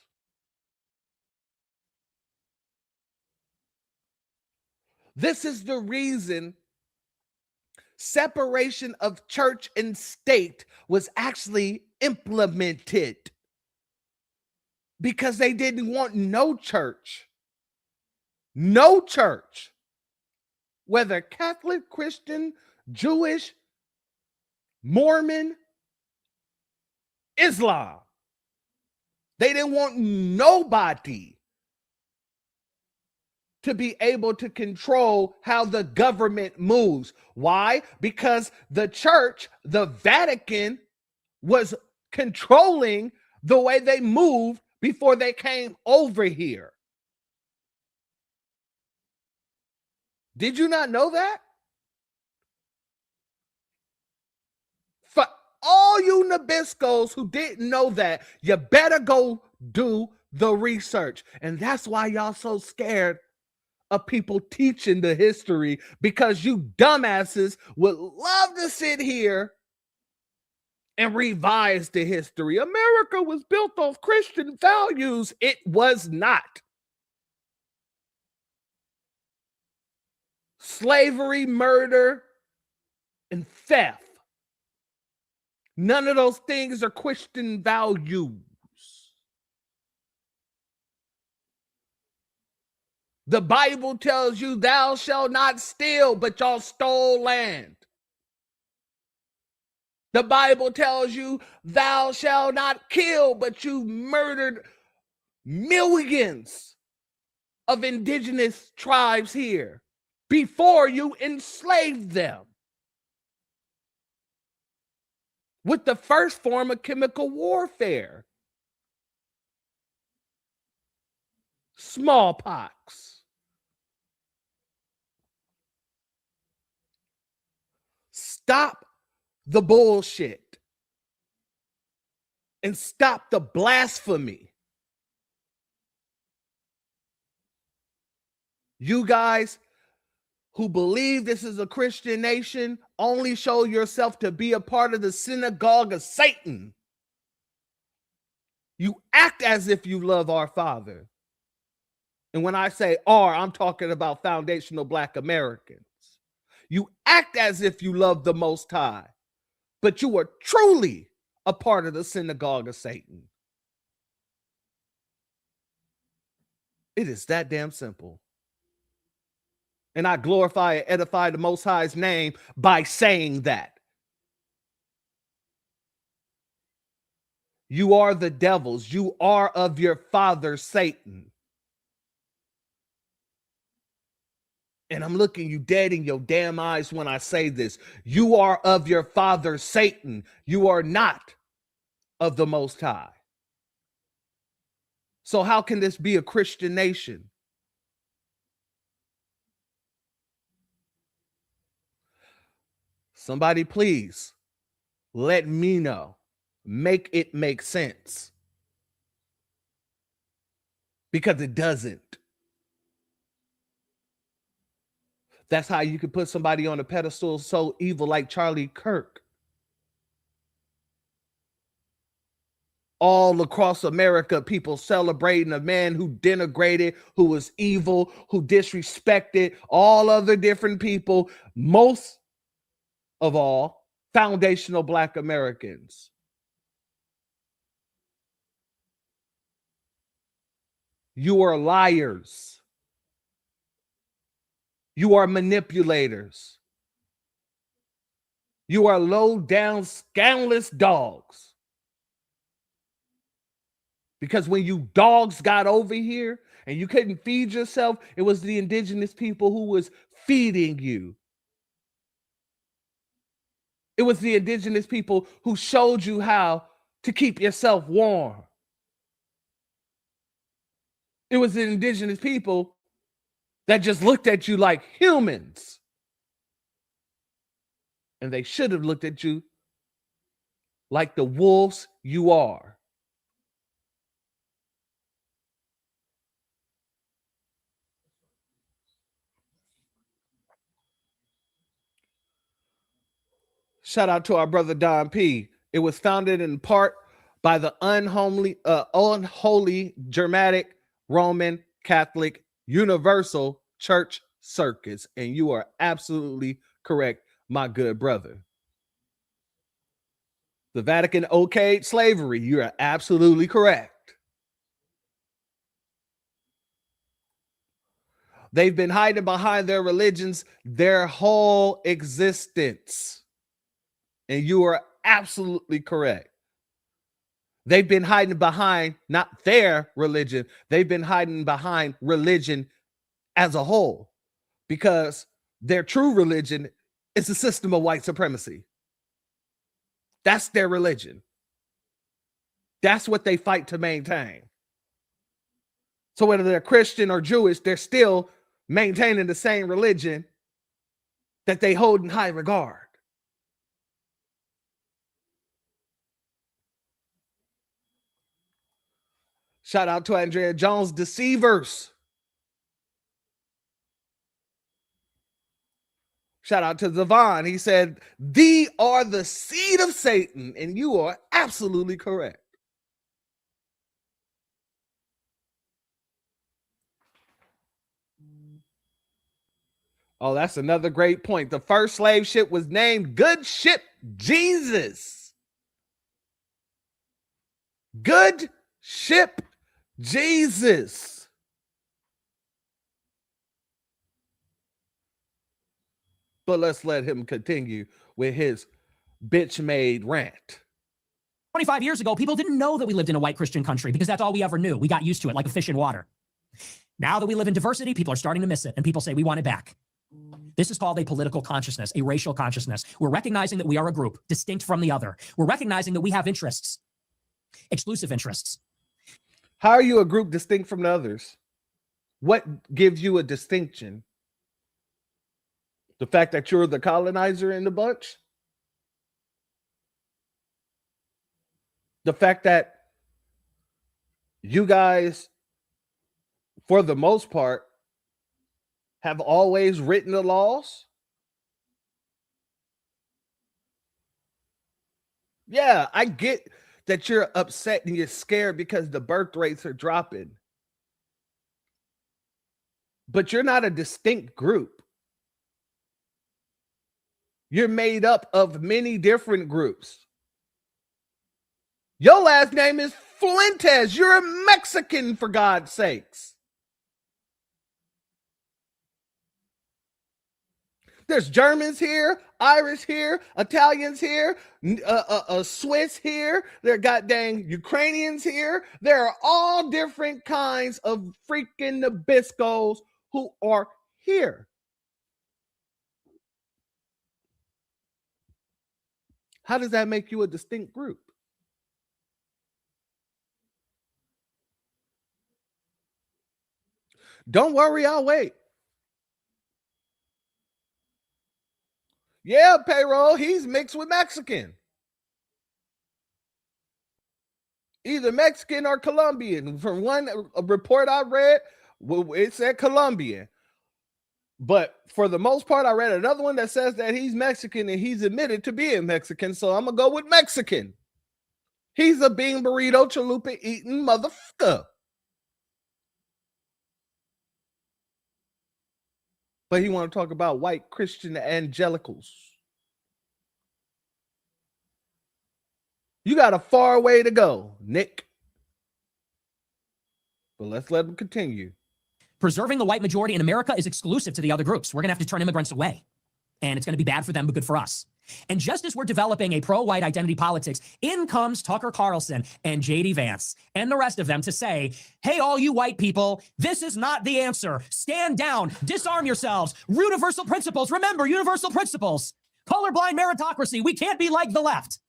This is the reason separation of church and state was actually implemented because they didn't want no church, whether Catholic, Christian, Jewish, Mormon, Islam. They didn't want nobody to be able to control how the government moves. Why? Because the church, the Vatican, was controlling the way they moved before they came over here. Did you not know that? For all you Nabiscos who didn't know that, you better go do the research. And that's why y'all so scared of people teaching the history, because you dumbasses would love to sit here and revise the history. America was built off Christian values. It was not. Slavery, murder, and theft. None of those things are Christian values. The Bible tells you thou shalt not steal, but y'all stole land. The Bible tells you thou shalt not kill, but you murdered millions of indigenous tribes here before you enslaved them with the first form of chemical warfare, smallpox. Stop the bullshit and stop the blasphemy. You guys who believe this is a Christian nation only show yourself to be a part of the synagogue of Satan. You act as if you love our Father. And when I say our, I'm talking about foundational Black Americans. You act as if you love the Most High, but you are truly a part of the synagogue of Satan. It is that damn simple. And I glorify and edify the Most High's name by saying that. You are the devils. You are of your father, Satan. And I'm looking you dead in your damn eyes when I say this. You are of your father, Satan. You are not of the Most High. So how can this be a Christian nation? Somebody please let me know. Make it make sense. Because it doesn't. That's how you can put somebody on a pedestal so evil like Charlie Kirk. All across America, people celebrating a man who denigrated, who was evil, who disrespected all other different people, most of all, foundational Black Americans. You are liars. You are manipulators. You are low-down, scandalous dogs. Because when you dogs got over here and you couldn't feed yourself, it was the indigenous people who was feeding you. It was the indigenous people who showed you how to keep yourself warm. It was the indigenous people that just looked at you like humans. And they should have looked at you like the wolves you are. Shout out to our brother Don P. It was founded in part by the unholy Germanic Roman Catholic Universal Church Circus. And you are absolutely correct, my good brother. The Vatican okayed slavery. You are absolutely correct. They've been hiding behind their religions their whole existence. And you are absolutely correct. They've been hiding behind not their religion. They've been hiding behind religion as a whole, because their true religion is a system of white supremacy. That's their religion. That's what they fight to maintain. So whether they're Christian or Jewish, they're still maintaining the same religion that they hold in high regard. Shout out to Andrea Jones, Deceivers. Shout out to Zavon. He said, "Thee are the seed of Satan," and you are absolutely correct. Oh, that's another great point. The first slave ship was named Good Ship Jesus. Good Ship Jesus. But let's let him continue with his bitch-made rant. 25 years ago, people didn't know that we lived in a white Christian country because that's all we ever knew. We got used to it like a fish in water. Now that we live in diversity, people are starting to miss it, and people say we want it back. This is called a political consciousness, a racial consciousness. We're recognizing that we are a group distinct from the other. We're recognizing that we have interests, exclusive interests. How are you a group distinct from the others? What gives you a distinction? The fact that you're the colonizer in the bunch? The fact that you guys, for the most part, have always written the laws? Yeah, I get that you're upset and you're scared because the birth rates are dropping. But you're not a distinct group. You're made up of many different groups. Your last name is Fuentes. You're a Mexican, for God's sakes. There's Germans here, Irish here, Italians here, Swiss here. There are goddamn Ukrainians here. There are all different kinds of freaking Nabiscos who are here. How does that make you a distinct group? Don't worry, I'll wait. Yeah, payroll, he's mixed with Mexican. Either Mexican or Colombian. From one report I read, it said Colombian. But for the most part, I read another one that says that he's Mexican and he's admitted to being Mexican. So I'm going to go with Mexican. He's a bean burrito chalupa eating motherfucker. But he want to talk about white Christian evangelicals. You got a far way to go, Nick. But let's let him continue. Preserving the white majority in America is exclusive to the other groups. We're going to have to turn immigrants away. And it's going to be bad for them, but good for us. And just as we're developing a pro-white identity politics, in comes Tucker Carlson and J.D. Vance and the rest of them to say, hey, all you white people, this is not the answer. Stand down, disarm yourselves. Universal principles, remember universal principles. Colorblind meritocracy, we can't be like the left.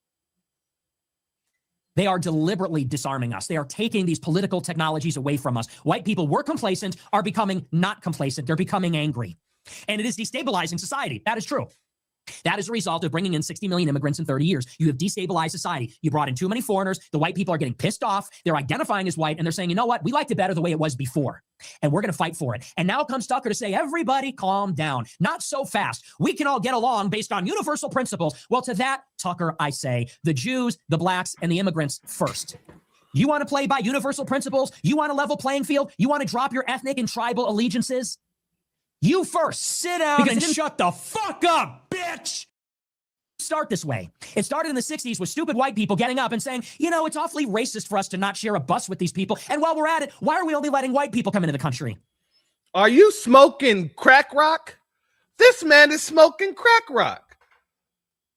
They are deliberately disarming us. They are taking these political technologies away from us. White people were complacent, are becoming not complacent. They're becoming angry. And it is destabilizing society. That is true. That is a result of bringing in 60 million immigrants in 30 years. You have destabilized society. You brought in too many foreigners. The white people are getting pissed off. They're identifying as white, and they're saying, you know what? We liked it better the way it was before, and we're going to fight for it. And now comes Tucker to say, everybody calm down. Not so fast. We can all get along based on universal principles. Well, to that, Tucker, I say, the Jews, the blacks, and the immigrants first. You want to play by universal principles? You want a level playing field? You want to drop your ethnic and tribal allegiances? You first. Sit down and shut the fuck up, bitch! start this way. It started in the 60s with stupid white people getting up and saying, you know, it's awfully racist for us to not share a bus with these people. And while we're at it, why are we only letting white people come into the country? Are you smoking crack rock? This man is smoking crack rock.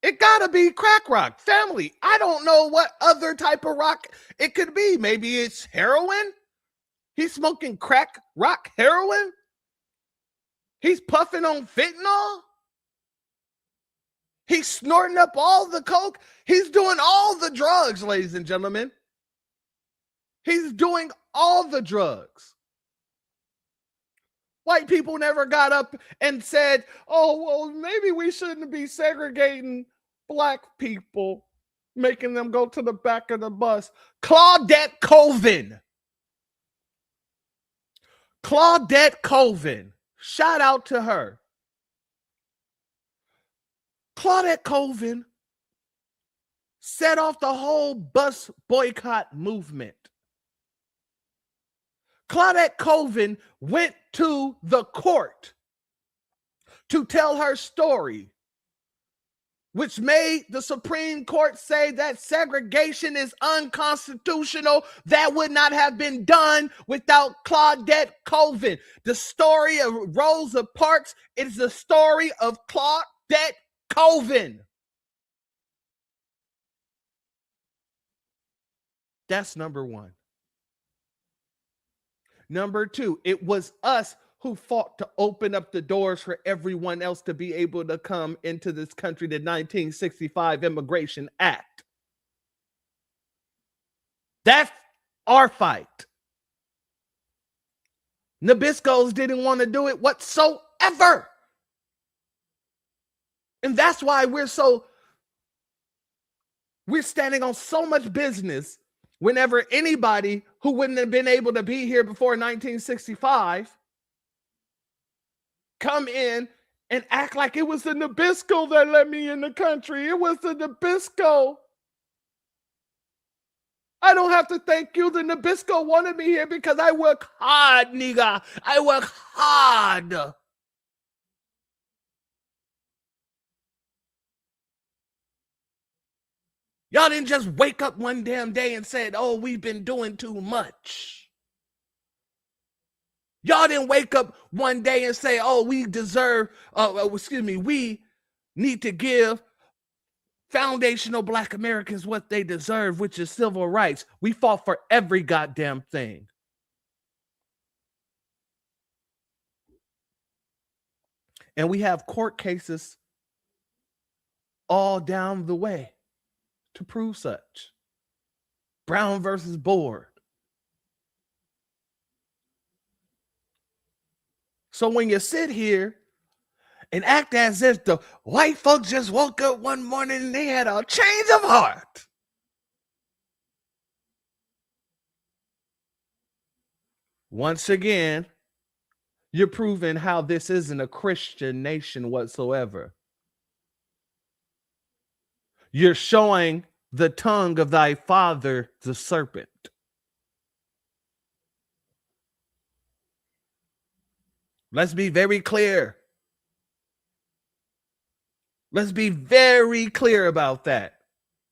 It gotta be crack rock. Family, I don't know what other type of rock it could be. Maybe it's heroin? He's smoking crack rock heroin? He's puffing on fentanyl? He's snorting up all the coke. He's doing all the drugs, ladies and gentlemen. He's doing all the drugs. White people never got up and said, oh, well, maybe we shouldn't be segregating black people, making them go to the back of the bus. Claudette Colvin. Claudette Colvin. Shout out to her. Claudette Colvin set off the whole bus boycott movement. Claudette Colvin went to the court to tell her story, which made the Supreme Court say that segregation is unconstitutional. That would not have been done without Claudette Colvin. The story of Rosa Parks is the story of Claudette Colvin. That's number one. Number two, it was us who fought to open up the doors for everyone else to be able to come into this country, the 1965 Immigration Act. That's our fight. Nabiscos didn't want to do it whatsoever. And that's why we're standing on so much business whenever anybody who wouldn't have been able to be here before 1965 come in and act like it was the Nabisco that let me in the country. It was the Nabisco. I don't have to thank you. The Nabisco wanted me here because I work hard, nigga. I work hard. Y'all didn't just wake up one damn day and said, oh, we've been doing too much. Y'all didn't wake up one day and say, oh, we deserve, we need to give foundational Black Americans what they deserve, which is civil rights. We fought for every goddamn thing. And we have court cases all down the way to prove such. Brown versus Board. So when you sit here and act as if the white folks just woke up one morning and they had a change of heart, once again, you're proving how this isn't a Christian nation whatsoever. You're showing the tongue of thy father, the serpent. Let's be very clear. Let's be very clear about that,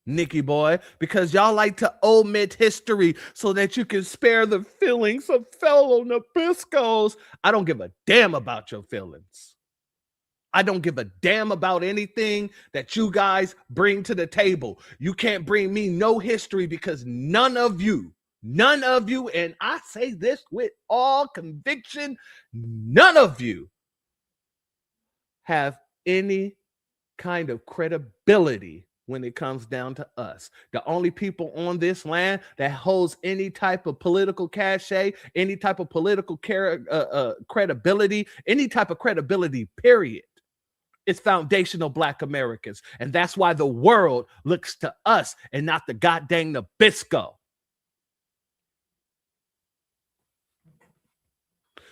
Nikki boy, because y'all like to omit history so that you can spare the feelings of fellow Nabiscos. I don't give a damn about your feelings. I don't give a damn about anything that you guys bring to the table. You can't bring me no history because none of you, and I say this with all conviction, none of you have any kind of credibility when it comes down to us. The only people on this land that holds any type of political cachet, any type of political credibility, any type of credibility, period, it's foundational Black Americans. And that's why the world looks to us and not the goddamn Nabisco.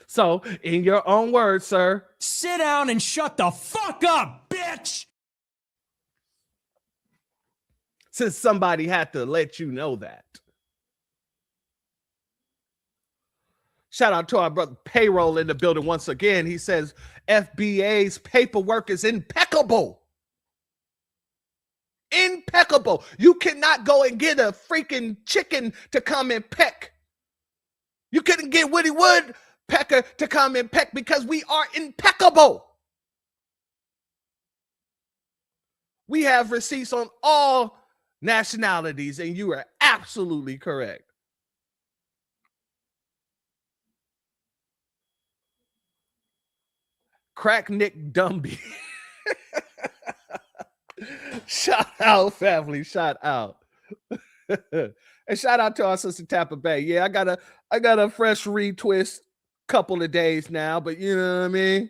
So, in your own words, sir, sit down and shut the fuck up, bitch. Since somebody had to let you know that. Shout out to our brother Payroll in the building once again. He says FBA's paperwork is impeccable. Impeccable. You cannot go and get a freaking chicken to come and peck. You couldn't get Woody Woodpecker to come and peck because we are impeccable. We have receipts on all nationalities, and you are absolutely correct. Crack Nick Dumby. Shout out, family. Shout out. And shout out to our sister Tampa Bay. Yeah, I got a fresh retwist couple of days now, but you know what I mean?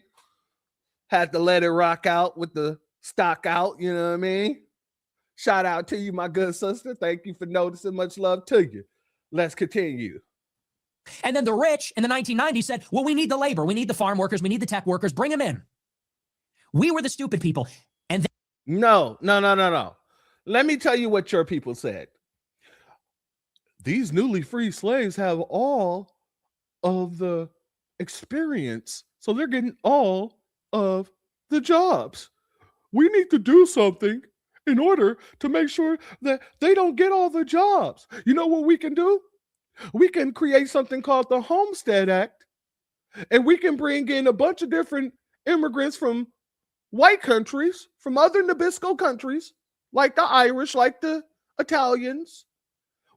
Had to let it rock out with the stock out, you know what I mean? Shout out to you, my good sister. Thank you for noticing. Much love to you. Let's continue. And then the rich in the 1990s said, well, we need the labor. We need the farm workers. We need the tech workers. Bring them in. We were the stupid people. And No. Let me tell you what your people said. These newly freed slaves have all of the experience, so they're getting all of the jobs. We need to do something in order to make sure that they don't get all the jobs. You know what we can do? We can create something called the Homestead Act, and we can bring in a bunch of different immigrants from white countries, from other Nabisco countries, like the Irish, like the Italians.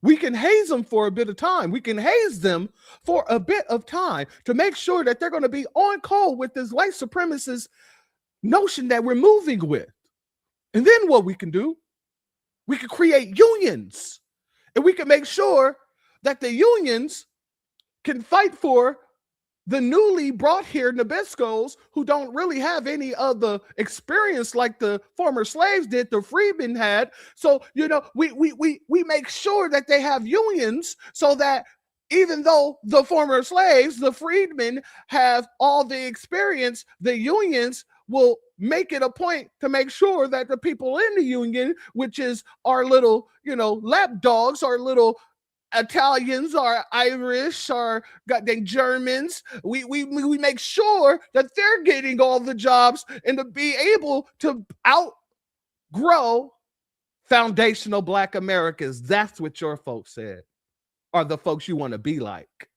We can haze them for a bit of time. We can haze them for a bit of time to make sure that they're going to be on call with this white supremacist notion that we're moving with. And then what we can do, we can create unions, and we can make sure that the unions can fight for the newly brought here Nabiscos who don't really have any of the experience like the former slaves did, the freedmen had. So, you know, we make sure that they have unions so that even though the former slaves, the freedmen, have all the experience, the unions will make it a point to make sure that the people in the union, which is our little, you know, lapdogs, our little Italians, our Irish, our goddamn Germans, we make sure that they're getting all the jobs and to be able to outgrow foundational Black Americans. That's what your folks said, are the folks you want to be like.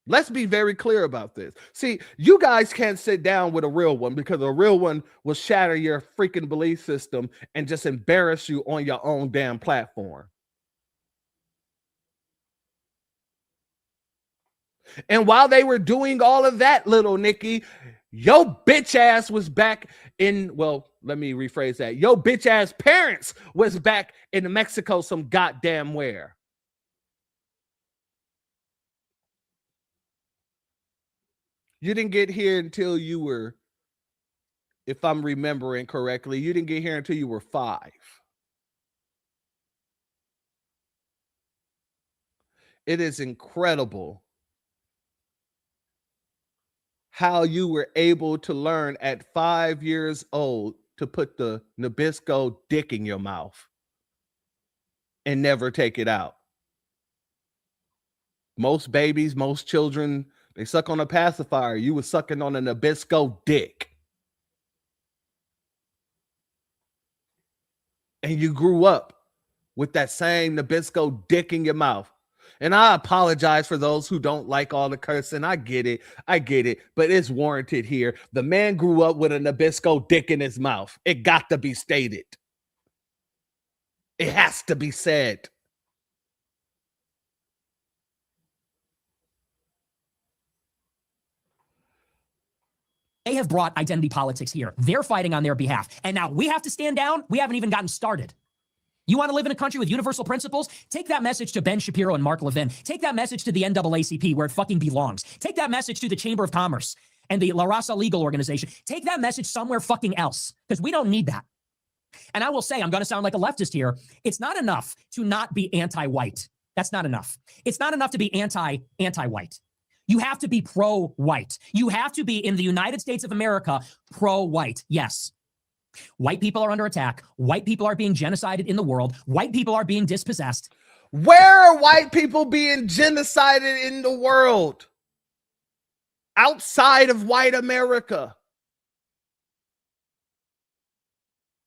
Let's be very clear about this. See, you guys can't sit down with a real one because a real one will shatter your freaking belief system and just embarrass you on your own damn platform. And while they were doing all of that, little Nikki, your bitch ass was back in, well, let me rephrase that. Your bitch ass parents was back in Mexico some goddamn where. You didn't get here until you were, if I'm remembering correctly, you didn't get here until you were 5. It is incredible how you were able to learn at 5 years old to put the Nabisco dick in your mouth and never take it out. Most babies, most children, they suck on a pacifier. You were sucking on a Nabisco dick. And you grew up with that same Nabisco dick in your mouth. And I apologize for those who don't like all the cursing. I get it. But it's warranted here. The man grew up with a Nabisco dick in his mouth. It got to be stated. It has to be said. They have brought identity politics here. They're fighting on their behalf. And now we have to stand down. We haven't even gotten started. You want to live in a country with universal principles? Take that message to Ben Shapiro and Mark Levin. Take that message to the NAACP where it fucking belongs. Take that message to the Chamber of Commerce and the La Raza Legal Organization. Take that message somewhere fucking else because we don't need that. And I will say, I'm going to sound like a leftist here. It's not enough to not be anti-white. That's not enough. It's not enough to be anti-white. You have to be pro-white. You have to be, in the United States of America, pro-white. Yes. White people are under attack. White people are being genocided in the world. White people are being dispossessed. Where are white people being genocided in the world? Outside of white America.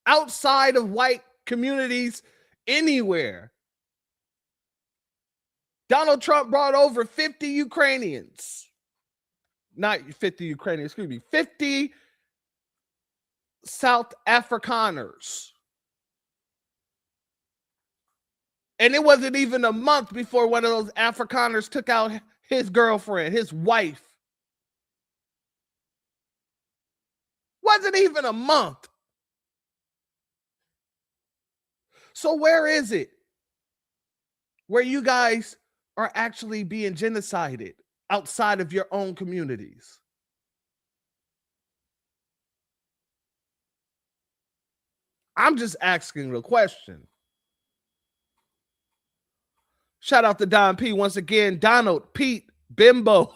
outside of white communities anywhere. Donald Trump brought over 50 Ukrainians. Not 50 Ukrainians, excuse me, 50 South Afrikaners. And it wasn't even a month before one of those Afrikaners took out his girlfriend, his wife. Wasn't even a month. So where is it where you guys are actually being genocided outside of your own communities? I'm just asking the question. Shout out to Don P once again. Donald, Pete, Bimbo.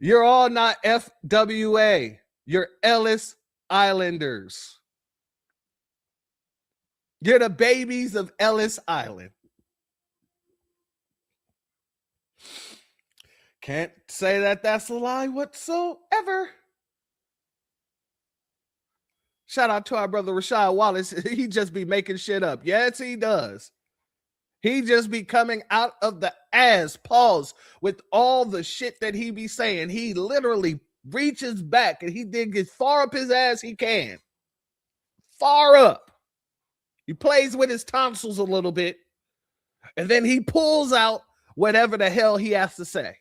You're all not FWA. You're Ellis Islanders. You're the babies of Ellis Island. Can't say that that's a lie whatsoever. Shout out to our brother Rashad Wallace. He just be making shit up. Yes, he does. He just be coming out of the ass, pause, with all the shit that he be saying. He literally reaches back and he digs as far up his ass he can. Far up. He plays with his tonsils a little bit. And then he pulls out whatever the hell he has to say.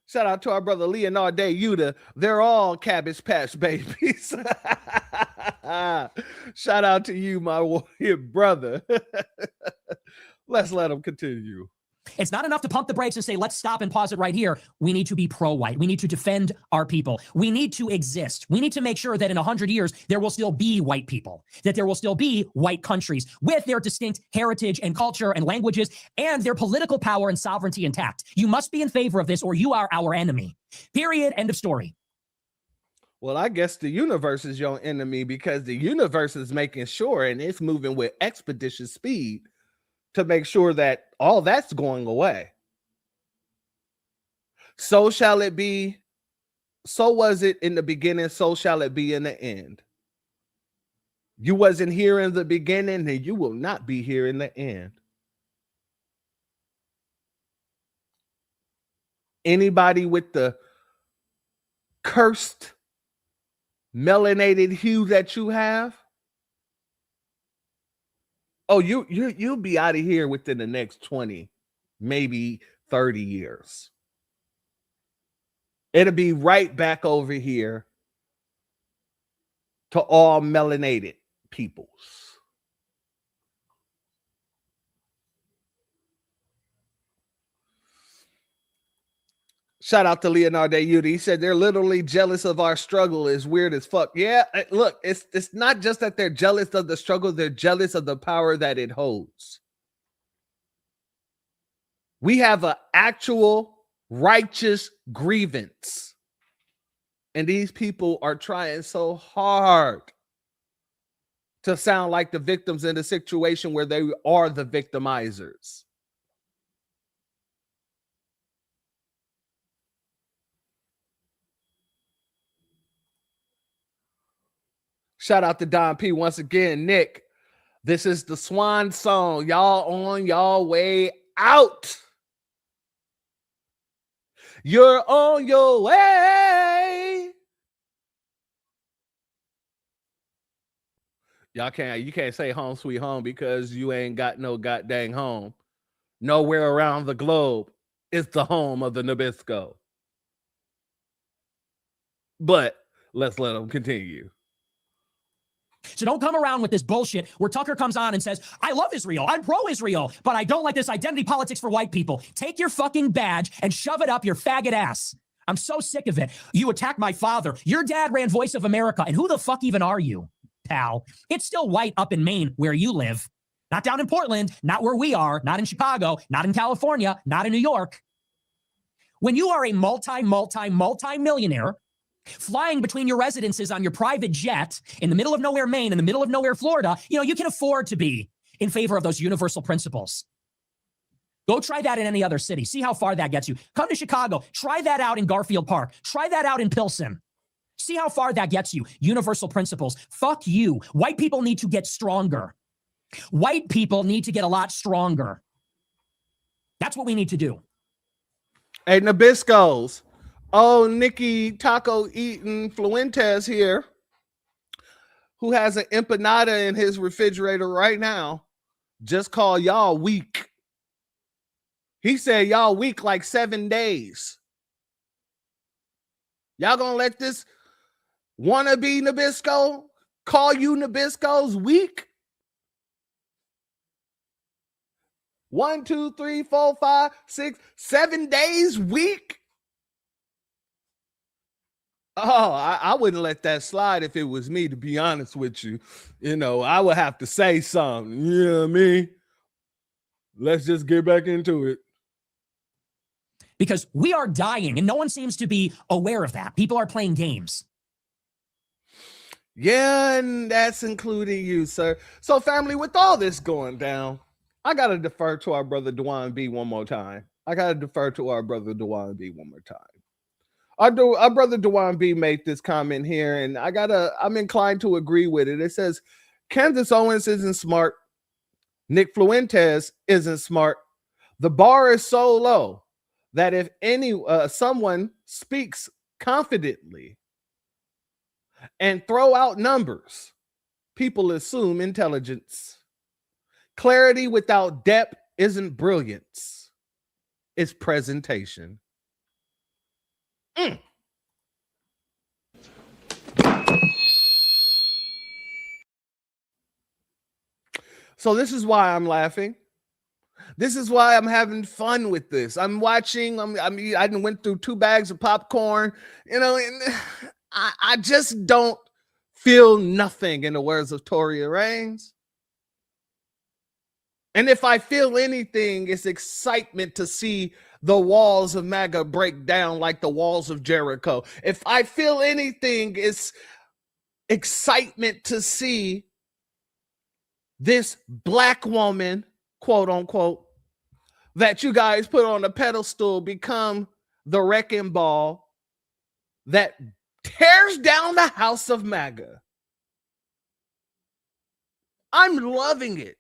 Shout out to our brother Leonard Day Yuta. They're all Cabbage Patch babies. Shout out to you, my warrior brother. Let's let him continue. It's not enough to pump the brakes and say, let's stop and pause it right here. We need to be pro-white. We need to defend our people. We need to exist. We need to make sure that in 100 years, there will still be white people, that there will still be white countries with their distinct heritage and culture and languages and their political power and sovereignty intact. You must be in favor of this or you are our enemy. Period. End of story. Well, I guess the universe is your enemy because the universe is making sure and it's moving with expeditious speed to make sure that all that's going away. So shall it be. So was it in the beginning. So shall it be in the end. You wasn't here in the beginning and you will not be here in the end. Anybody with the cursed melanated hue that you have, oh, you'll be out of here within the next 20, maybe 30 years. It'll be right back over here to all melanated peoples. Shout out to Leonardo Yudi. He said they're literally jealous of our struggle. Is weird as fuck. Yeah, look, it's not just that they're jealous of the struggle, they're jealous of the power that it holds. We have an actual righteous grievance. And these people are trying so hard to sound like the victims in a situation where they are the victimizers. Shout out to Don P once again. Nick, this is the swan song. Y'all on y'all way out. You're on your way. You can't say home sweet home because you ain't got no goddamn home. Nowhere around the globe is the home of the Nabisco. But let's let them continue. So don't come around with this bullshit where Tucker comes on and says, I love Israel, I'm pro-Israel, but I don't like this identity politics for white people. Take your fucking badge and shove it up your faggot ass. I'm so sick of it. You attack my father. Your dad ran Voice of America, and who the fuck even are you, pal? It's still white up in Maine where you live. Not down in Portland, not where we are, not in Chicago, not in California, not in New York. When you are a multi-millionaire, flying between your residences on your private jet in the middle of nowhere, Maine, in the middle of nowhere, Florida, you can afford to be in favor of those universal principles. Go try that in any other city. See how far that gets you. Come to Chicago. Try that out in Garfield Park. Try that out in Pilsen. See how far that gets you. Universal principles. Fuck you. White people need to get stronger. White people need to get a lot stronger. That's what we need to do. Hey, Nabiscos. Oh, Nikki Taco Eating Fluentes here, who has an empanada in his refrigerator right now, just called y'all weak. He said y'all weak like 7 days. Y'all gonna let this wannabe Nabisco call you Nabiscos weak? 1, 2, 3, 4, 5, 6, 7 days weak? Oh, I wouldn't let that slide if it was me, to be honest with you. You know, I would have to say something. You know what I mean? Let's just get back into it. Because we are dying, and no one seems to be aware of that. People are playing games. Yeah, and that's including you, sir. So, family, with all this going down, I got to defer to our brother Dewan B one more time. Our brother Dewan B made this comment here, and I'm inclined to agree with it. It says, Candace Owens isn't smart. Nick Fluentes isn't smart. The bar is so low that if someone speaks confidently and throw out numbers, people assume intelligence. Clarity without depth isn't brilliance. It's presentation. So this is why I'm laughing. This is why I'm having fun with this. I'm watching. I went through 2 bags of popcorn, you know, and I just don't feel nothing, in the words of Toria Reigns. And if I feel anything, it's excitement to see the walls of MAGA break down like the walls of Jericho. If I feel anything, it's excitement to see this black woman, quote unquote, that you guys put on a pedestal become the wrecking ball that tears down the house of MAGA. I'm loving it.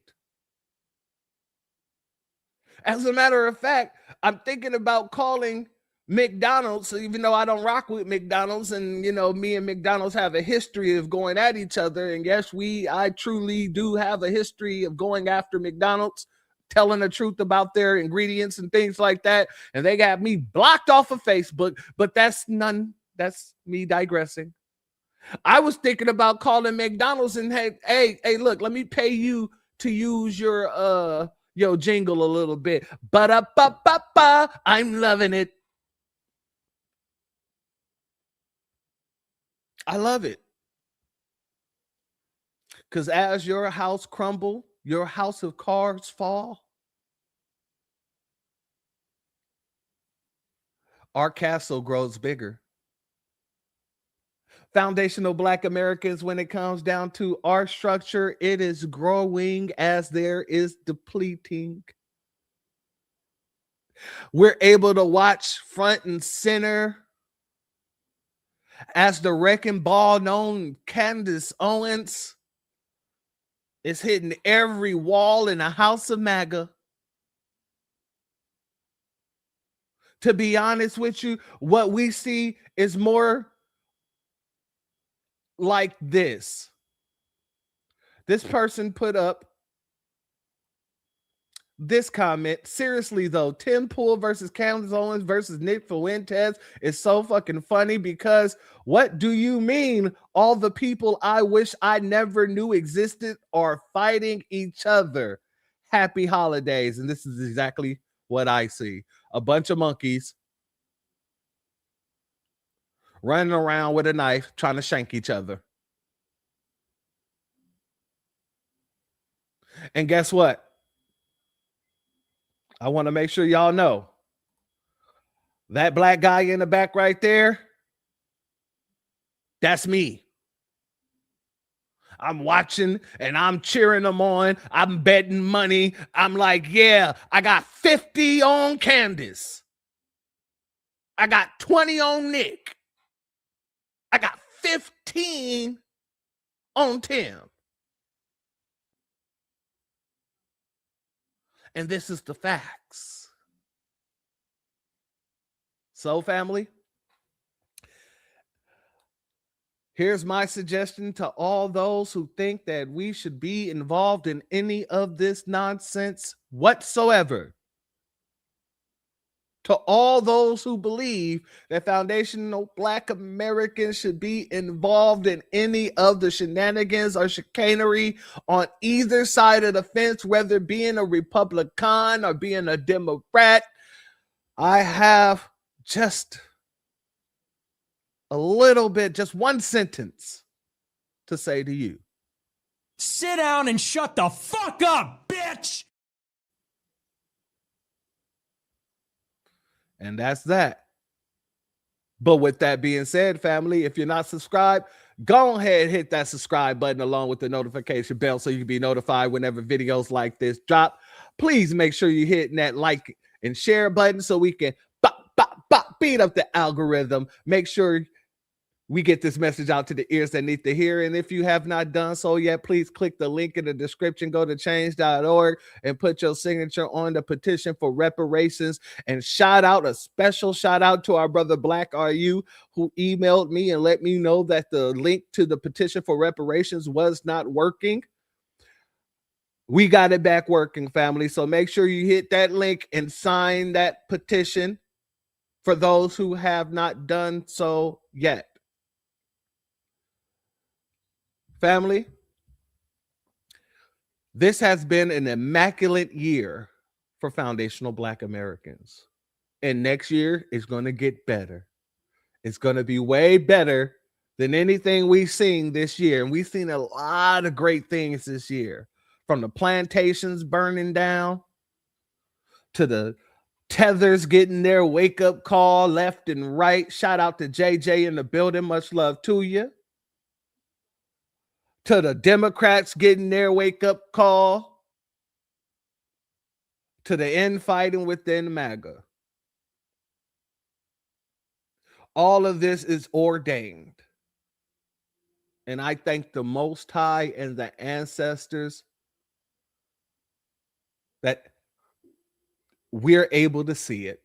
As a matter of fact, I'm thinking about calling McDonald's, even though I don't rock with McDonald's, and you know, me and McDonald's have a history of going at each other. And yes, I truly do have a history of going after McDonald's, telling the truth about their ingredients and things like that. And they got me blocked off of Facebook, but that's me digressing. I was thinking about calling McDonald's and hey, look, let me pay you to use your jingle a little bit. Ba-da-ba-ba-ba. I'm loving it. I love it. Because as your house crumble, your house of cards fall, our castle grows bigger. Foundational Black Americans, when it comes down to our structure, it is growing as there is depleting. We're able to watch front and center as the wrecking ball known Candace Owens is hitting every wall in the house of MAGA. To be honest with you, what we see is more like this. This person put up this comment. Seriously though, Tim Pool versus Candace Owens versus Nick Fuentes is so fucking funny, because what do you mean all the people I wish I never knew existed are fighting each other? Happy holidays. And this is exactly what I see. A bunch of monkeys running around with a knife trying to shank each other. And guess what? I want to make sure y'all know that black guy in the back right there, that's me. I'm watching and I'm cheering them on. I'm betting money. I'm like, yeah, I got 50 on Candace. I got 20 on Nick. I got 15 on Tim. And this is the facts. So, family, here's my suggestion to all those who think that we should be involved in any of this nonsense whatsoever. To all those who believe that foundational Black Americans should be involved in any of the shenanigans or chicanery on either side of the fence, whether being a Republican or being a Democrat, I have just a little bit, just one sentence to say to you. Sit down and shut the fuck up, bitch! And that's that. But with that being said, family, if you're not subscribed, go ahead, hit that subscribe button along with the notification bell so you can be notified whenever videos like this drop. Please make sure you're hitting that like and share button so we can beat up the algorithm. Make sure we get this message out to the ears that need to hear. And if you have not done so yet, please click the link in the description. Go to change.org and put your signature on the petition for reparations. And a special shout out to our brother Black RU, who emailed me and let me know that the link to the petition for reparations was not working. We got it back working, family. So make sure you hit that link and sign that petition for those who have not done so yet. Family, this has been an immaculate year for foundational Black Americans. And next year is going to get better. It's going to be way better than anything we've seen this year. And we've seen a lot of great things this year, from the plantations burning down to the tethers getting their wake-up call left and right. Shout out to JJ in the building. Much love to you. To the Democrats getting their wake-up call, to the infighting within MAGA. All of this is ordained. And I thank the Most High and the ancestors that we're able to see it.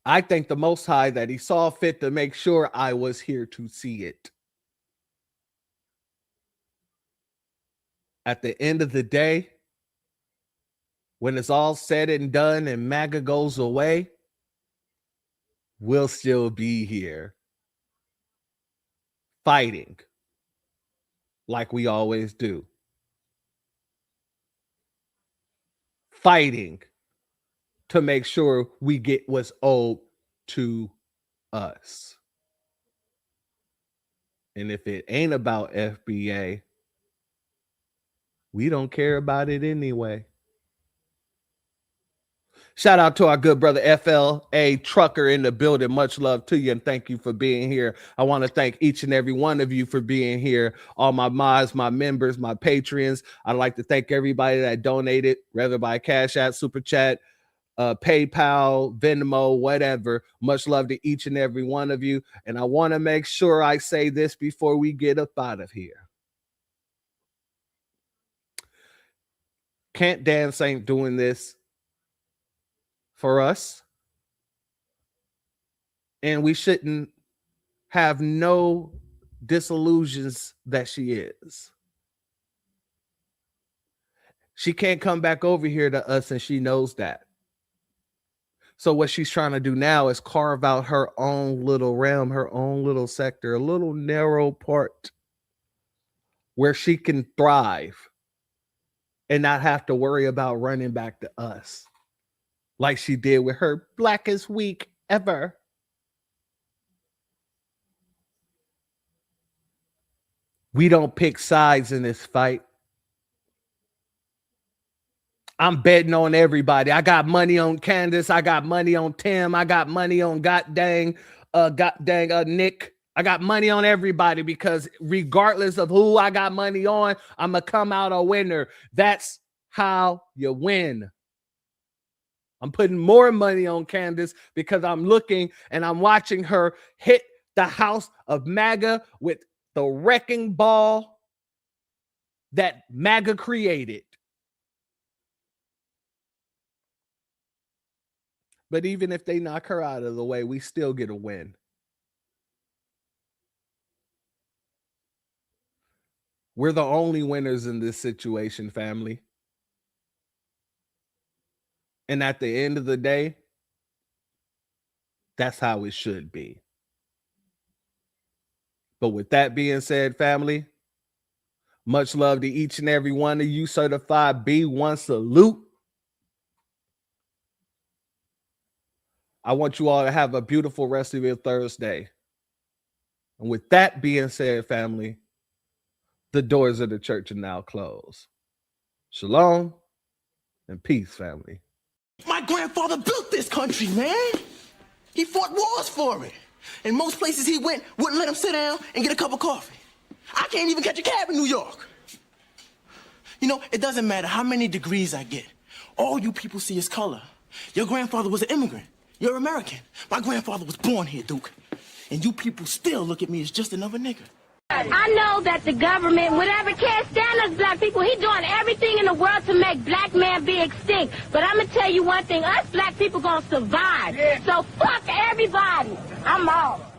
I thank the Most High that he saw fit to make sure I was here to see it. At the end of the day, when it's all said and done and MAGA goes away, we'll still be here fighting like we always do. Fighting to make sure we get what's owed to us. And if it ain't about FBA, we don't care about it anyway. Shout out to our good brother FLA Trucker in the building. Much love to you and thank you for being here. I want to thank each and every one of you for being here. All my mods, my members, my Patreons. I'd like to thank everybody that donated, whether by Cash App, Super Chat, PayPal, Venmo, whatever. Much love to each and every one of you. And I want to make sure I say this before we get up out of here. Can't Dance ain't doing this for us. And we shouldn't have no disillusions that she is. She can't come back over here to us, and she knows that. So what she's trying to do now is carve out her own little realm, her own little sector, a little narrow part where she can thrive and not have to worry about running back to us like she did with her Blackest Week ever. We don't pick sides in this fight. I'm betting on everybody. I got money on Candace. I got money on Tim. I got money on Nick. I got money on everybody because regardless of who I got money on, I'm going to come out a winner. That's how you win. I'm putting more money on Candace because I'm looking and I'm watching her hit the house of MAGA with the wrecking ball that MAGA created. But even if they knock her out of the way, we still get a win. We're the only winners in this situation, family. And at the end of the day, that's how it should be. But with that being said, family, much love to each and every one of you. Certified B1 salute. I want you all to have a beautiful rest of your Thursday. And with that being said, family, the doors of the church are now closed. Shalom and peace, family. My grandfather built this country, man. He fought wars for it. And most places he went wouldn't let him sit down and get a cup of coffee. I can't even catch a cab in New York. You know, it doesn't matter how many degrees I get. All you people see is color. Your grandfather was an immigrant. You're American. My grandfather was born here, Duke. And you people still look at me as just another nigga. I know that the government, whatever can't stand us black people, he's doing everything in the world to make black man be extinct. But I'm going to tell you one thing, us black people going to survive. Yeah. So fuck everybody. I'm out.